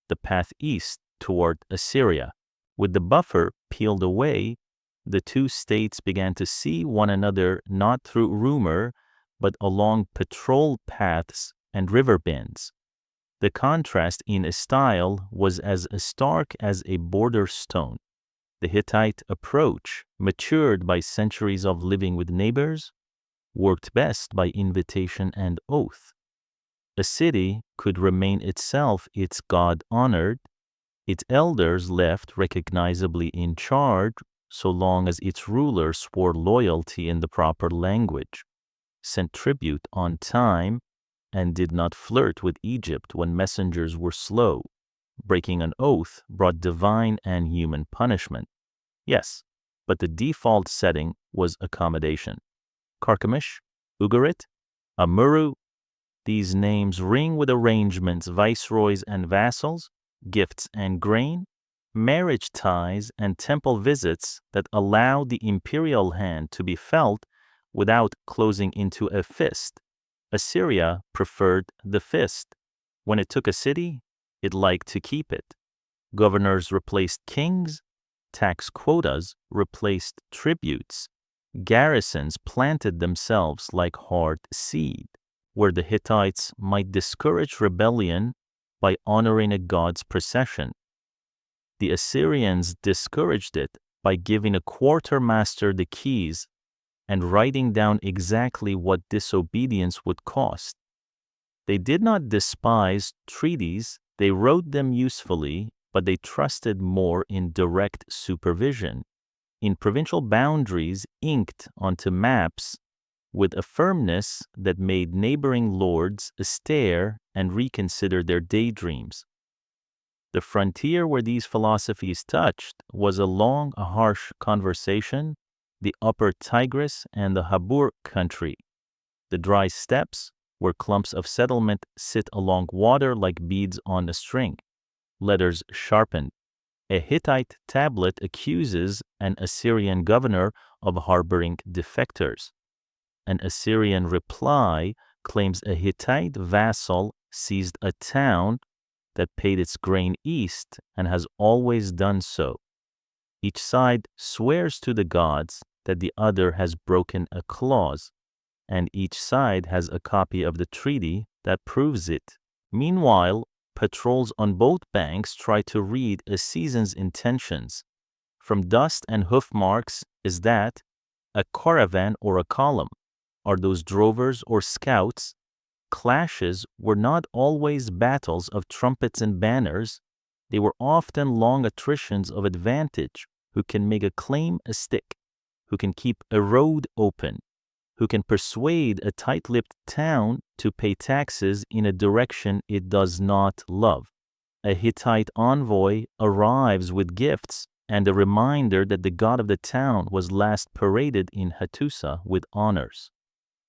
Speaker 1: the path east toward Assyria. With the buffer peeled away, the two states began to see one another not through rumor, but along patrol paths and river bends. The contrast in style was as stark as a border stone. The Hittite approach, matured by centuries of living with neighbors, worked best by invitation and oath. A city could remain itself its God honored, its elders left recognizably in charge so long as its ruler swore loyalty in the proper language, sent tribute on time, and did not flirt with Egypt when messengers were slow. Breaking an oath brought divine and human punishment. Yes, but the default setting was accommodation. Carchemish, Ugarit, Amuru, these names ring with arrangements, viceroys and vassals, gifts and grain, marriage ties and temple visits that allow the imperial hand to be felt without closing into a fist. Assyria preferred the fist. When it took a city, it liked to keep it. Governors replaced kings, tax quotas replaced tributes, garrisons planted themselves like hard seed, where the Hittites might discourage rebellion by honoring a god's procession. The Assyrians discouraged it by giving a quartermaster the keys and writing down exactly what disobedience would cost. They did not despise treaties, they wrote them usefully, but they trusted more in direct supervision, in provincial boundaries inked onto maps with a firmness that made neighboring lords stare and reconsider their daydreams. The frontier where these philosophies touched was along a harsh conversation, the upper Tigris and the Habur country, the dry steppes where clumps of settlement sit along water like beads on a string, letters sharpened. A Hittite tablet accuses an Assyrian governor of harboring defectors. An Assyrian reply claims a Hittite vassal seized a town that paid its grain east and has always done so. Each side swears to the gods that the other has broken a clause, and each side has a copy of the treaty that proves it. Meanwhile, patrols on both banks try to read a season's intentions. From dust and hoof marks, is that a caravan or a column? Are those drovers or scouts? Clashes were not always battles of trumpets and banners. They were often long attritions of advantage. Who can make a claim a stick? Who can keep a road open? Who can persuade a tight-lipped town to pay taxes in a direction it does not love? A Hittite envoy arrives with gifts and a reminder that the god of the town was last paraded in Hattusa with honors.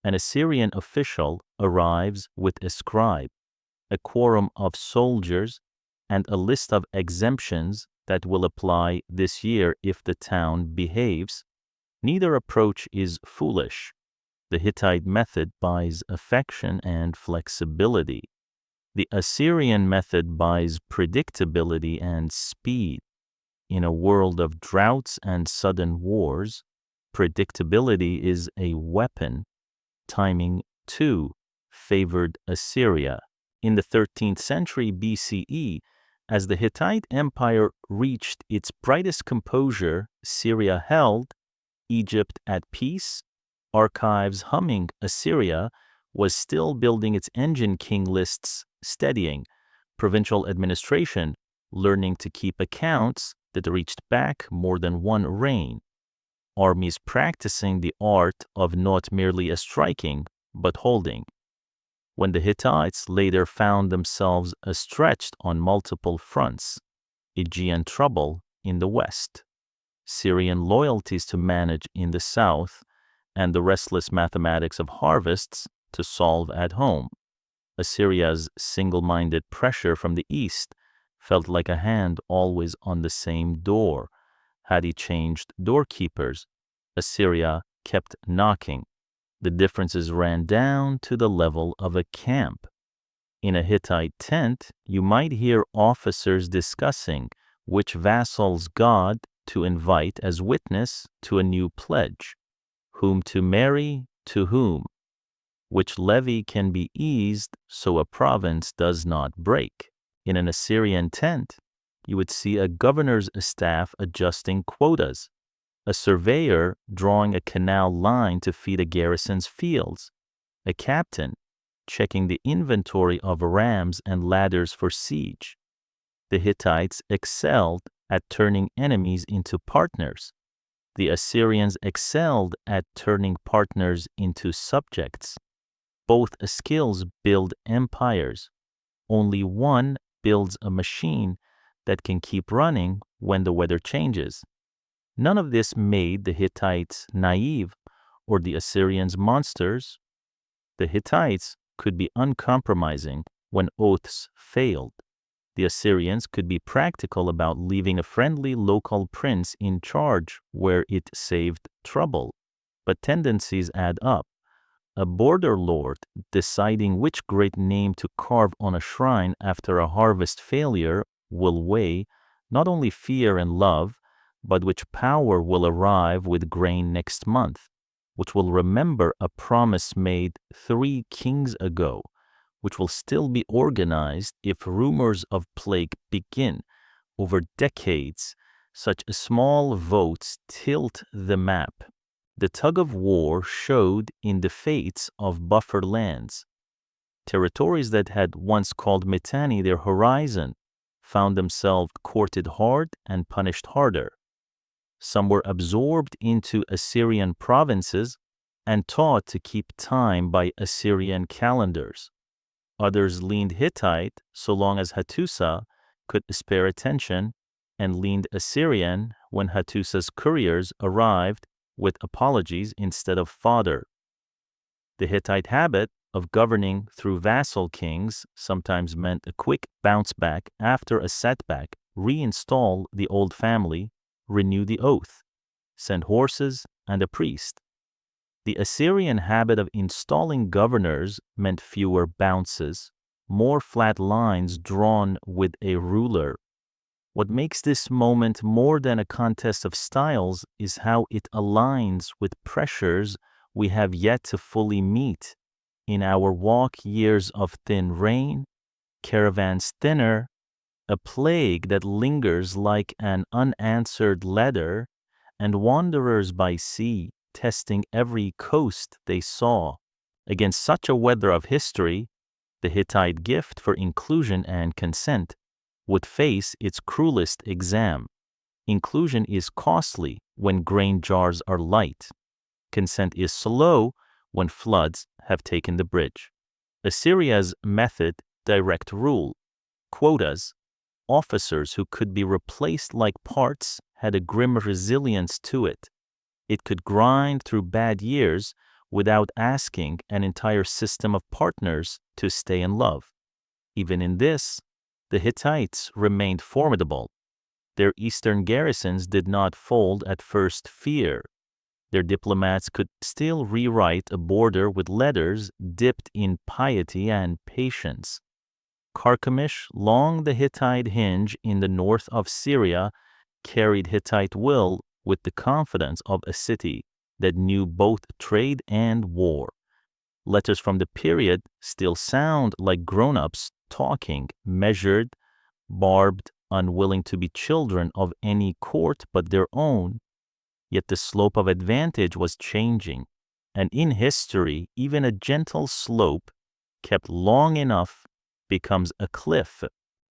Speaker 1: An Assyrian official arrives with a scribe, a quorum of soldiers, and a list of exemptions that will apply this year if the town behaves. Neither approach is foolish. The Hittite method buys affection and flexibility. The Assyrian method buys predictability and speed. In a world of droughts and sudden wars, predictability is a weapon. Timing, too, favored Assyria. In the 13th century BCE, as the Hittite Empire reached its brightest composure, Syria held, Egypt at peace, archives humming, Assyria was still building its engine king lists, steadying, provincial administration, learning to keep accounts that reached back more than one reign, armies practicing the art of not merely striking, but holding. When the Hittites later found themselves stretched on multiple fronts, Aegean trouble in the west, Syrian loyalties to manage in the south, and the restless mathematics of harvests to solve at home, Assyria's single-minded pressure from the east felt like a hand always on the same door. Had he changed doorkeepers, Assyria kept knocking. The differences ran down to the level of a camp. In a Hittite tent, you might hear officers discussing which vassal's god to invite as witness to a new pledge, whom to marry to whom, which levy can be eased so a province does not break. In an Assyrian tent, you would see a governor's staff adjusting quotas, a surveyor drawing a canal line to feed a garrison's fields, a captain checking the inventory of rams and ladders for siege. The Hittites excelled at turning enemies into partners. The Assyrians excelled at turning partners into subjects. Both skills build empires. Only one builds a machine that can keep running when the weather changes. None of this made the Hittites naive or the Assyrians monsters. The Hittites could be uncompromising when oaths failed. The Assyrians could be practical about leaving a friendly local prince in charge where it saved trouble. But tendencies add up. A border lord deciding which great name to carve on a shrine after a harvest failure will weigh not only fear and love, but which power will arrive with grain next month, which will remember a promise made 3 kings ago, which will still be organized if rumors of plague begin. Over decades, such small votes tilt the map. The tug of war showed in the fates of buffer lands. Territories that had once called Mitanni their horizon found themselves courted hard and punished harder. Some were absorbed into Assyrian provinces and taught to keep time by Assyrian calendars. Others leaned Hittite so long as Hattusa could spare attention, and leaned Assyrian when Hattusa's couriers arrived with apologies instead of fodder. The Hittite habit of governing through vassal kings sometimes meant a quick bounce back after a setback, reinstall the old family, renew the oath, send horses and a priest. The Assyrian habit of installing governors meant fewer bounces, more flat lines drawn with a ruler. What makes this moment more than a contest of styles is how it aligns with pressures we have yet to fully meet. In our walk years of thin rain, caravans thinner, a plague that lingers like an unanswered letter, and wanderers by sea testing every coast they saw. Against such a weather of history, the Hittite gift for inclusion and consent would face its cruelest exam. Inclusion is costly when grain jars are light. Consent is slow when floods have taken the bridge. Assyria's method, direct rule, quotas, officers who could be replaced like parts had a grim resilience to it. It could grind through bad years without asking an entire system of partners to stay in love. Even in this, the Hittites remained formidable. Their eastern garrisons did not fold at first fear. Their diplomats could still rewrite a border with letters dipped in piety and patience. Carchemish, long the Hittite hinge in the north of Syria, carried Hittite will with the confidence of a city that knew both trade and war. Letters from the period still sound like grown-ups talking, measured, barbed, unwilling to be children of any court but their own. Yet the slope of advantage was changing, and in history, even a gentle slope, kept long enough, becomes a cliff.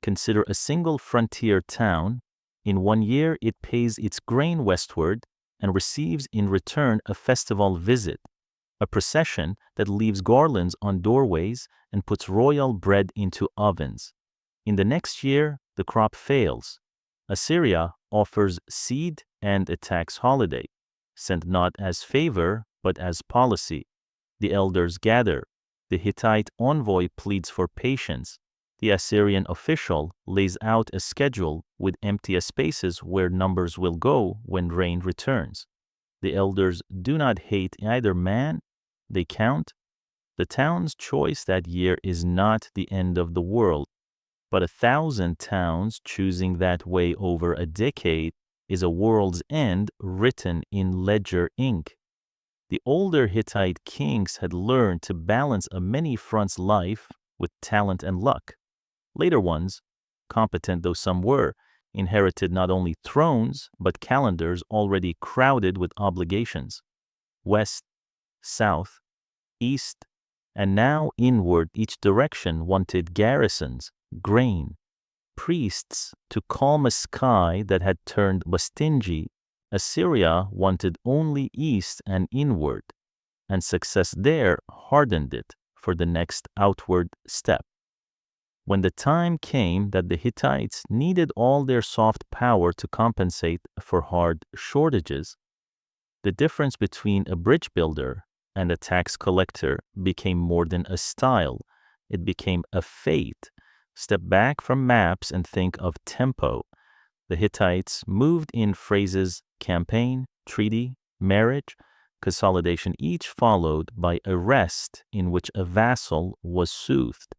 Speaker 1: Consider a single frontier town. In 1 year, it pays its grain westward and receives in return a festival visit, a procession that leaves garlands on doorways and puts royal bread into ovens. In the next year, the crop fails. Assyria offers seed and a tax holiday, sent not as favor but as policy. The elders gather. The Hittite envoy pleads for patience. The Assyrian official lays out a schedule with empty spaces where numbers will go when rain returns. The elders do not hate either man, they count. The town's choice that year is not the end of the world, but 1,000 towns choosing that way over a decade is a world's end written in ledger ink. The older Hittite kings had learned to balance a many-fronts life with talent and luck. Later ones, competent though some were, inherited not only thrones but calendars already crowded with obligations. West, south, east, and now inward each direction wanted garrisons, grain, priests to calm a sky that had turned stingy. Assyria wanted only east and inward, and success there hardened it for the next outward step. When the time came that the Hittites needed all their soft power to compensate for hard shortages, the difference between a bridge builder and a tax collector became more than a style. It became a fate. Step back from maps and think of tempo. The Hittites moved in phrases campaign, treaty, marriage, consolidation, each followed by a rest in which a vassal was soothed,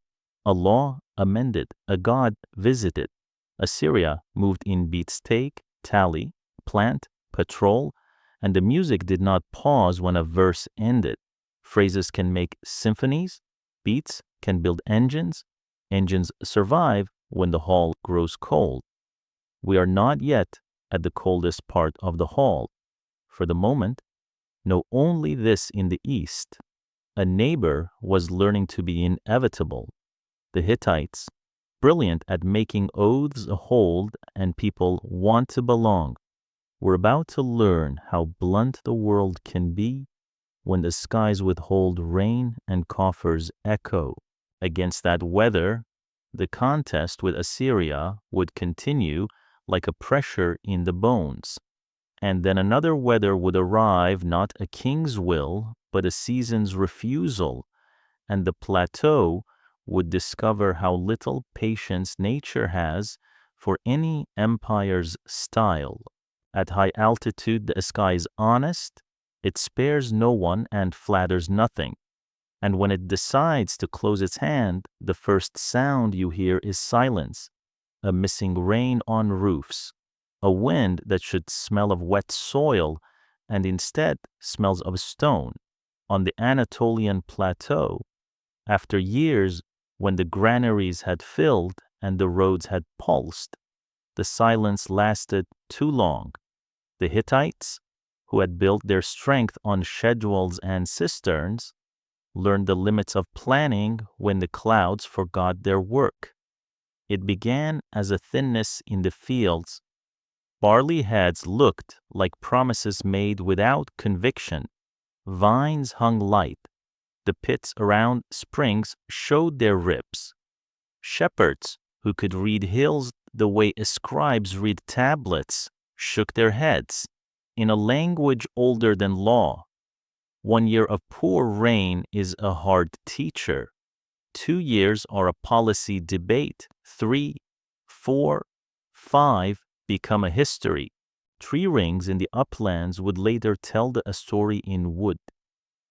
Speaker 1: a law amended, a god visited. Assyria moved in beats take, tally, plant, patrol, and the music did not pause when a verse ended. Phrases can make symphonies, beats can build engines, engines survive when the hall grows cold. We are not yet at the coldest part of the hall. For the moment, know only this in the east. A neighbor was learning to be inevitable. The Hittites, brilliant at making oaths hold and people want to belong, were about to learn how blunt the world can be when the skies withhold rain and coffers echo. Against that weather, the contest with Assyria would continue like a pressure in the bones. And then another weather would arrive, not a king's will, but a season's refusal, and the plateau would discover how little patience nature has for any empire's style. At high altitude, the sky is honest, it spares no one and flatters nothing. And when it decides to close its hand, the first sound you hear is silence, a missing rain on roofs, a wind that should smell of wet soil and instead smells of stone. On the Anatolian plateau, after years when the granaries had filled and the roads had pulsed, the silence lasted too long. The Hittites, who had built their strength on schedules and cisterns, learned the limits of planning when the clouds forgot their work. It began as a thinness in the fields. Barley heads looked like promises made without conviction. Vines hung light. The pits around springs showed their ribs. Shepherds, who could read hills the way scribes read tablets, shook their heads. In a language older than law, 1 year of poor rain is a hard teacher. 2 years are a policy debate. 3, 4, 5 become a history. Tree rings in the uplands would later tell a story in wood.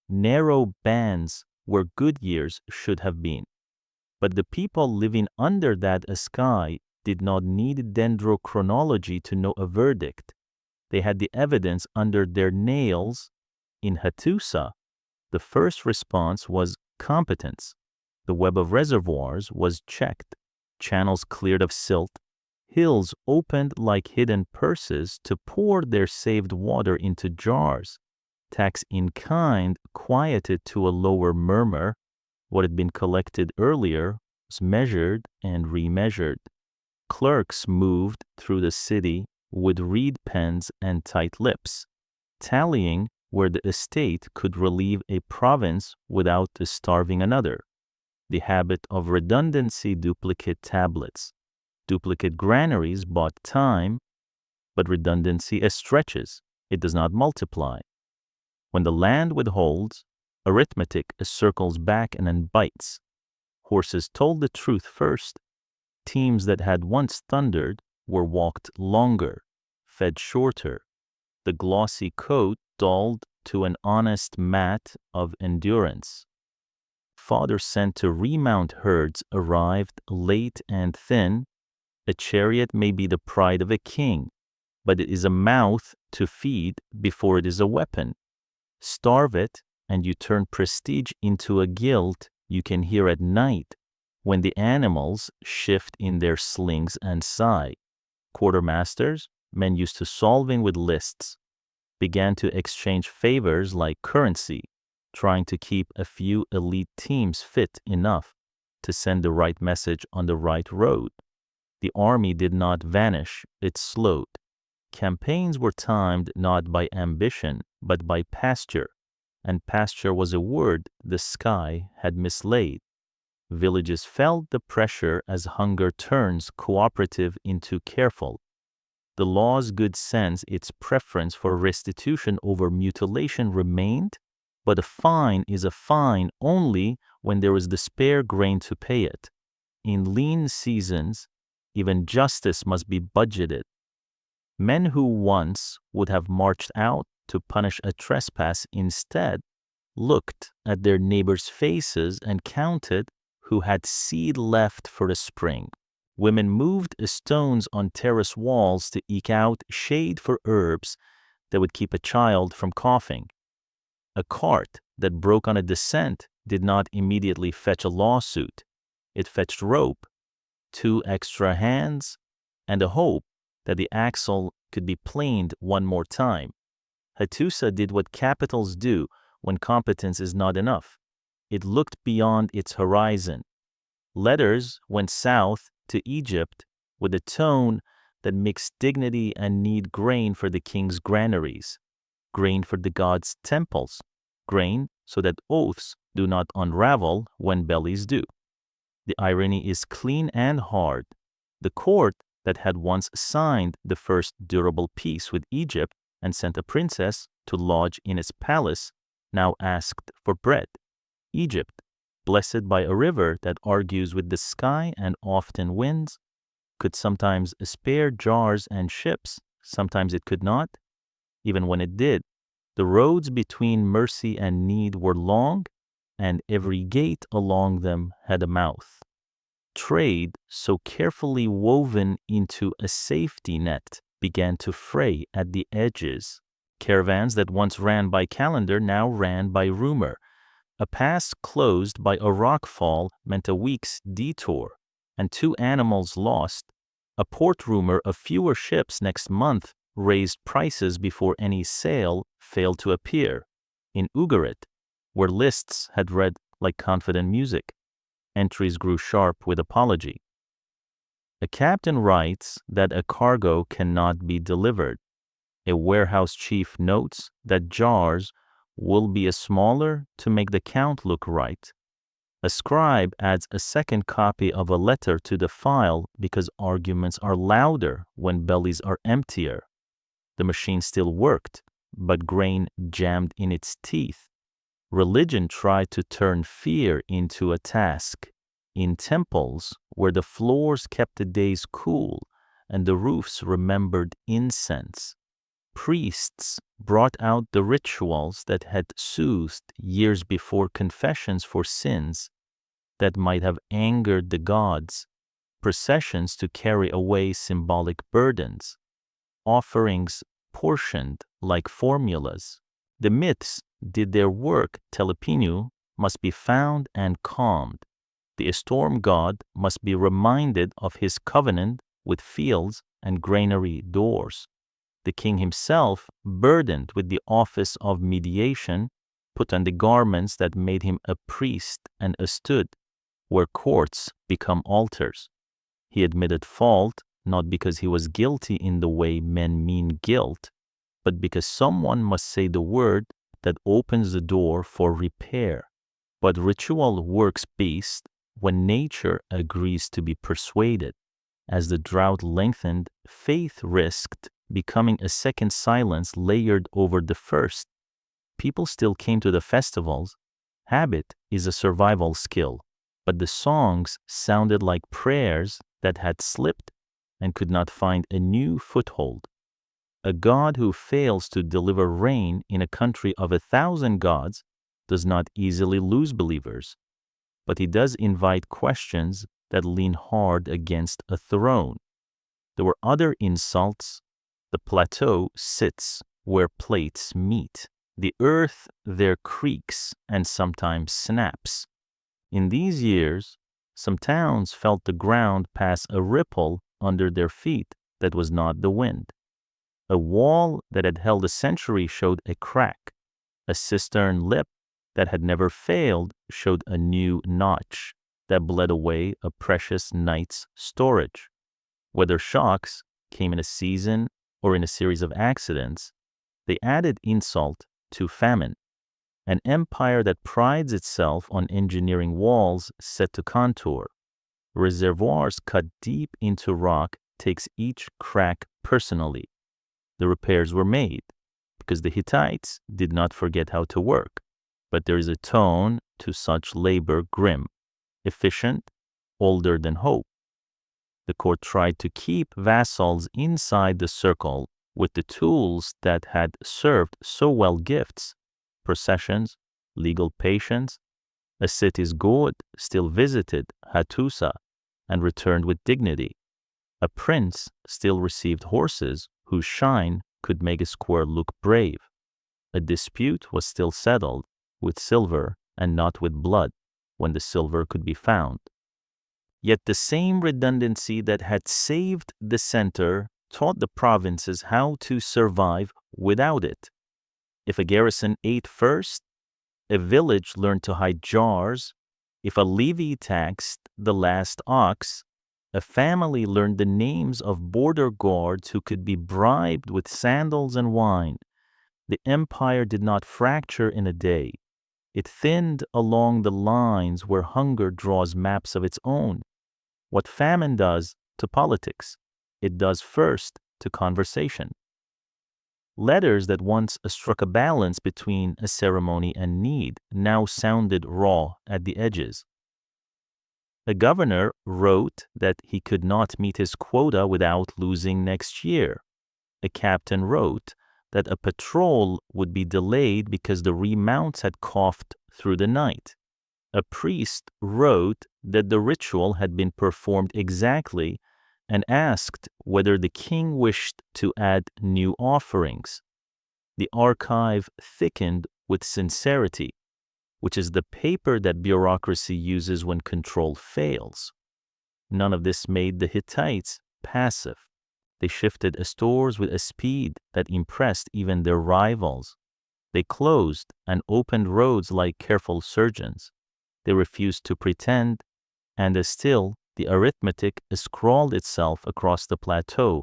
Speaker 1: Narrow bands where good years should have been. But the people living under that sky did not need dendrochronology to know a verdict. They had the evidence under their nails. In Hattusa, the first response was competence. The web of reservoirs was checked, channels cleared of silt, hills opened like hidden purses to pour their saved water into jars. Tax in kind quieted to a lower murmur. What had been collected earlier was measured and remeasured. Clerks moved through the city with reed pens and tight lips, tallying where the estate could relieve a province without starving another. The habit of redundancy duplicate tablets. Duplicate granaries bought time, but redundancy stretches. It does not multiply. When the land withholds, arithmetic circles back and then bites. Horses told the truth first. Teams that had once thundered were walked longer, fed shorter. The glossy coat dulled to an honest mat of endurance. Fodder sent to remount herds arrived late and thin. A chariot may be the pride of a king, but it is a mouth to feed before it is a weapon. Starve it, and you turn prestige into a guilt you can hear at night when the animals shift in their slings and sigh. Quartermasters, men used to solving with lists, began to exchange favors like currency, trying to keep a few elite teams fit enough to send the right message on the right road. The army did not vanish, it slowed. Campaigns were timed not by ambition, but by pasture, and pasture was a word the sky had mislaid. Villages felt the pressure as hunger turns cooperative into careful. The law's good sense, its preference for restitution over mutilation remained, but a fine is a fine only when there is the spare grain to pay it. In lean seasons, even justice must be budgeted. Men who once would have marched out to punish a trespass instead looked at their neighbors' faces and counted who had seed left for the spring. Women moved stones on terrace walls to eke out shade for herbs that would keep a child from coughing. A cart that broke on a descent did not immediately fetch a lawsuit. It fetched rope, 2 extra hands, and a hope that the axle could be planed one more time. Hattusa did what capitals do when competence is not enough. It looked beyond its horizon. Letters went south to Egypt with a tone that mixed dignity and need: grain for the king's granaries, grain for the gods' temples, grain so that oaths do not unravel when bellies do. The irony is clean and hard. The court that had once signed the first durable peace with Egypt and sent a princess to lodge in its palace now asked for bread. Egypt, blessed by a river that argues with the sky and often wins, could sometimes spare jars and ships, sometimes it could not. Even when it did, the roads between mercy and need were long, and every gate along them had a mouth. Trade, so carefully woven into a safety net, began to fray at the edges. Caravans that once ran by calendar now ran by rumor. A pass closed by a rock fall meant a week's detour, and 2 animals lost. A port rumor of fewer ships next month raised prices before any sail failed to appear. In Ugarit, where lists had read like confident music, entries grew sharp with apology. A captain writes that a cargo cannot be delivered. A warehouse chief notes that jars will be a smaller to make the count look right. A scribe adds a second copy of a letter to the file because arguments are louder when bellies are emptier. The machine still worked, but grain jammed in its teeth. Religion tried to turn fear into a task. In temples, where the floors kept the days cool and the roofs remembered incense, priests brought out the rituals that had soothed years before confessions for sins that might have angered the gods, processions to carry away symbolic burdens, offerings portioned like formulas. The myths did their work. Telepinu must be found and calmed. The storm god must be reminded of his covenant with fields and granary doors. The king himself, burdened with the office of mediation, put on the garments that made him a priest and stood where courts become altars. He admitted fault not because he was guilty in the way men mean guilt, but because someone must say the word that opens the door for repair. But ritual works best when nature agrees to be persuaded. As the drought lengthened, faith risked becoming a second silence layered over the first. People still came to the festivals. Habit is a survival skill, but the songs sounded like prayers that had slipped and could not find a new foothold. A god who fails to deliver rain in a country of 1,000 gods does not easily lose believers, but he does invite questions that lean hard against a throne. There were other insults. The plateau sits where plates meet. The earth there creaks and sometimes snaps. In these years, some towns felt the ground pass a ripple under their feet that was not the wind. A wall that had held a century showed a crack. A cistern lip that had never failed showed a new notch that bled away a precious night's storage. Whether shocks came in a season or in a series of accidents, they added insult to famine. An empire that prides itself on engineering walls set to contour. Reservoirs cut deep into rock takes each crack personally. The repairs were made because the Hittites did not forget how to work, but there is a tone to such labor grim, efficient, older than hope. The court tried to keep vassals inside the circle with the tools that had served so well: gifts, processions, legal patience. A city's god still visited Hattusa and returned with dignity. A prince still received horses whose shine could make a square look brave. A dispute was still settled with silver and not with blood when the silver could be found. Yet the same redundancy that had saved the center taught the provinces how to survive without it. If a garrison ate first, a village learned to hide jars. If a levy taxed the last ox, a family learned the names of border guards who could be bribed with sandals and wine. The empire did not fracture in a day. It thinned along the lines where hunger draws maps of its own. What famine does to politics, it does first to conversation. Letters that once struck a balance between a ceremony and need now sounded raw at the edges. A governor wrote that he could not meet his quota without losing next year. A captain wrote that a patrol would be delayed because the remounts had coughed through the night. A priest wrote that the ritual had been performed exactly and asked whether the king wished to add new offerings. The archive thickened with sincerity, which is the paper that bureaucracy uses when control fails. None of this made the Hittites passive. They shifted stores with a speed that impressed even their rivals. They closed and opened roads like careful surgeons. They refused to pretend, and still the arithmetic scrawled itself across the plateau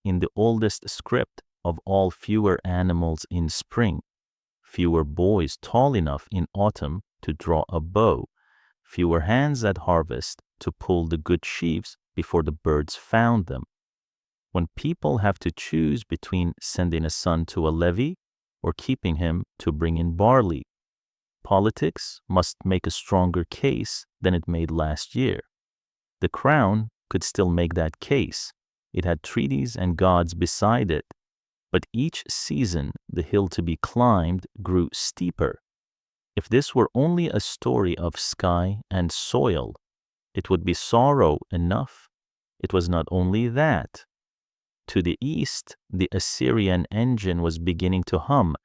Speaker 1: in the oldest script of all: fewer animals in spring, fewer boys tall enough in autumn to draw a bow, fewer hands at harvest to pull the good sheaves before the birds found them. When people have to choose between sending a son to a levee or keeping him to bring in barley, politics must make a stronger case than it made last year. The crown could still make that case. It had treaties and gods beside it. But each season, the hill to be climbed grew steeper. If this were only a story of sky and soil, it would be sorrow enough. It was not only that. To the east, the Assyrian engine was beginning to hum,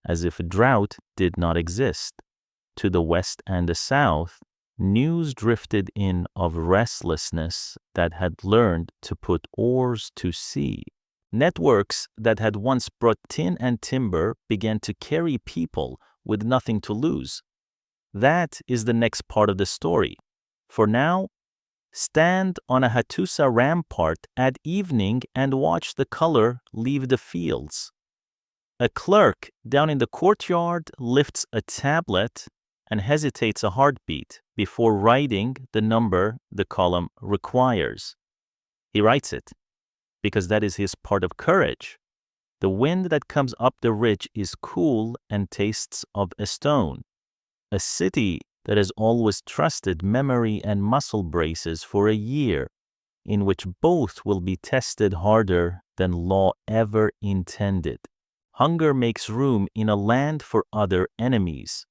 Speaker 1: as if drought did not exist. To the west and the south, news drifted in of restlessness that had learned to put oars to sea. Networks that had once brought tin and timber began to carry people with nothing to lose. That is the next part of the story. For now, stand on a Hattusa rampart at evening and watch the color leave the fields. A clerk down in the courtyard lifts a tablet and hesitates a heartbeat before writing the number the column requires. He writes it because that is his part of courage. The wind that comes up the ridge is cool and tastes of a stone. A city that has always trusted memory and muscle braces for a year, in which both will be tested harder than law ever intended. Hunger makes room in a land for other enemies.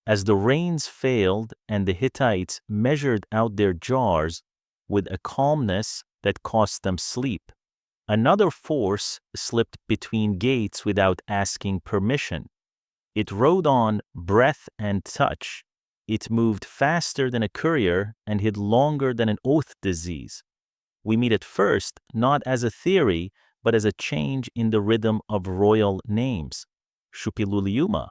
Speaker 1: As the rains failed and the Hittites measured out their jars with a calmness that cost them sleep, Another force slipped between gates without asking permission. It rode on breath and touch. It moved faster than a courier and hid longer than an oath disease. We meet it first not as a theory, but as a change in the rhythm of royal names. Shupiluliyuma,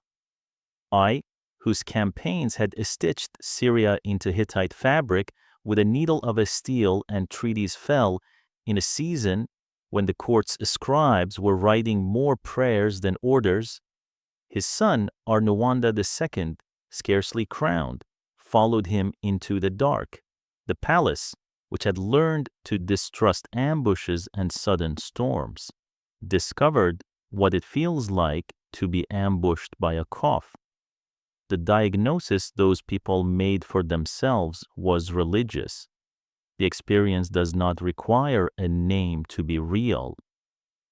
Speaker 1: I, whose campaigns had stitched Syria into Hittite fabric with a needle of a steel, and treaties fell in a season when the court's scribes were writing more prayers than orders. His son, Arnuwanda II, scarcely crowned, followed him into the dark. The palace, which had learned to distrust ambushes and sudden storms, discovered what it feels like to be ambushed by a cough. The diagnosis those people made for themselves was religious. The experience does not require a name to be real.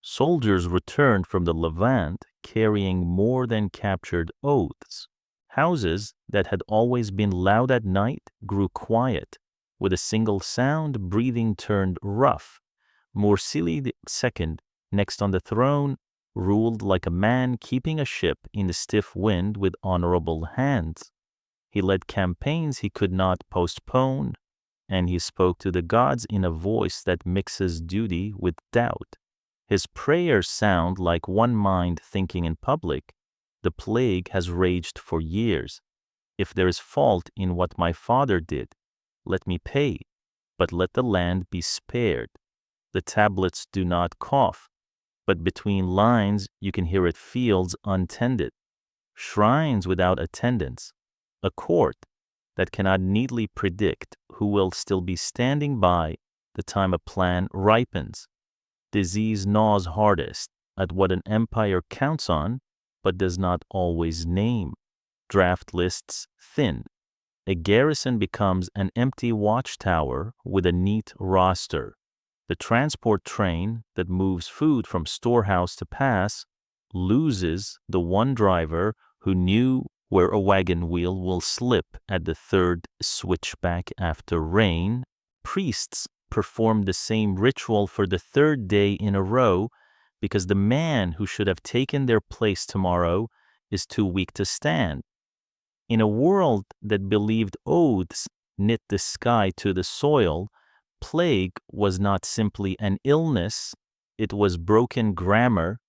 Speaker 1: Soldiers returned from the Levant carrying more than captured oaths. Houses that had always been loud at night grew quiet. With a single sound, breathing turned rough. Mursili II, next on the throne, ruled like a man keeping a ship in the stiff wind with honorable hands. He led campaigns he could not postpone, and he spoke to the gods in a voice that mixes duty with doubt. His prayers sound like one mind thinking in public. The plague has raged for years. If there is fault in what my father did, let me pay, but let the land be spared. The tablets do not cough, but between lines you can hear it fields untended, shrines without attendants, a court that cannot neatly predict who will still be standing by the time a plan ripens. Disease gnaws hardest at what an empire counts on, but does not always name. Draft lists thin. A garrison becomes an empty watchtower with a neat roster. The transport train that moves food from storehouse to pass loses the one driver who knew where a wagon wheel will slip at the third switchback after rain. Priests perform the same ritual for the third day in a row because the man who should have taken their place tomorrow is too weak to stand. In a world that believed oaths knit the sky to the soil, plague was not simply an illness, it was broken grammar.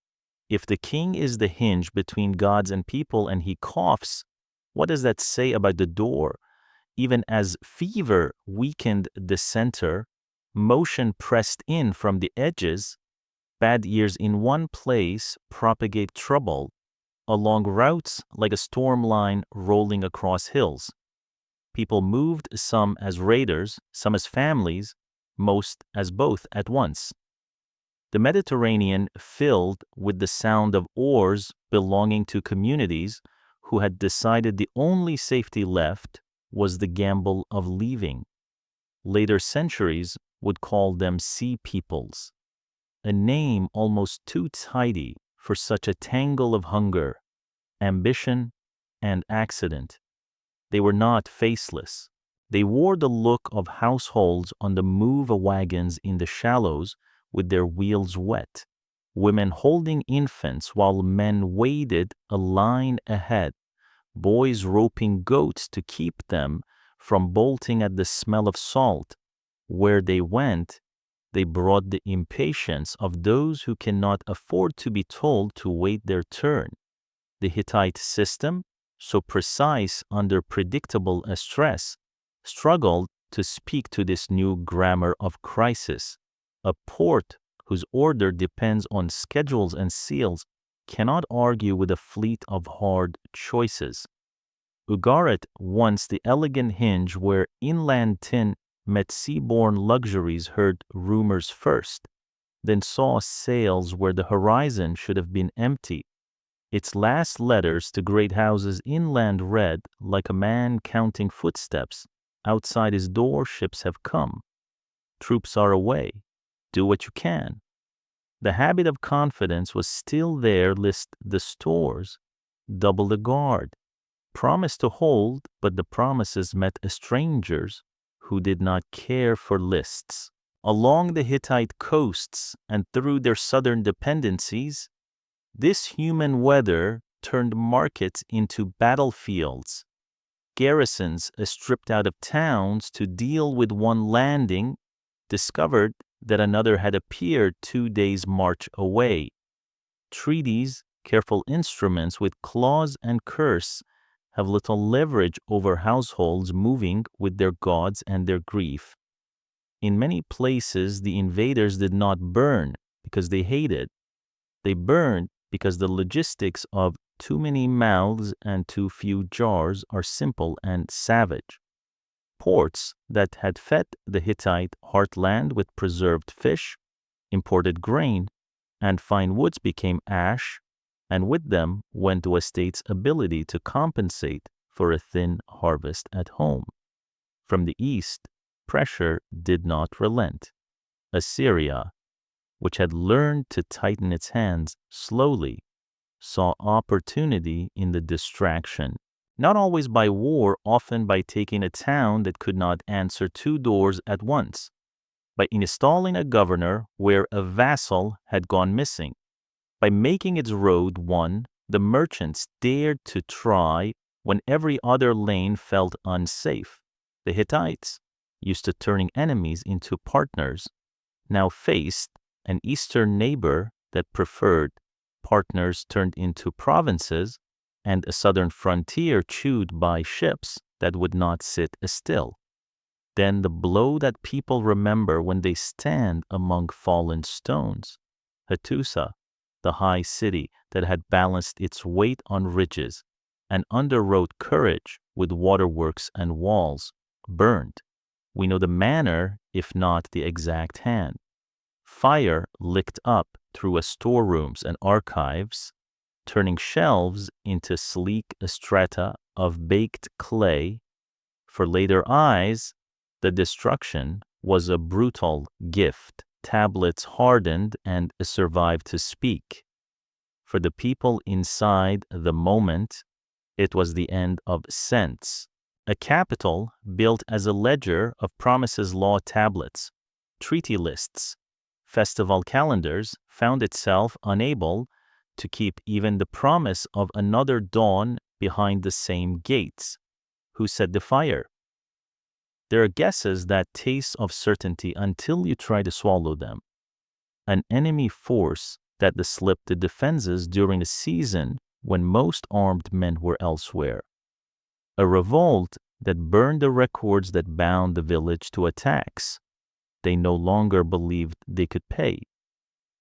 Speaker 1: If the king is the hinge between gods and people and he coughs, what does that say about the door? Even as fever weakened the center, motion pressed in from the edges, bad years in one place propagate trouble along routes like a storm line rolling across hills. People moved, some as raiders, some as families, most as both at once. The Mediterranean filled with the sound of oars belonging to communities who had decided the only safety left was the gamble of leaving. Later centuries would call them sea peoples, a name almost too tidy for such a tangle of hunger, ambition, and accident. They were not faceless. They wore the look of households on the move wagons in the shallows with their wheels wet, women holding infants while men waded a line ahead, boys roping goats to keep them from bolting at the smell of salt. Where they went, they brought the impatience of those who cannot afford to be told to wait their turn. The Hittite system, so precise under predictable stress, struggled to speak to this new grammar of crisis. A port whose order depends on schedules and seals cannot argue with a fleet of hard choices. Ugarit, once the elegant hinge where inland tin met seaborne luxuries, heard rumors first, then saw sails where the horizon should have been empty. Its last letters to great houses inland read like a man counting footsteps. Outside his door ships have come. Troops are away. Do what you can. The habit of confidence was still there. List the stores. Double the guard. Promise to hold, but the promises met strangers who did not care for lists. Along the Hittite coasts and through their southern dependencies, this human weather turned markets into battlefields, garrisons stripped out of towns to deal with one landing, discovered that another had appeared 2 days' march away. Treaties, careful instruments with clause and curse, have little leverage over households moving with their gods and their grief. In many places, the invaders did not burn because they hated. They burned because the logistics of too many mouths and too few jars are simple and savage. Ports that had fed the Hittite heartland with preserved fish, imported grain, and fine woods became ash, and with them went the state's ability to compensate for a thin harvest at home. From the east, pressure did not relent. Assyria, which had learned to tighten its hands slowly, saw opportunity in the distraction, not always by war, often by taking a town that could not answer 2 doors at once, by installing a governor where a vassal had gone missing, by making its road one the merchants dared to try when every other lane felt unsafe. The Hittites, used to turning enemies into partners, now faced an eastern neighbor that preferred partners turned into provinces and a southern frontier chewed by ships that would not sit still. Then the blow that people remember when they stand among fallen stones. Hattusa, the high city that had balanced its weight on ridges and underwrote courage with waterworks and walls, burned. We know the manner, if not the exact hand. Fire licked up through storerooms and archives, turning shelves into sleek strata of baked clay. For later eyes, the destruction was a brutal gift. Tablets hardened and survived to speak. For the people inside the moment, it was the end of sense. A capital built as a ledger of promises law tablets, treaty lists, festival calendars found itself unable to keep even the promise of another dawn behind the same gates. Who set the fire? There are guesses that taste of certainty until you try to swallow them. An enemy force that slipped the defenses during a season when most armed men were elsewhere. A revolt that burned the records that bound the village to attacks. They no longer believed they could pay.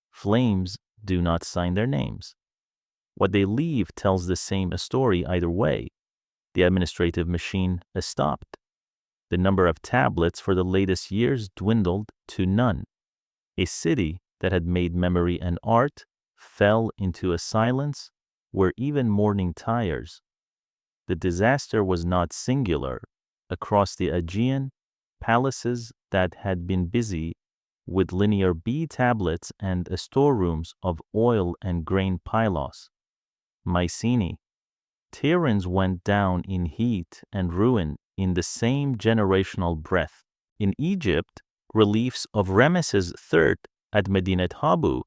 Speaker 1: Flames do not sign their names. What they leave tells the same story either way. The administrative machine has stopped. The number of tablets for the latest years dwindled to none. A city that had made memory and art fell into a silence where even mourning tires. The disaster was not singular. Across the Aegean, palaces that had been busy with linear B tablets and storerooms of oil and grain pylos. Mycenae, Tyrants went down in heat and ruin in the same generational breath. In Egypt, reliefs of Ramesses III at Medinet Habu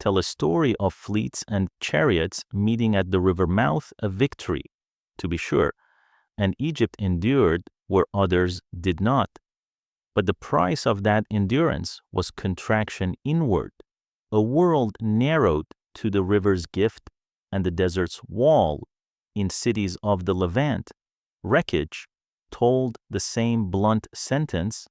Speaker 1: tell a story of fleets and chariots meeting at the river mouth, a victory, to be sure, and Egypt endured where others did not. But the price of that endurance was contraction inward, a world narrowed to the river's gift and the desert's wall. In cities of the Levant, wreckage told the same blunt sentence.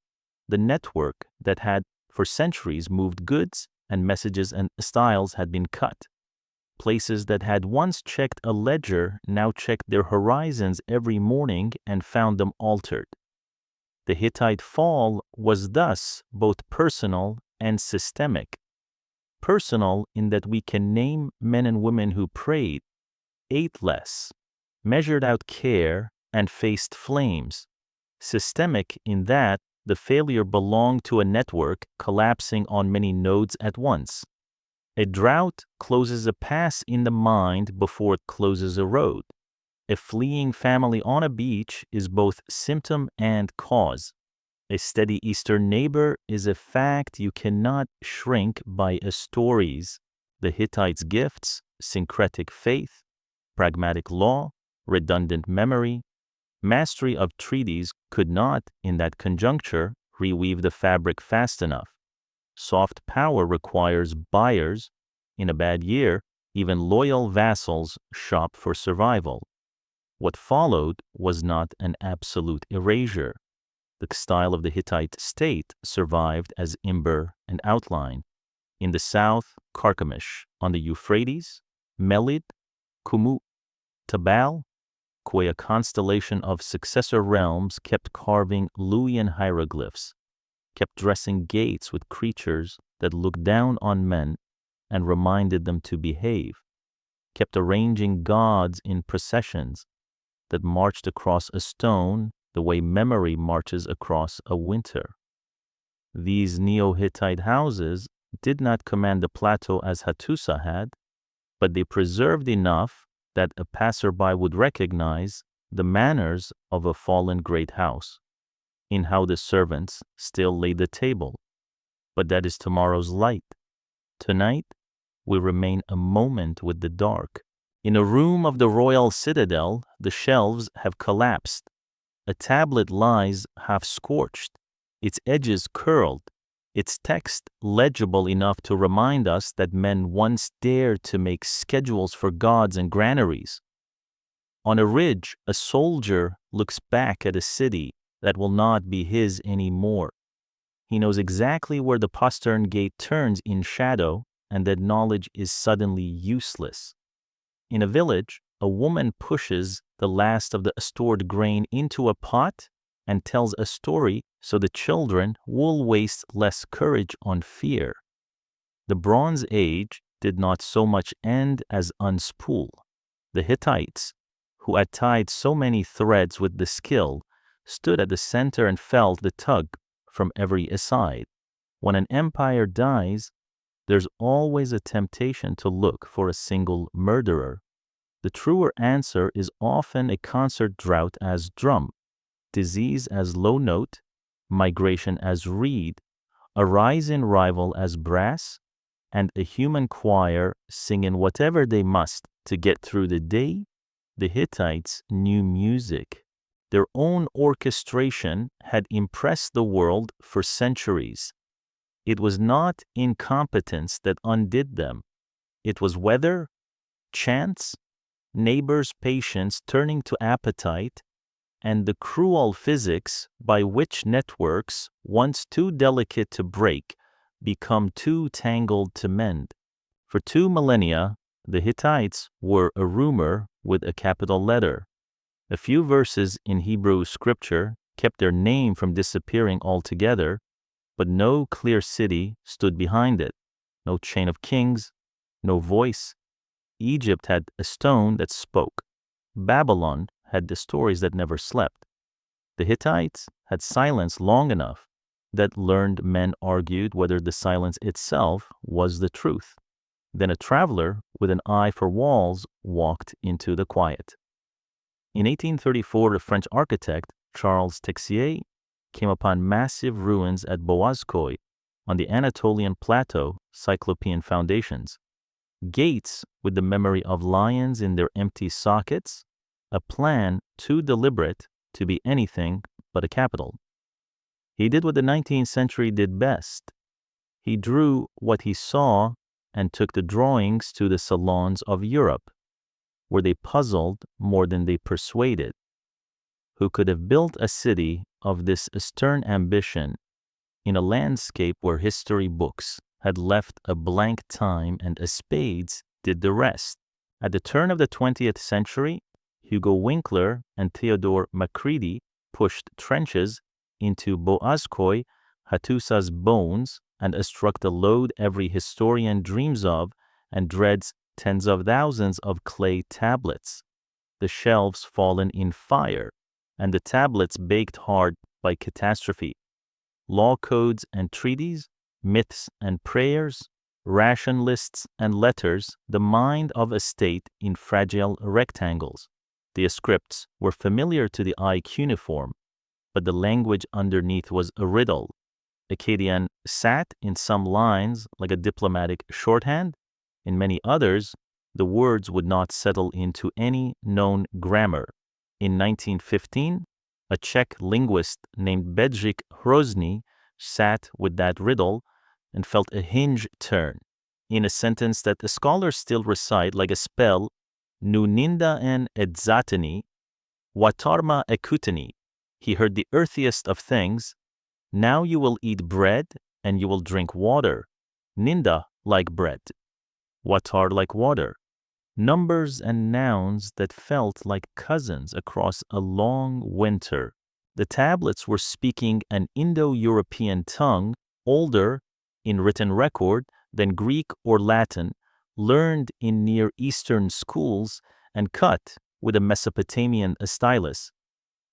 Speaker 1: The network that had for centuries moved goods and messages and styles had been cut. Places that had once checked a ledger now checked their horizons every morning and found them altered. The Hittite fall was thus both personal and systemic. Personal in that we can name men and women who prayed, ate less, measured out care, and faced flames. Systemic in that the failure belonged to a network collapsing on many nodes at once. A drought closes a pass in the mind before it closes a road. A fleeing family on a beach is both symptom and cause. A steady Eastern neighbor is a fact you cannot shrink by a stories. The Hittites' gifts, syncretic faith, pragmatic law, redundant memory, mastery of treaties could not, in that conjuncture, reweave the fabric fast enough. Soft power requires buyers. In a bad year, even loyal vassals shop for survival. What followed was not an absolute erasure. The style of the Hittite state survived as imber and outline. In the south, Carchemish; on the Euphrates, Melid, Kumu, Tabal, a constellation of successor realms kept carving Luwian hieroglyphs, kept dressing gates with creatures that looked down on men and reminded them to behave, kept arranging gods in processions that marched across a stone the way memory marches across a winter. These Neo-Hittite houses did not command the plateau as Hattusa had, but they preserved enough that a passerby would recognize the manners of a fallen great house, in how the servants still lay the table. But that is tomorrow's light. Tonight, we remain a moment with the dark. In a room of the royal citadel, the shelves have collapsed. A tablet lies half scorched, its edges curled, its text legible enough to remind us that men once dared to make schedules for gods and granaries. On a ridge, a soldier looks back at a city that will not be his anymore. He knows exactly where the postern gate turns in shadow, and that knowledge is suddenly useless. In a village, a woman pushes the last of the stored grain into a pot and tells a story so the children will waste less courage on fear. The Bronze Age did not so much end as unspool. The Hittites, who had tied so many threads with the skill, stood at the center and felt the tug from every side. When an empire dies, there's always a temptation to look for a single murderer. The truer answer is often a concert drought as drum, disease as low note, migration as reed, a rising rival as brass, and a human choir singing whatever they must to get through the day. The Hittites knew music. Their own orchestration had impressed the world for centuries. It was not incompetence that undid them. It was weather, chance, neighbors' patience turning to appetite, and the cruel physics by which networks, once too delicate to break, become too tangled to mend. For 2 millennia, the Hittites were a rumor with a capital letter. A few verses in Hebrew scripture kept their name from disappearing altogether, but no clear city stood behind it, no chain of kings, no voice. Egypt had a stone that spoke. Babylon had the stories that never slept. The Hittites had silence long enough that learned men argued whether the silence itself was the truth. Then a traveler with an eye for walls walked into the quiet. In 1834, the French architect Charles Texier came upon massive ruins at Boazkoi on the Anatolian plateau, Cyclopean foundations. Gates with the memory of lions in their empty sockets, a plan too deliberate to be anything but a capital. He did what the 19th century did best. He drew what he saw and took the drawings to the salons of Europe, where they puzzled more than they persuaded. Who could have built a city of this stern ambition in a landscape where history books had left a blank time and a spades did the rest? At the turn of the 20th century, Hugo Winkler and Theodore Macready pushed trenches into Boazkoi, Hattusa's bones, and struck the load every historian dreams of and dreads, tens of thousands of clay tablets, the shelves fallen in fire, and the tablets baked hard by catastrophe. Law codes and treaties, myths and prayers, ration lists and letters, the mind of a state in fragile rectangles. The scripts were familiar to the eye cuneiform. but the language underneath was a riddle. Akkadian sat in some lines like a diplomatic shorthand. In many others, the words would not settle into any known grammar. In 1915, a Czech linguist named Bedřich Hrozný sat with that riddle and felt a hinge turn. In a sentence that the scholars still recite like a spell, Nuninda en edzatani, watarma ekutani. He heard the earthiest of things. Now you will eat bread and you will drink water. Ninda like bread. Watar like water. Numbers and nouns that felt like cousins across a long winter. The tablets were speaking an Indo-European tongue, older in written record than Greek or Latin, learned in Near Eastern schools, and cut with a Mesopotamian stylus.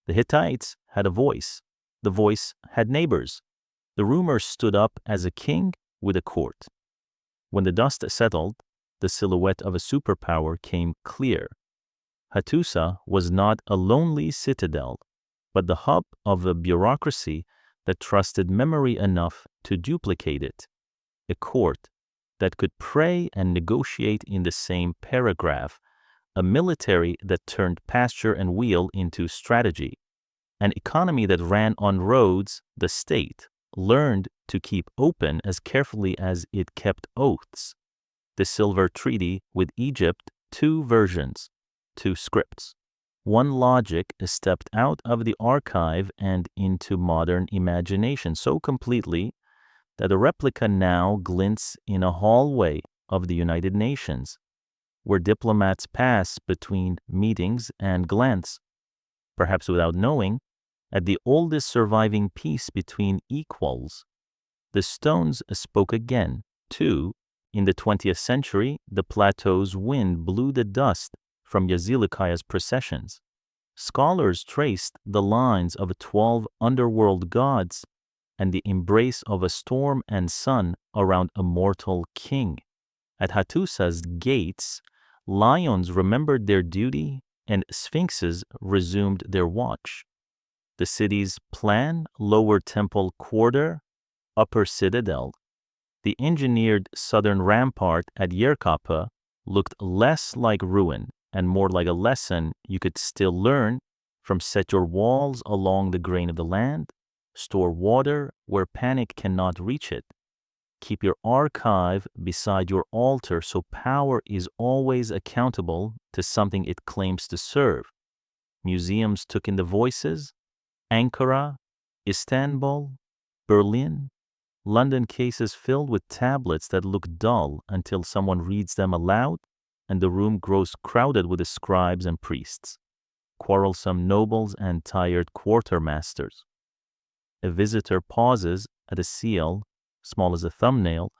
Speaker 1: The Hittites had a voice. The voice had neighbors. The ruler stood up as a king with a court. When the dust settled, the silhouette of a superpower came clear. Hattusa was not a lonely citadel, but the hub of a bureaucracy that trusted memory enough to duplicate it. A court that could pray and negotiate in the same paragraph. A military that turned pasture and wheel into strategy. An economy that ran on roads. The state learned to keep open as carefully as it kept oaths. The Silver Treaty with Egypt, 2 versions, 2 scripts. One logic stepped out of the archive and into modern imagination so completely that a replica now glints in a hallway of the United Nations, where diplomats pass between meetings and glance, perhaps without knowing, at the oldest surviving peace between equals. The stones spoke again, too. In the 20th century, the plateau's wind blew the dust from Yazılıkaya's processions. Scholars traced the lines of 12 underworld gods and the embrace of a storm and sun around a mortal king. At Hattusa's gates, lions remembered their duty and sphinxes resumed their watch. The city's plan, lower temple quarter, upper citadel. The engineered southern rampart at Yerkapa looked less like ruin and more like a lesson you could still learn from: set your walls along the grain of the land, store water where panic cannot reach it, keep your archive beside your altar so power is always accountable to something it claims to serve. Museums took in the voices: Ankara, Istanbul, Berlin, London cases filled with tablets that look dull until someone reads them aloud and the room grows crowded with the scribes and priests, quarrelsome nobles and tired quartermasters. A visitor pauses at a seal, small as a thumbnail,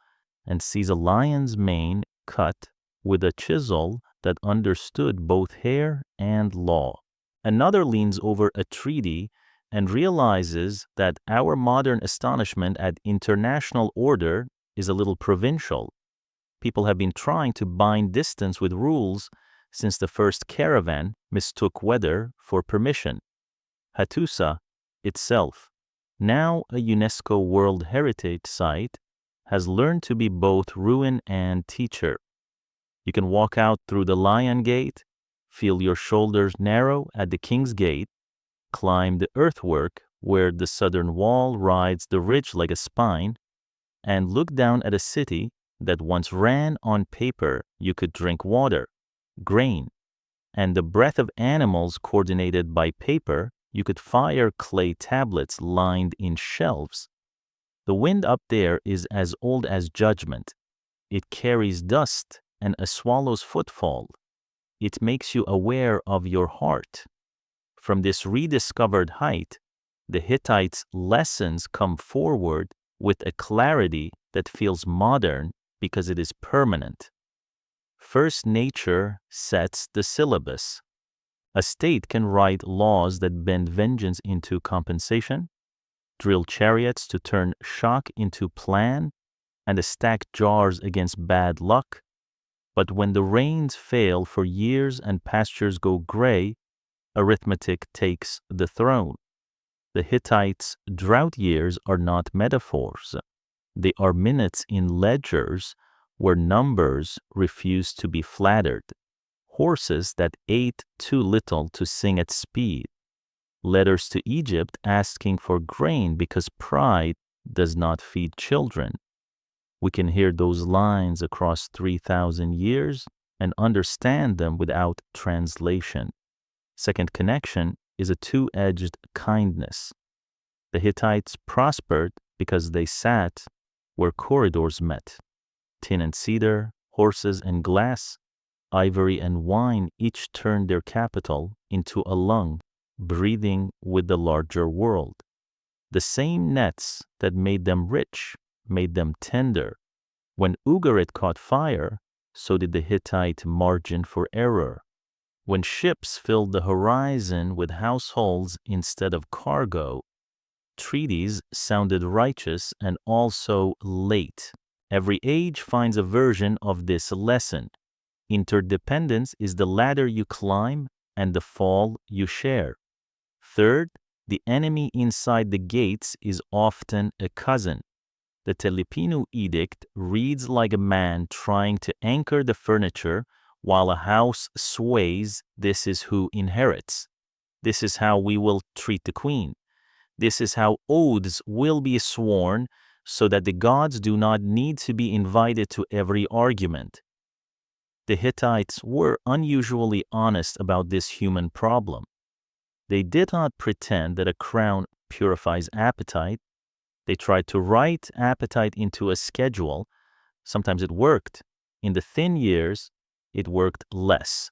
Speaker 1: and sees a lion's mane cut with a chisel that understood both hair and law. Another leans over a treaty and realizes that our modern astonishment at international order is a little provincial. People have been trying to bind distance with rules since the first caravan mistook weather for permission. Hattusa itself, now a UNESCO World Heritage Site, has learned to be both ruin and teacher. You can walk out through the Lion Gate, feel your shoulders narrow at the King's Gate, climb the earthwork where the southern wall rides the ridge like a spine, and look down at a city that once ran on paper you could drink water, grain, and the breath of animals coordinated by paper you could fire clay tablets lined in shelves. The wind up there is as old as judgment. It carries dust and a swallow's footfall. It makes you aware of your heart. From this rediscovered height, the Hittites' lessons come forward with a clarity that feels modern because it is permanent. First nature sets the syllabus. A state can write laws that bend vengeance into compensation, drill chariots to turn shock into plan, and stack jars against bad luck. But when the rains fail for years and pastures go gray, arithmetic takes the throne. The Hittites' drought years are not metaphors. They are minutes in ledgers where numbers refuse to be flattered, horses that ate too little to sing at speed, letters to Egypt asking for grain because pride does not feed children. We can hear those lines across 3,000 years and understand them without translation. Second connection is a two-edged kindness. The Hittites prospered because they sat where corridors met. Tin and cedar, horses and glass, ivory and wine each turned their capital into a lung, breathing with the larger world. The same nets that made them rich made them tender. When Ugarit caught fire, so did the Hittite margin for error. When ships filled the horizon with households instead of cargo, treaties sounded righteous and also late. Every age finds a version of this lesson. Interdependence is the ladder you climb and the fall you share. Third, the enemy inside the gates is often a cousin. The Telepinu Edict reads like a man trying to anchor the furniture while a house sways. This is who inherits. This is how we will treat the queen. This is how oaths will be sworn so that the gods do not need to be invited to every argument. The Hittites were unusually honest about this human problem. They did not pretend that a crown purifies appetite. They tried to write appetite into a schedule. Sometimes it worked. In the thin years, it worked less.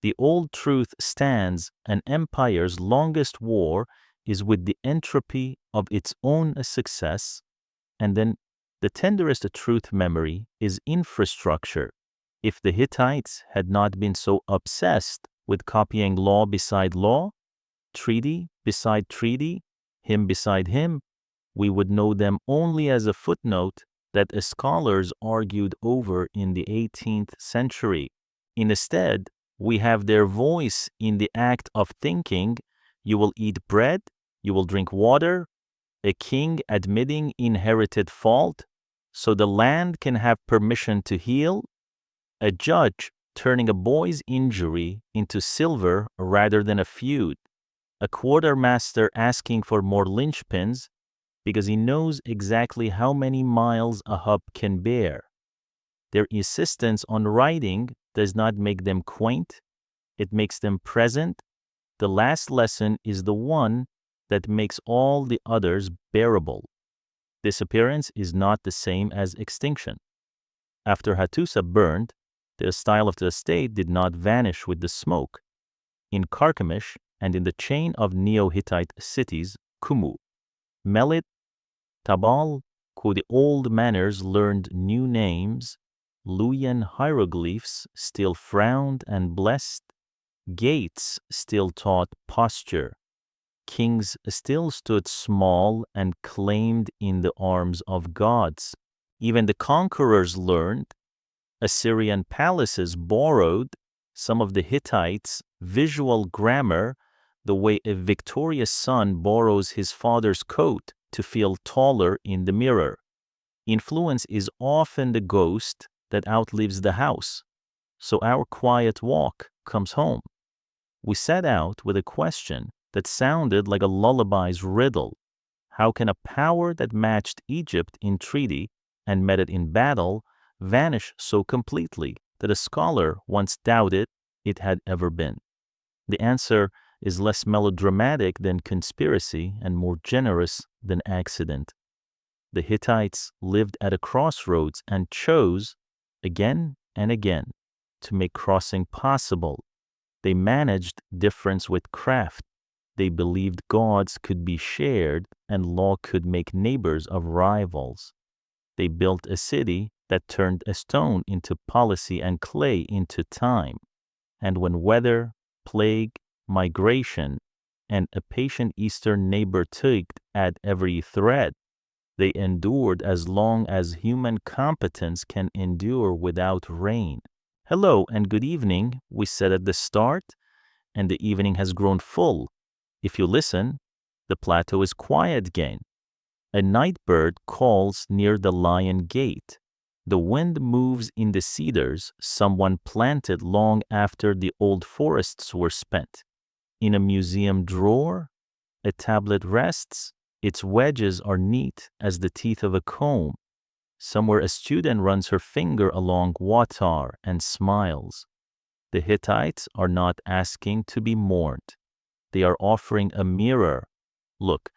Speaker 1: The old truth stands: an empire's longest war is with the entropy of its own success, and then the tenderest truth memory is infrastructure. If the Hittites had not been so obsessed with copying law beside law, treaty beside treaty, hymn beside hymn, we would know them only as a footnote that scholars argued over in the 18th century. Instead, we have their voice in the act of thinking: you will eat bread, you will drink water, a king admitting inherited fault so the land can have permission to heal, a judge turning a boy's injury into silver rather than a feud, a quartermaster asking for more linchpins because he knows exactly how many miles a hub can bear. Their insistence on writing does not make them quaint, it makes them present. The last lesson is the one that makes all the others bearable. Disappearance is not the same as extinction. After Hattusa burned, the style of the state did not vanish with the smoke. In Carchemish and in the chain of Neo-Hittite cities, Kumu, Melit, Tabal, who the old manners learned new names, Luwian hieroglyphs still frowned and blessed, gates still taught posture, kings still stood small and claimed in the arms of gods. Even the conquerors learned. Assyrian palaces borrowed some of the Hittites' visual grammar, the way a victorious son borrows his father's coat to feel taller in the mirror. Influence is often the ghost that outlives the house, so our quiet walk comes home. We set out with a question that sounded like a lullaby's riddle. How can a power that matched Egypt in treaty and met it in battle vanish so completely that a scholar once doubted it had ever been? The answer is less melodramatic than conspiracy and more generous than accident. The Hittites lived at a crossroads and chose, again and again, to make crossing possible. They managed difference with craft. They believed gods could be shared and law could make neighbors of rivals. They built a city that turned a stone into policy and clay into time. And when weather, plague, migration, and a patient eastern neighbor tugged at every thread, they endured as long as human competence can endure without rain. Hello and good evening, we said at the start, and the evening has grown full. If you listen, The plateau is quiet again. A night bird calls near the lion gate. The wind moves in the cedars someone planted long after the old forests were spent. In a museum drawer, a tablet rests. Its wedges are neat as the teeth of a comb. Somewhere a student runs her finger along water and smiles. The Hittites are not asking to be mourned. They are offering a mirror. Look,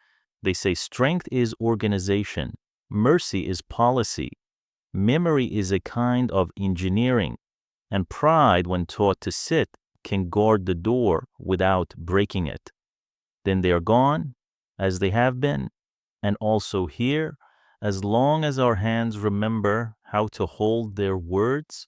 Speaker 1: they say strength is organization, mercy is policy, memory is a kind of engineering, and pride, when taught to sit, can guard the door without breaking it. Then they are gone, as they have been, and also here, as long as our hands remember how to hold their words,